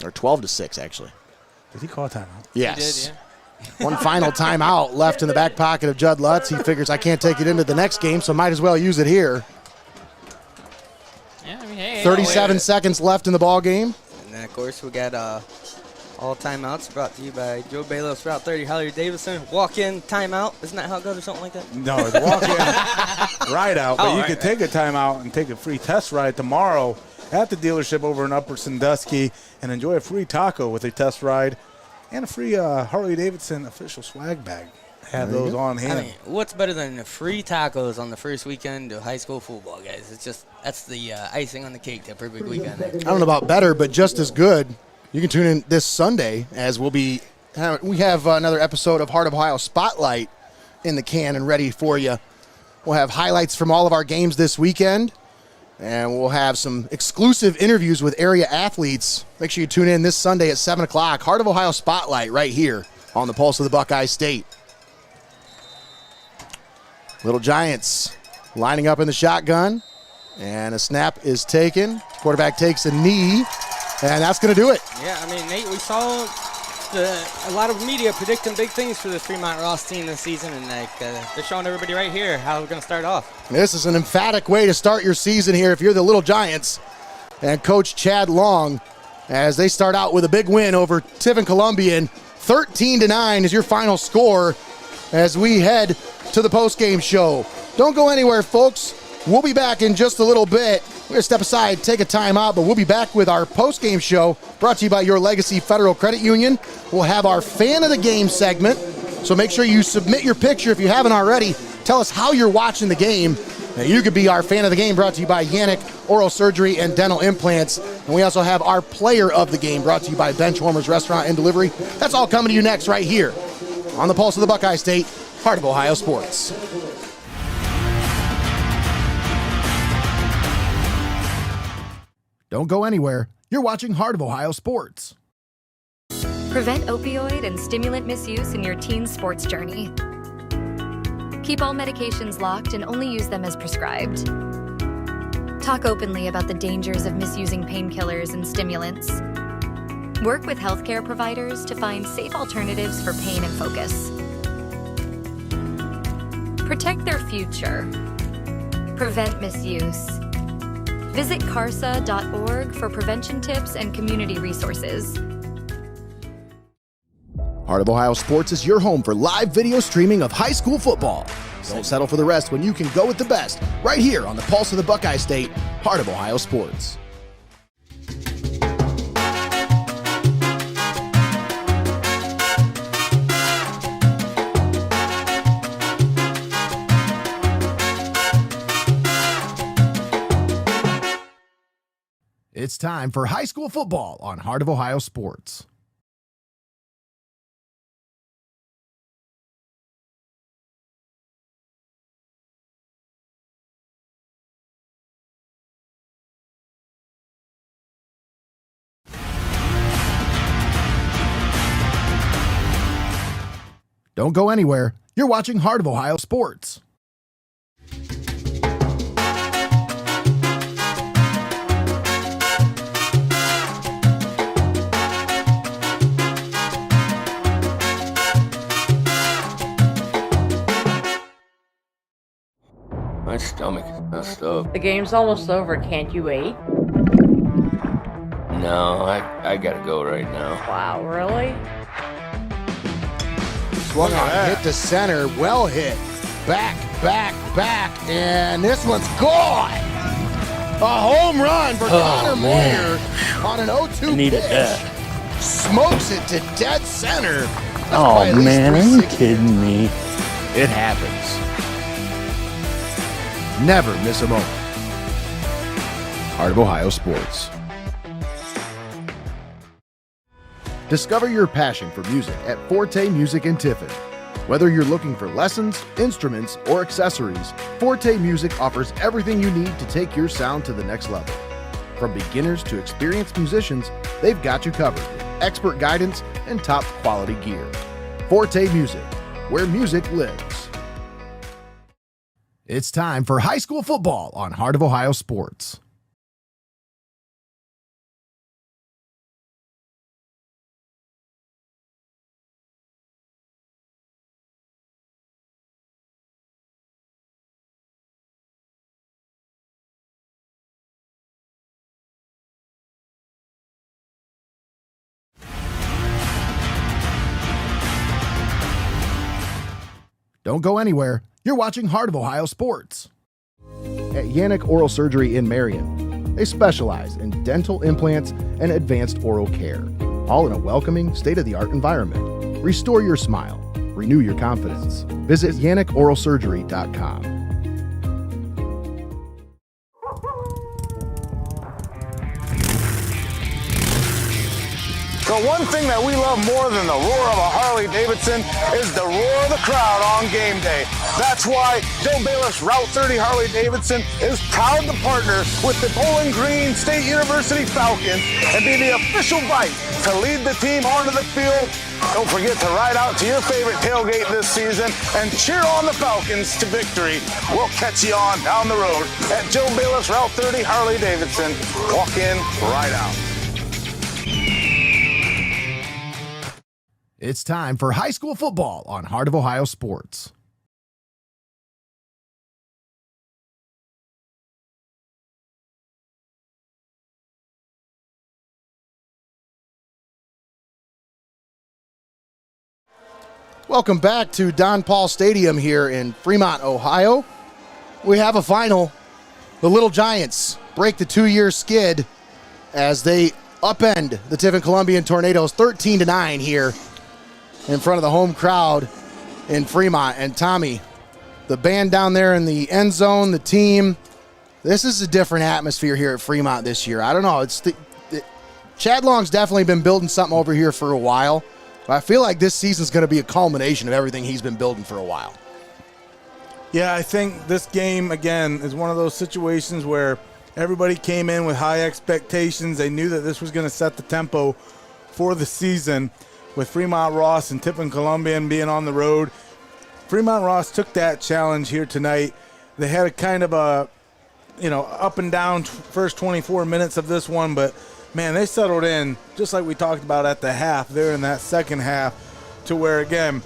Or 12-6, actually. Did he call a timeout? Yes. He did, One final timeout left in the back pocket of Judd Lutz. He figures I can't take it into the next game, so might as well use it here. Yeah, I mean, hey, 37 seconds left in the ball game. And then, of course, we got all timeouts brought to you by Joe Bayliff's Route 30 Harley-Davidson. Walk-in timeout. Isn't that how it goes or something like that? No, it's walk-in ride out, but you can take a timeout and take a free test ride tomorrow at the dealership over in Upper Sandusky and enjoy a free taco with a test ride and a free Harley-Davidson official swag bag. Have those on hand. I mean, what's better than free tacos on the first weekend of high school football, guys? It's just, that's the icing on the cake, that perfect weekend. I don't know about better, but just as good. You can tune in this Sunday as we have another episode of Heart of Ohio Spotlight in the can and ready for you. We'll have highlights from all of our games this weekend, and we'll have some exclusive interviews with area athletes. Make sure you tune in this Sunday at 7 o'clock. Heart of Ohio Spotlight right here on the Pulse of the Buckeye State. Little Giants lining up in the shotgun, and a snap is taken. Quarterback takes a knee, and that's going to do it. Yeah, I mean, Nate, we saw a lot of media predicting big things for the Fremont Ross team this season, and they're showing everybody right here how we're going to start off. This is an emphatic way to start your season here if you're the Little Giants. And Coach Chad Long, as they start out with a big win over Tiffin Columbian, 13-9 is your final score as we head to the postgame show. Don't go anywhere, folks. We'll be back in just a little bit. We're going to step aside, take a time out, but we'll be back with our postgame show brought to you by your Legacy Federal Credit Union. We'll have our Fan of the Game segment, so make sure you submit your picture if you haven't already. Tell us how you're watching the game. And you could be our Fan of the Game brought to you by Yanich Oral Surgery and Dental Implants. And we also have our Player of the Game brought to you by Benchwarmers Restaurant and Delivery. That's all coming to you next right here on the Pulse of the Buckeye State, Heart of Ohio Sports. Don't go anywhere. You're watching Heart of Ohio Sports. Prevent opioid and stimulant misuse in your teen's sports journey. Keep all medications locked and only use them as prescribed. Talk openly about the dangers of misusing painkillers and stimulants. Work with healthcare providers to find safe alternatives for pain and focus. Protect their future. Prevent misuse. Visit carsa.org for prevention tips and community resources. Heart of Ohio Sports is your home for live video streaming of high school football. Don't settle for the rest when you can go with the best right here on the Pulse of the Buckeye State, Heart of Ohio Sports. It's time for high school football on Heart of Ohio Sports. Don't go anywhere. You're watching Heart of Ohio Sports. My stomach is messed up. The game's almost over. Can't you wait? No, I gotta go right now. Wow, really? Swung on, hit the center, well hit. Back, and this one's gone. A home run for Connor Moyer on an 0-2 pitch. Smokes it to dead center. Oh, man, are you kidding me? It happens. Never miss a moment. Heart of Ohio Sports. Discover your passion for music at Forte Music in Tiffin. Whether you're looking for lessons, instruments, or accessories, Forte Music offers everything you need to take your sound to the next level. From beginners to experienced musicians, they've got you covered with expert guidance and top quality gear. Forte Music, where music lives. It's time for high school football on Heart of Ohio Sports. Don't go anywhere. You're watching Heart of Ohio Sports. At Yanich Oral Surgery in Marion, they specialize in dental implants and advanced oral care, all in a welcoming, state-of-the-art environment. Restore your smile. Renew your confidence. Visit YanichOralSurgery.com. The one thing that we love more than the roar of a Harley-Davidson is the roar of the crowd on game day. That's why Joe Bayliff's Route 30 Harley-Davidson is proud to partner with the Bowling Green State University Falcons and be the official bike to lead the team onto the field. Don't forget to ride out to your favorite tailgate this season and cheer on the Falcons to victory. We'll catch you on down the road at Joe Bayliff's Route 30 Harley-Davidson. Walk in, ride out. It's time for high school football on Heart of Ohio Sports. Welcome back to Don Paul Stadium here in Fremont, Ohio. We have a final. The Little Giants break the 2-year skid as they upend the Tiffin Columbian Tornadoes 13-9 here in front of the home crowd in Fremont. And Tommy, the band down there in the end zone, the team, this is a different atmosphere here at Fremont this year. I don't know. Chad Long's definitely been building something over here for a while. But I feel like this season's going to be a culmination of everything he's been building for a while. Yeah, I think this game, again, is one of those situations where everybody came in with high expectations. They knew that this was going to set the tempo for the season. With Fremont Ross and Tiffin Columbian being on the road, Fremont Ross took that challenge here tonight. They had a kind of a, up and down first 24 minutes of this one, but man, they settled in just like we talked about at the half there in that second half, to where, again,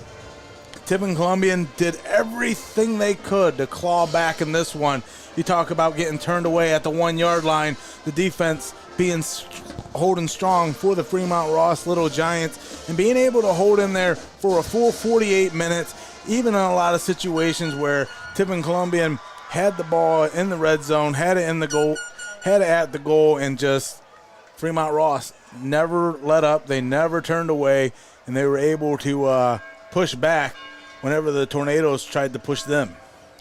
Tiffin Columbian did everything they could to claw back in this one. You talk about getting turned away at the 1-yard line, the defense holding strong for the Fremont Ross Little Giants and being able to hold in there for a full 48 minutes, even in a lot of situations where Tiffin Columbian had the ball in the red zone, had it in the goal, had it at the goal, and just Fremont Ross never let up. They never turned away, and they were able to push back whenever the Tornadoes tried to push them.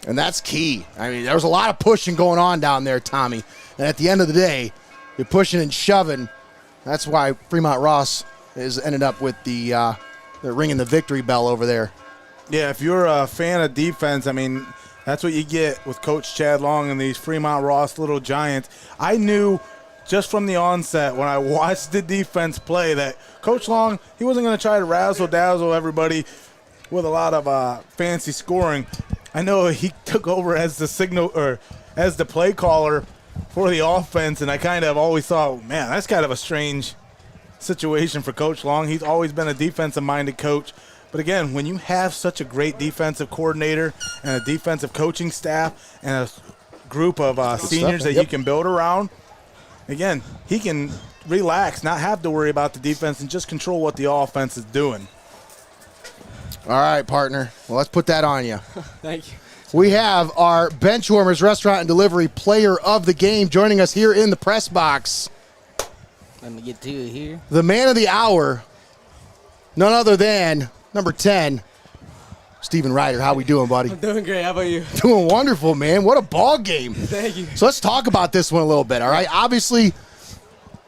And that's key. I mean, there was a lot of pushing going on down there, Tommy. And at the end of the day, you're pushing and shoving. That's why Fremont Ross has ended up with they're ringing the victory bell over there. Yeah, if you're a fan of defense, I mean, that's what you get with Coach Chad Long and these Fremont Ross Little Giants. I knew just from the onset when I watched the defense play that Coach Long, he wasn't going to try to razzle-dazzle everybody with a lot of fancy scoring. I know he took over as the play caller for the offense, and I kind of always thought, man, that's kind of a strange situation for Coach Long. He's always been a defensive-minded coach. But again, when you have such a great defensive coordinator and a defensive coaching staff and a group of seniors that you can build around, again, he can relax, not have to worry about the defense, and just control what the offense is doing. All right, partner. Well, let's put that on you. Thank you. We have our Benchwarmers Restaurant and Delivery Player of the Game joining us here in the press box. Let me get to it here. The man of the hour, none other than number 10, Steven Ryder. How we doing, buddy? I'm doing great. How about you? Doing wonderful, man. What a ball game. Thank you. So let's talk about this one a little bit, all right? Obviously,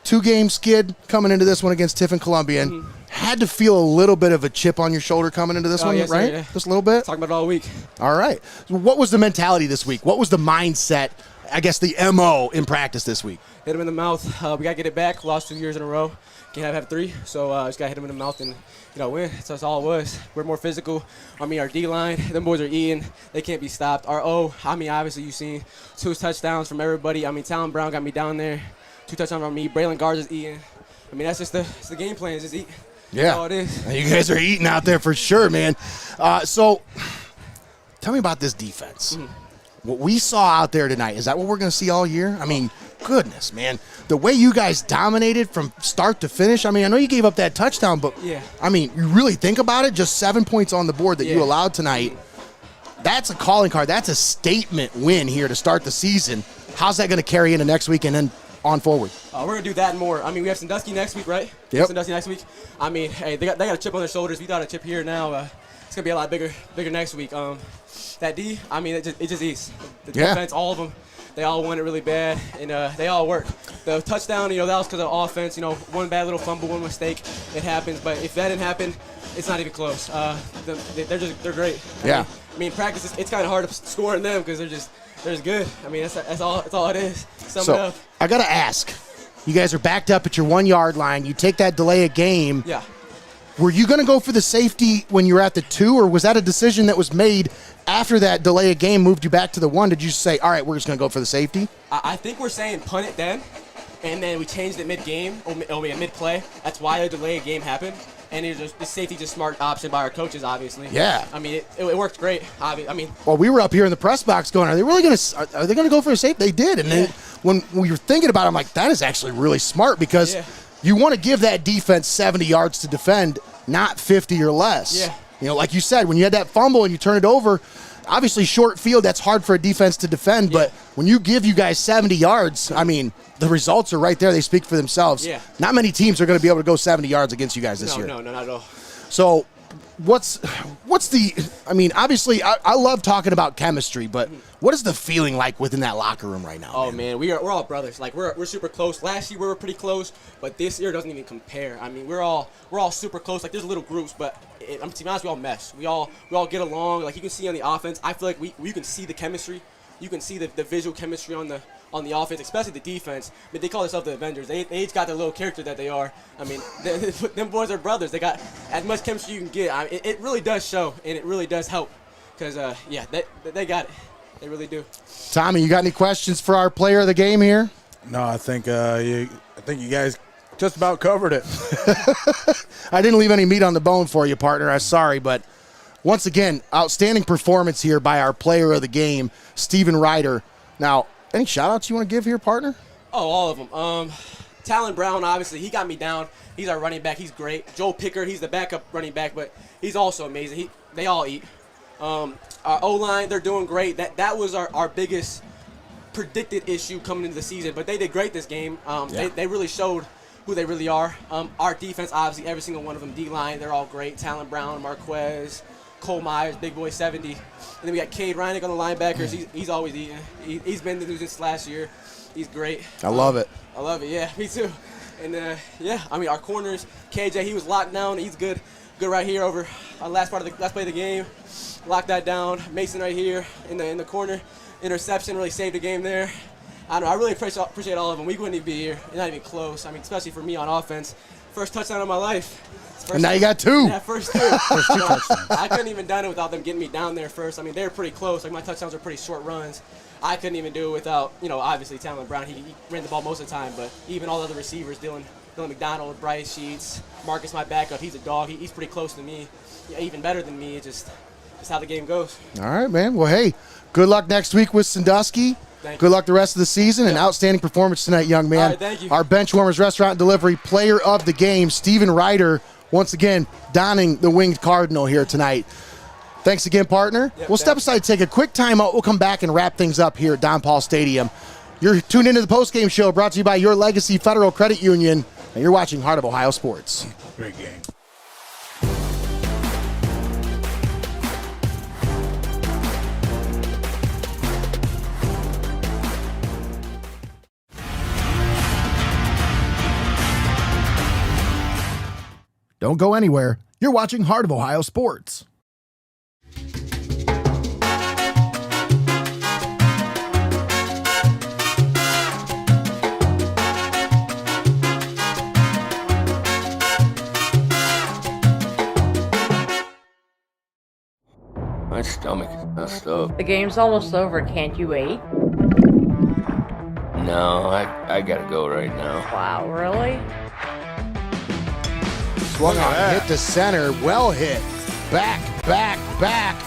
2-game skid coming into this one against Tiffin Columbian. Had to feel a little bit of a chip on your shoulder coming into this one, yes, right? Sir, yeah. Just a little bit? Talking about it all week. All right. So what was the mentality this week? What was the mindset, I guess the MO in practice this week? Hit him in the mouth. We got to get it back. Lost 2 years in a row. Can't have 3. So just got to hit him in the mouth and, win. That's all it was. We're more physical. Our D-line, them boys are eating. They can't be stopped. Our O, obviously you've seen 2 touchdowns from everybody. Talon Brown got me down there. 2 touchdowns on me. Braylon Garza is eating. That's just the game plan is just eat. Yeah. That's all it is. You guys are eating out there for sure, man. So tell me about this defense. What we saw out there tonight, is that what we're going to see all year? Goodness, man. The way you guys dominated from start to finish, I know you gave up that touchdown, but, yeah. You really think about it, just 7 points on the board that you allowed tonight. That's a calling card. That's a statement win here to start the season. How's that going to carry into next week and then on forward? We're going to do that and more. We have Sandusky next week, right? Yep. Sandusky next week. Hey, they got a chip on their shoulders. We got a chip here now. It's going to be a lot bigger next week. That D, it just eats. The defense, all of them, they all want it really bad, and they all work. The touchdown, that was because of offense. One bad little fumble, one mistake, it happens. But if that didn't happen, it's not even close. They're great. Yeah. Practice, it's kind of hard to score in them because they're just good. That's all it is. Sum it up. I got to ask, you guys are backed up at your 1 yard line. You take that delay a game. Yeah. Were you going to go for the safety when you were at the 2, or was that a decision that was made after that delay a game moved you back to the 1? Did you say, all right, we're just going to go for the safety? I think we're saying punt it then, and then we changed it mid-game, or mid-play. That's why the delay a game happened. And the safety just smart option by our coaches, obviously. Yeah. It worked great. Well, we were up here in the press box going, are they going to go for a safety? They did. And then when we were thinking about it, I'm like, that is actually really smart because you want to give that defense 70 yards to defend, not 50 or less. Yeah. Like you said, when you had that fumble and you turn it over, obviously short field, that's hard for a defense to defend. But when you give you guys 70 yards, the results are right there. They speak for themselves. Yeah. Not many teams are going to be able to go 70 yards against you guys this year. No, not at all. So what's the obviously I love talking about chemistry, but what is the feeling like within that locker room right now? Oh man, we're all brothers. We're super close. Last year we were pretty close, but this year doesn't even compare. We're all super close. There's little groups, but to be honest, we all mesh. We all get along. You can see on the offense, I feel like we can see the chemistry. You can see the visual chemistry on the offense, especially the defense. They call themselves the Avengers. They each got their little character that they are. Them boys are brothers. They got as much chemistry you can get. It really does show, and it really does help. Because, they got it. They really do. Tommy, you got any questions for our player of the game here? No, I think you guys just about covered it. I didn't leave any meat on the bone for you, partner. I'm sorry, but once again, outstanding performance here by our player of the game, Steven Ryder. Now, any shout-outs you want to give here, partner? Oh, all of them. Talon Brown, obviously, he got me down. He's our running back. He's great. Joe Pickard, he's the backup running back, but he's also amazing. They all eat. Our O-line, they're doing great. That was our biggest predicted issue coming into the season, but they did great this game. They really showed who they really are. Our defense, obviously, every single one of them, D-line, they're all great. Talon Brown, Marquez, Cole Myers, Big Boy 70. And then we got Cade Reineck on the linebackers. He's always eating. He's been the news since last year. He's great. I love it. I love it, yeah. Me too. And, our corners, KJ, he was locked down. He's good right here over last play of the game. Locked that down. Mason right here in the corner. Interception really saved the game there. I don't know. I really appreciate all of them. We wouldn't even be here. Not even close. Especially for me on offense. First touchdown of my life. And now you got 2. Yeah, first 2. I couldn't even done it without them getting me down there first. They were pretty close. My touchdowns are pretty short runs. I couldn't even do it without, obviously Talon Brown. He ran the ball most of the time, but even all the other receivers, Dylan McDonald, Bryce Sheets, Marcus, my backup, he's a dog. He's pretty close to me. Yeah, even better than me. It's just how the game goes. All right, man. Well, hey, good luck next week with Sandusky. Good luck the rest of the season. An outstanding performance tonight, young man. All right, thank you. Our Benchwarmers Restaurant and Delivery player of the game, Steven Ryder, once again donning the winged cardinal here tonight. Thanks again, partner. We'll step aside, take a quick timeout. We'll come back and wrap things up here at Don Paul Stadium. You're tuned into the postgame show brought to you by Your Legacy Federal Credit Union, and you're watching Heart of Ohio Sports. Great game. Don't go anywhere. You're watching Heart of Ohio Sports. My stomach is messed up. The game's almost over. Can't you wait? No, I gotta go right now. Wow, really? Swung on, hit to center, well hit. Back,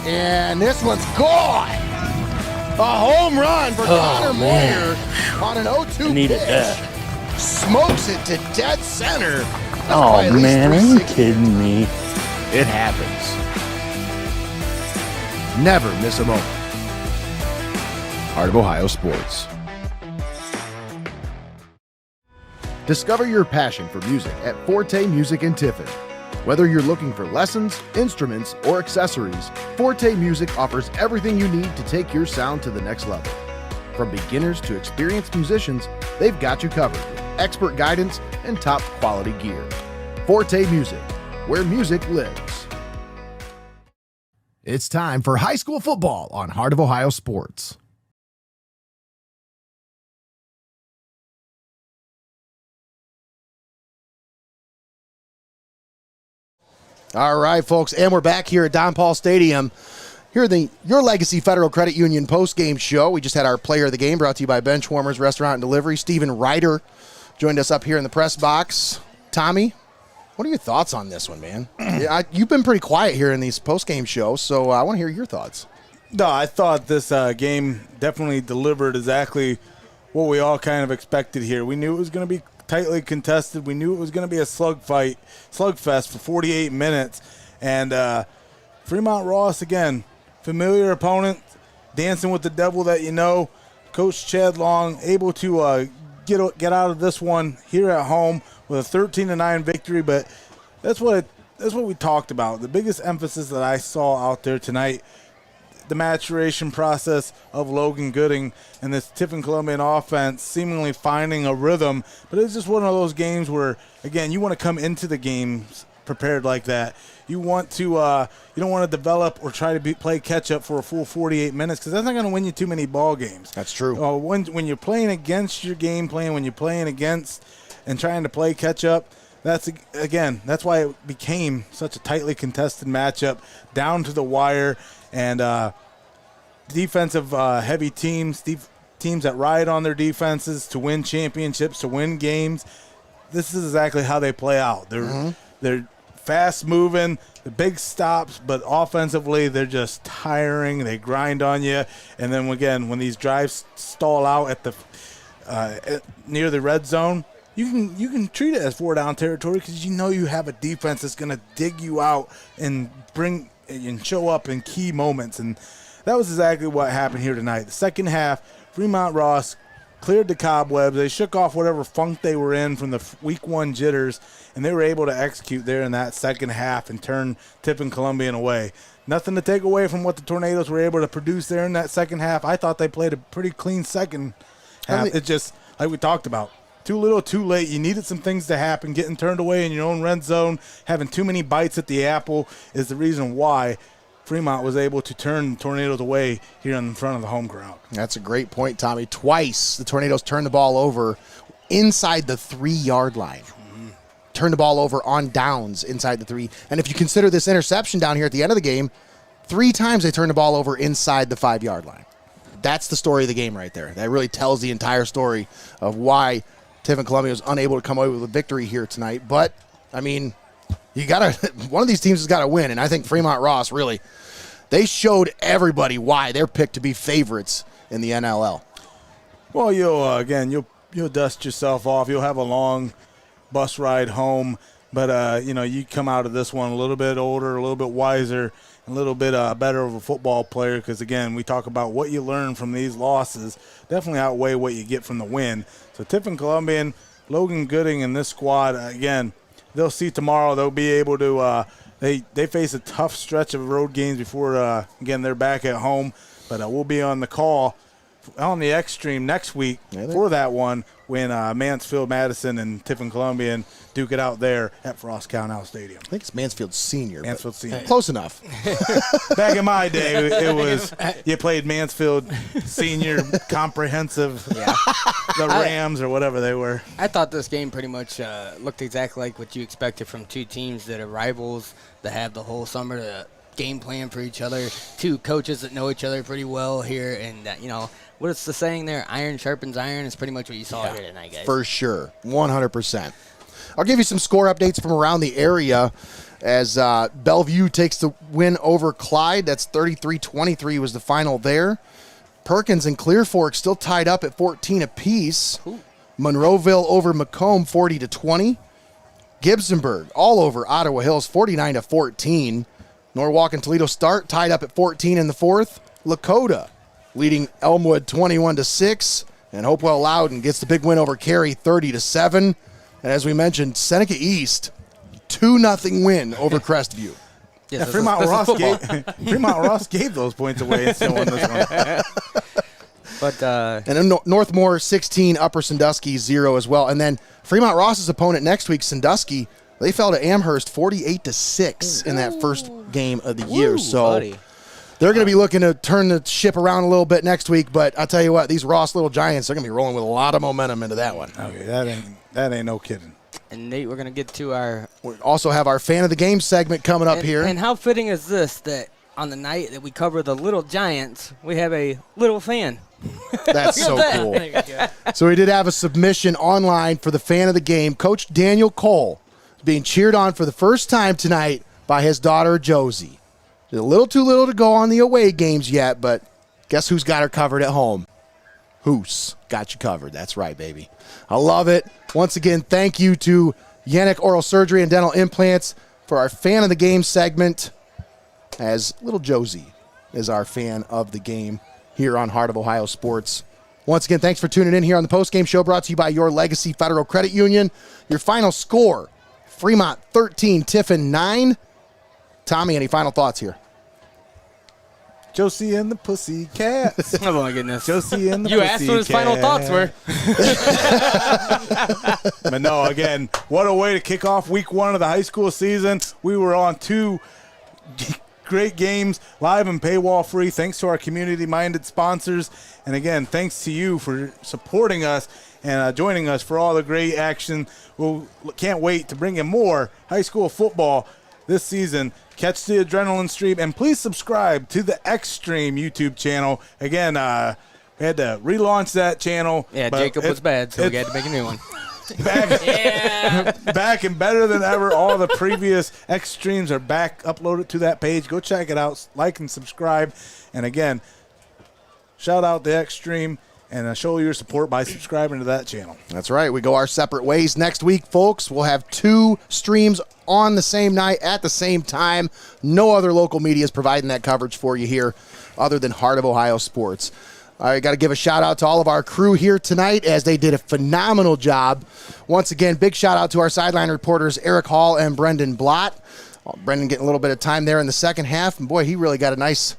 and this one's gone. A home run for Connor Moyer on an 0-2 Needed pitch. that. Smokes it to dead center. That's Oh, probably at least man, are you 360. kidding me? It happens. Never miss a moment. Heart of Ohio Sports. Discover your passion for music at Forte Music in Tiffin. Whether you're looking for lessons, instruments, or accessories, Forte Music offers everything you need to take your sound to the next level. From beginners to experienced musicians, they've got you covered with expert guidance and top quality gear. Forte Music, where music lives. It's time for high school football on Heart of Ohio Sports. All right, folks, and we're back here at Don Paul Stadium. Here at the Your Legacy Federal Credit Union post-game show. We just had our player of the game brought to you by Benchwarmers Restaurant and Delivery. Stephen Ryder joined us up here in the press box. Tommy, what are your thoughts on this one, man? You've been pretty quiet here in these post-game shows, so I want to hear your thoughts. No, I thought this game definitely delivered exactly what we all kind of expected here. We knew it was going to be tightly contested. We knew it was going to be a slugfest for 48 minutes. And Fremont Ross, again, familiar opponent, dancing with the devil that you know. Coach Chad Long able to get out of this one here at home with a 13-9 victory. But that's what we talked about. The biggest emphasis that I saw out there tonight, the maturation process of Logan Gooding and this Tiffin Columbian offense seemingly finding a rhythm. But it's just one of those games where, again, you want to come into the games prepared like that. You want to you don't want to develop or try to play catch up for a full 48 minutes because that's not going to win you too many ball games. That's true. When you're playing against your game plan, when you're playing against and trying to play catch up, that's why it became such a tightly contested matchup down to the wire. And defensive heavy teams that ride on their defenses to win championships, to win games, this is exactly how they play out. They're fast moving, the big stops, but offensively they're just tiring. They grind on you, and then again when these drives stall out at the near the red zone, you can treat it as 4-down territory because you know you have a defense that's going to dig you out and bring and show up in key moments. And that was exactly what happened here tonight. The second half, Fremont Ross cleared the cobwebs. They shook off whatever funk they were in from the week one jitters, and they were able to execute there in that second half and turn Tiffin Columbian away. Nothing to take away from what the Tornadoes were able to produce there in that second half. I thought they played a pretty clean second half. It's just like we talked about. Too little, too late. You needed some things to happen. Getting turned away in your own red zone, having too many bites at the apple is the reason why Fremont was able to turn the Tornadoes away here in front of the home crowd. That's a great point, Tommy. Twice the Tornadoes turned the ball over inside the 3-yard line. Turned the ball over on downs inside the 3. And if you consider this interception down here at the end of the game, 3 times they turned the ball over inside the 5-yard line. That's the story of the game right there. That really tells the entire story of why Tiffin Columbian was unable to come away with a victory here tonight. But, I mean, one of these teams has got to win, and I think Fremont Ross really, they showed everybody why they're picked to be favorites in the NLL. Well, you'll dust yourself off. You'll have a long bus ride home, but you come out of this one a little bit older, a little bit wiser, a little bit better of a football player because, again, we talk about what you learn from these losses definitely outweigh what you get from the win. So Tiffin Columbian, Logan Gooding, and this squad, again, they'll see tomorrow. They'll be able to they face a tough stretch of road games before, again, they're back at home. But we'll be on the call on the X Stream next week for that one when Mansfield, Madison, and Tiffin Columbian duke it out there at Frost County Stadium. I think it's Mansfield Senior. Mansfield Senior. Close enough. Back in my day, it was you played Mansfield Senior Comprehensive, the Rhiems or whatever they were. I thought this game pretty much looked exactly like what you expected from two teams that are rivals, that have the whole summer to game plan for each other, two coaches that know each other pretty well here, and what's the saying there? Iron sharpens iron is pretty much what you saw here tonight, guys. For sure, 100%. I'll give you some score updates from around the area as Bellevue takes the win over Clyde. That's 33-23 was the final there. Perkins and Clear Fork still tied up at 14 apiece. Ooh. Monroeville over Macomb 40-20. Gibsonburg all over Ottawa Hills 49-14. Norwalk and Toledo start tied up at 14 in the fourth. Lakota leading Elmwood 21-6. And Hopewell Loudon gets the big win over Cary 30-7. And as we mentioned, Seneca East 2-0 win over Crestview. Yes, Fremont Ross gave those points away and still won this one. But and then Northmore 16, Upper Sandusky 0 as well. And then Fremont Ross's opponent next week, Sandusky, they fell to Amherst 48-6 in that first game of the year. So they're going to be looking to turn the ship around a little bit next week. But I'll tell you what, these Ross Little Giants, they're going to be rolling with a lot of momentum into that one. Okay, that ain't no kidding. And Nate, we're going to get to our... We also have our Fan of the Game segment coming up here. And how fitting is this that on the night that we cover the Little Giants, we have a little fan. That's so cool. So we did have a submission online for the Fan of the Game. Coach Daniel Cole is being cheered on for the first time tonight by his daughter, Josie. She's a little too little to go on the away games yet, but guess who's got her covered at home? Hoos got you covered. That's right, baby. I love it. Once again, thank you to Yanich Oral Surgery and Dental Implants for our Fan of the Game segment, as little Josie is our fan of the game here on Heart of Ohio Sports. Once again, thanks for tuning in here on the Postgame Show, brought to you by Your Legacy Federal Credit Union. Your final score, Fremont 13, Tiffin 9. Tommy, any final thoughts here? Josie and the Pussycats. Oh, my goodness. Josie and the You asked what his final thoughts were. But no, again, what a way to kick off week one of the high school season. We were on two great games, live and paywall free, thanks to our community-minded sponsors. And again, thanks to you for supporting us and joining us for all the great action. We can't wait to bring in more high school football this season. Catch the adrenaline stream, and please subscribe to the Xstream YouTube channel. Again, we had to relaunch that channel. Yeah, Jacob was bad, so we had to make a new one. Back and better than ever. All the previous X streams are back uploaded to that page. Go check it out. Like and subscribe. And again, shout out the X stream and show your support by subscribing to that channel. That's right. We go our separate ways next week, folks. We'll have two streams on the same night at the same time. No other local media is providing that coverage for you here other than Heart of Ohio Sports. I got to give a shout out to all of our crew here tonight as they did a phenomenal job. Once again, big shout out to our sideline reporters, Eric Hall and Brendan Blott. Brendan getting a little bit of time there in the second half. And boy, he really got a nice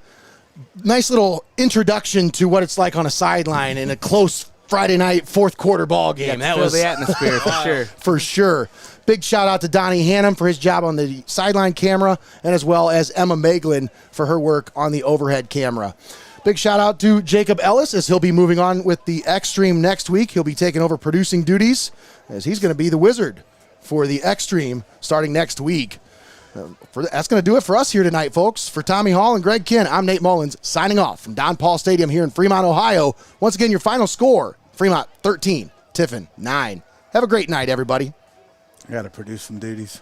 little introduction to what it's like on a sideline in a close Friday night fourth quarter ball game. That was the atmosphere for sure. For sure. Big shout out to Donnie Hannum for his job on the sideline camera, and as well as Emma Maeglin for her work on the overhead camera. Big shout out to Jacob Ellis as he'll be moving on with the Xstream next week. He'll be taking over producing duties as he's going to be the wizard for the Xstream starting next week. That's going to do it for us here tonight, folks. For Tommy Hall and Greg Kinn, I'm Nate Mullins signing off from Don Paul Stadium here in Fremont, Ohio. Once again, your final score, Fremont 13, Tiffin 9. Have a great night, everybody. I got to produce some duties.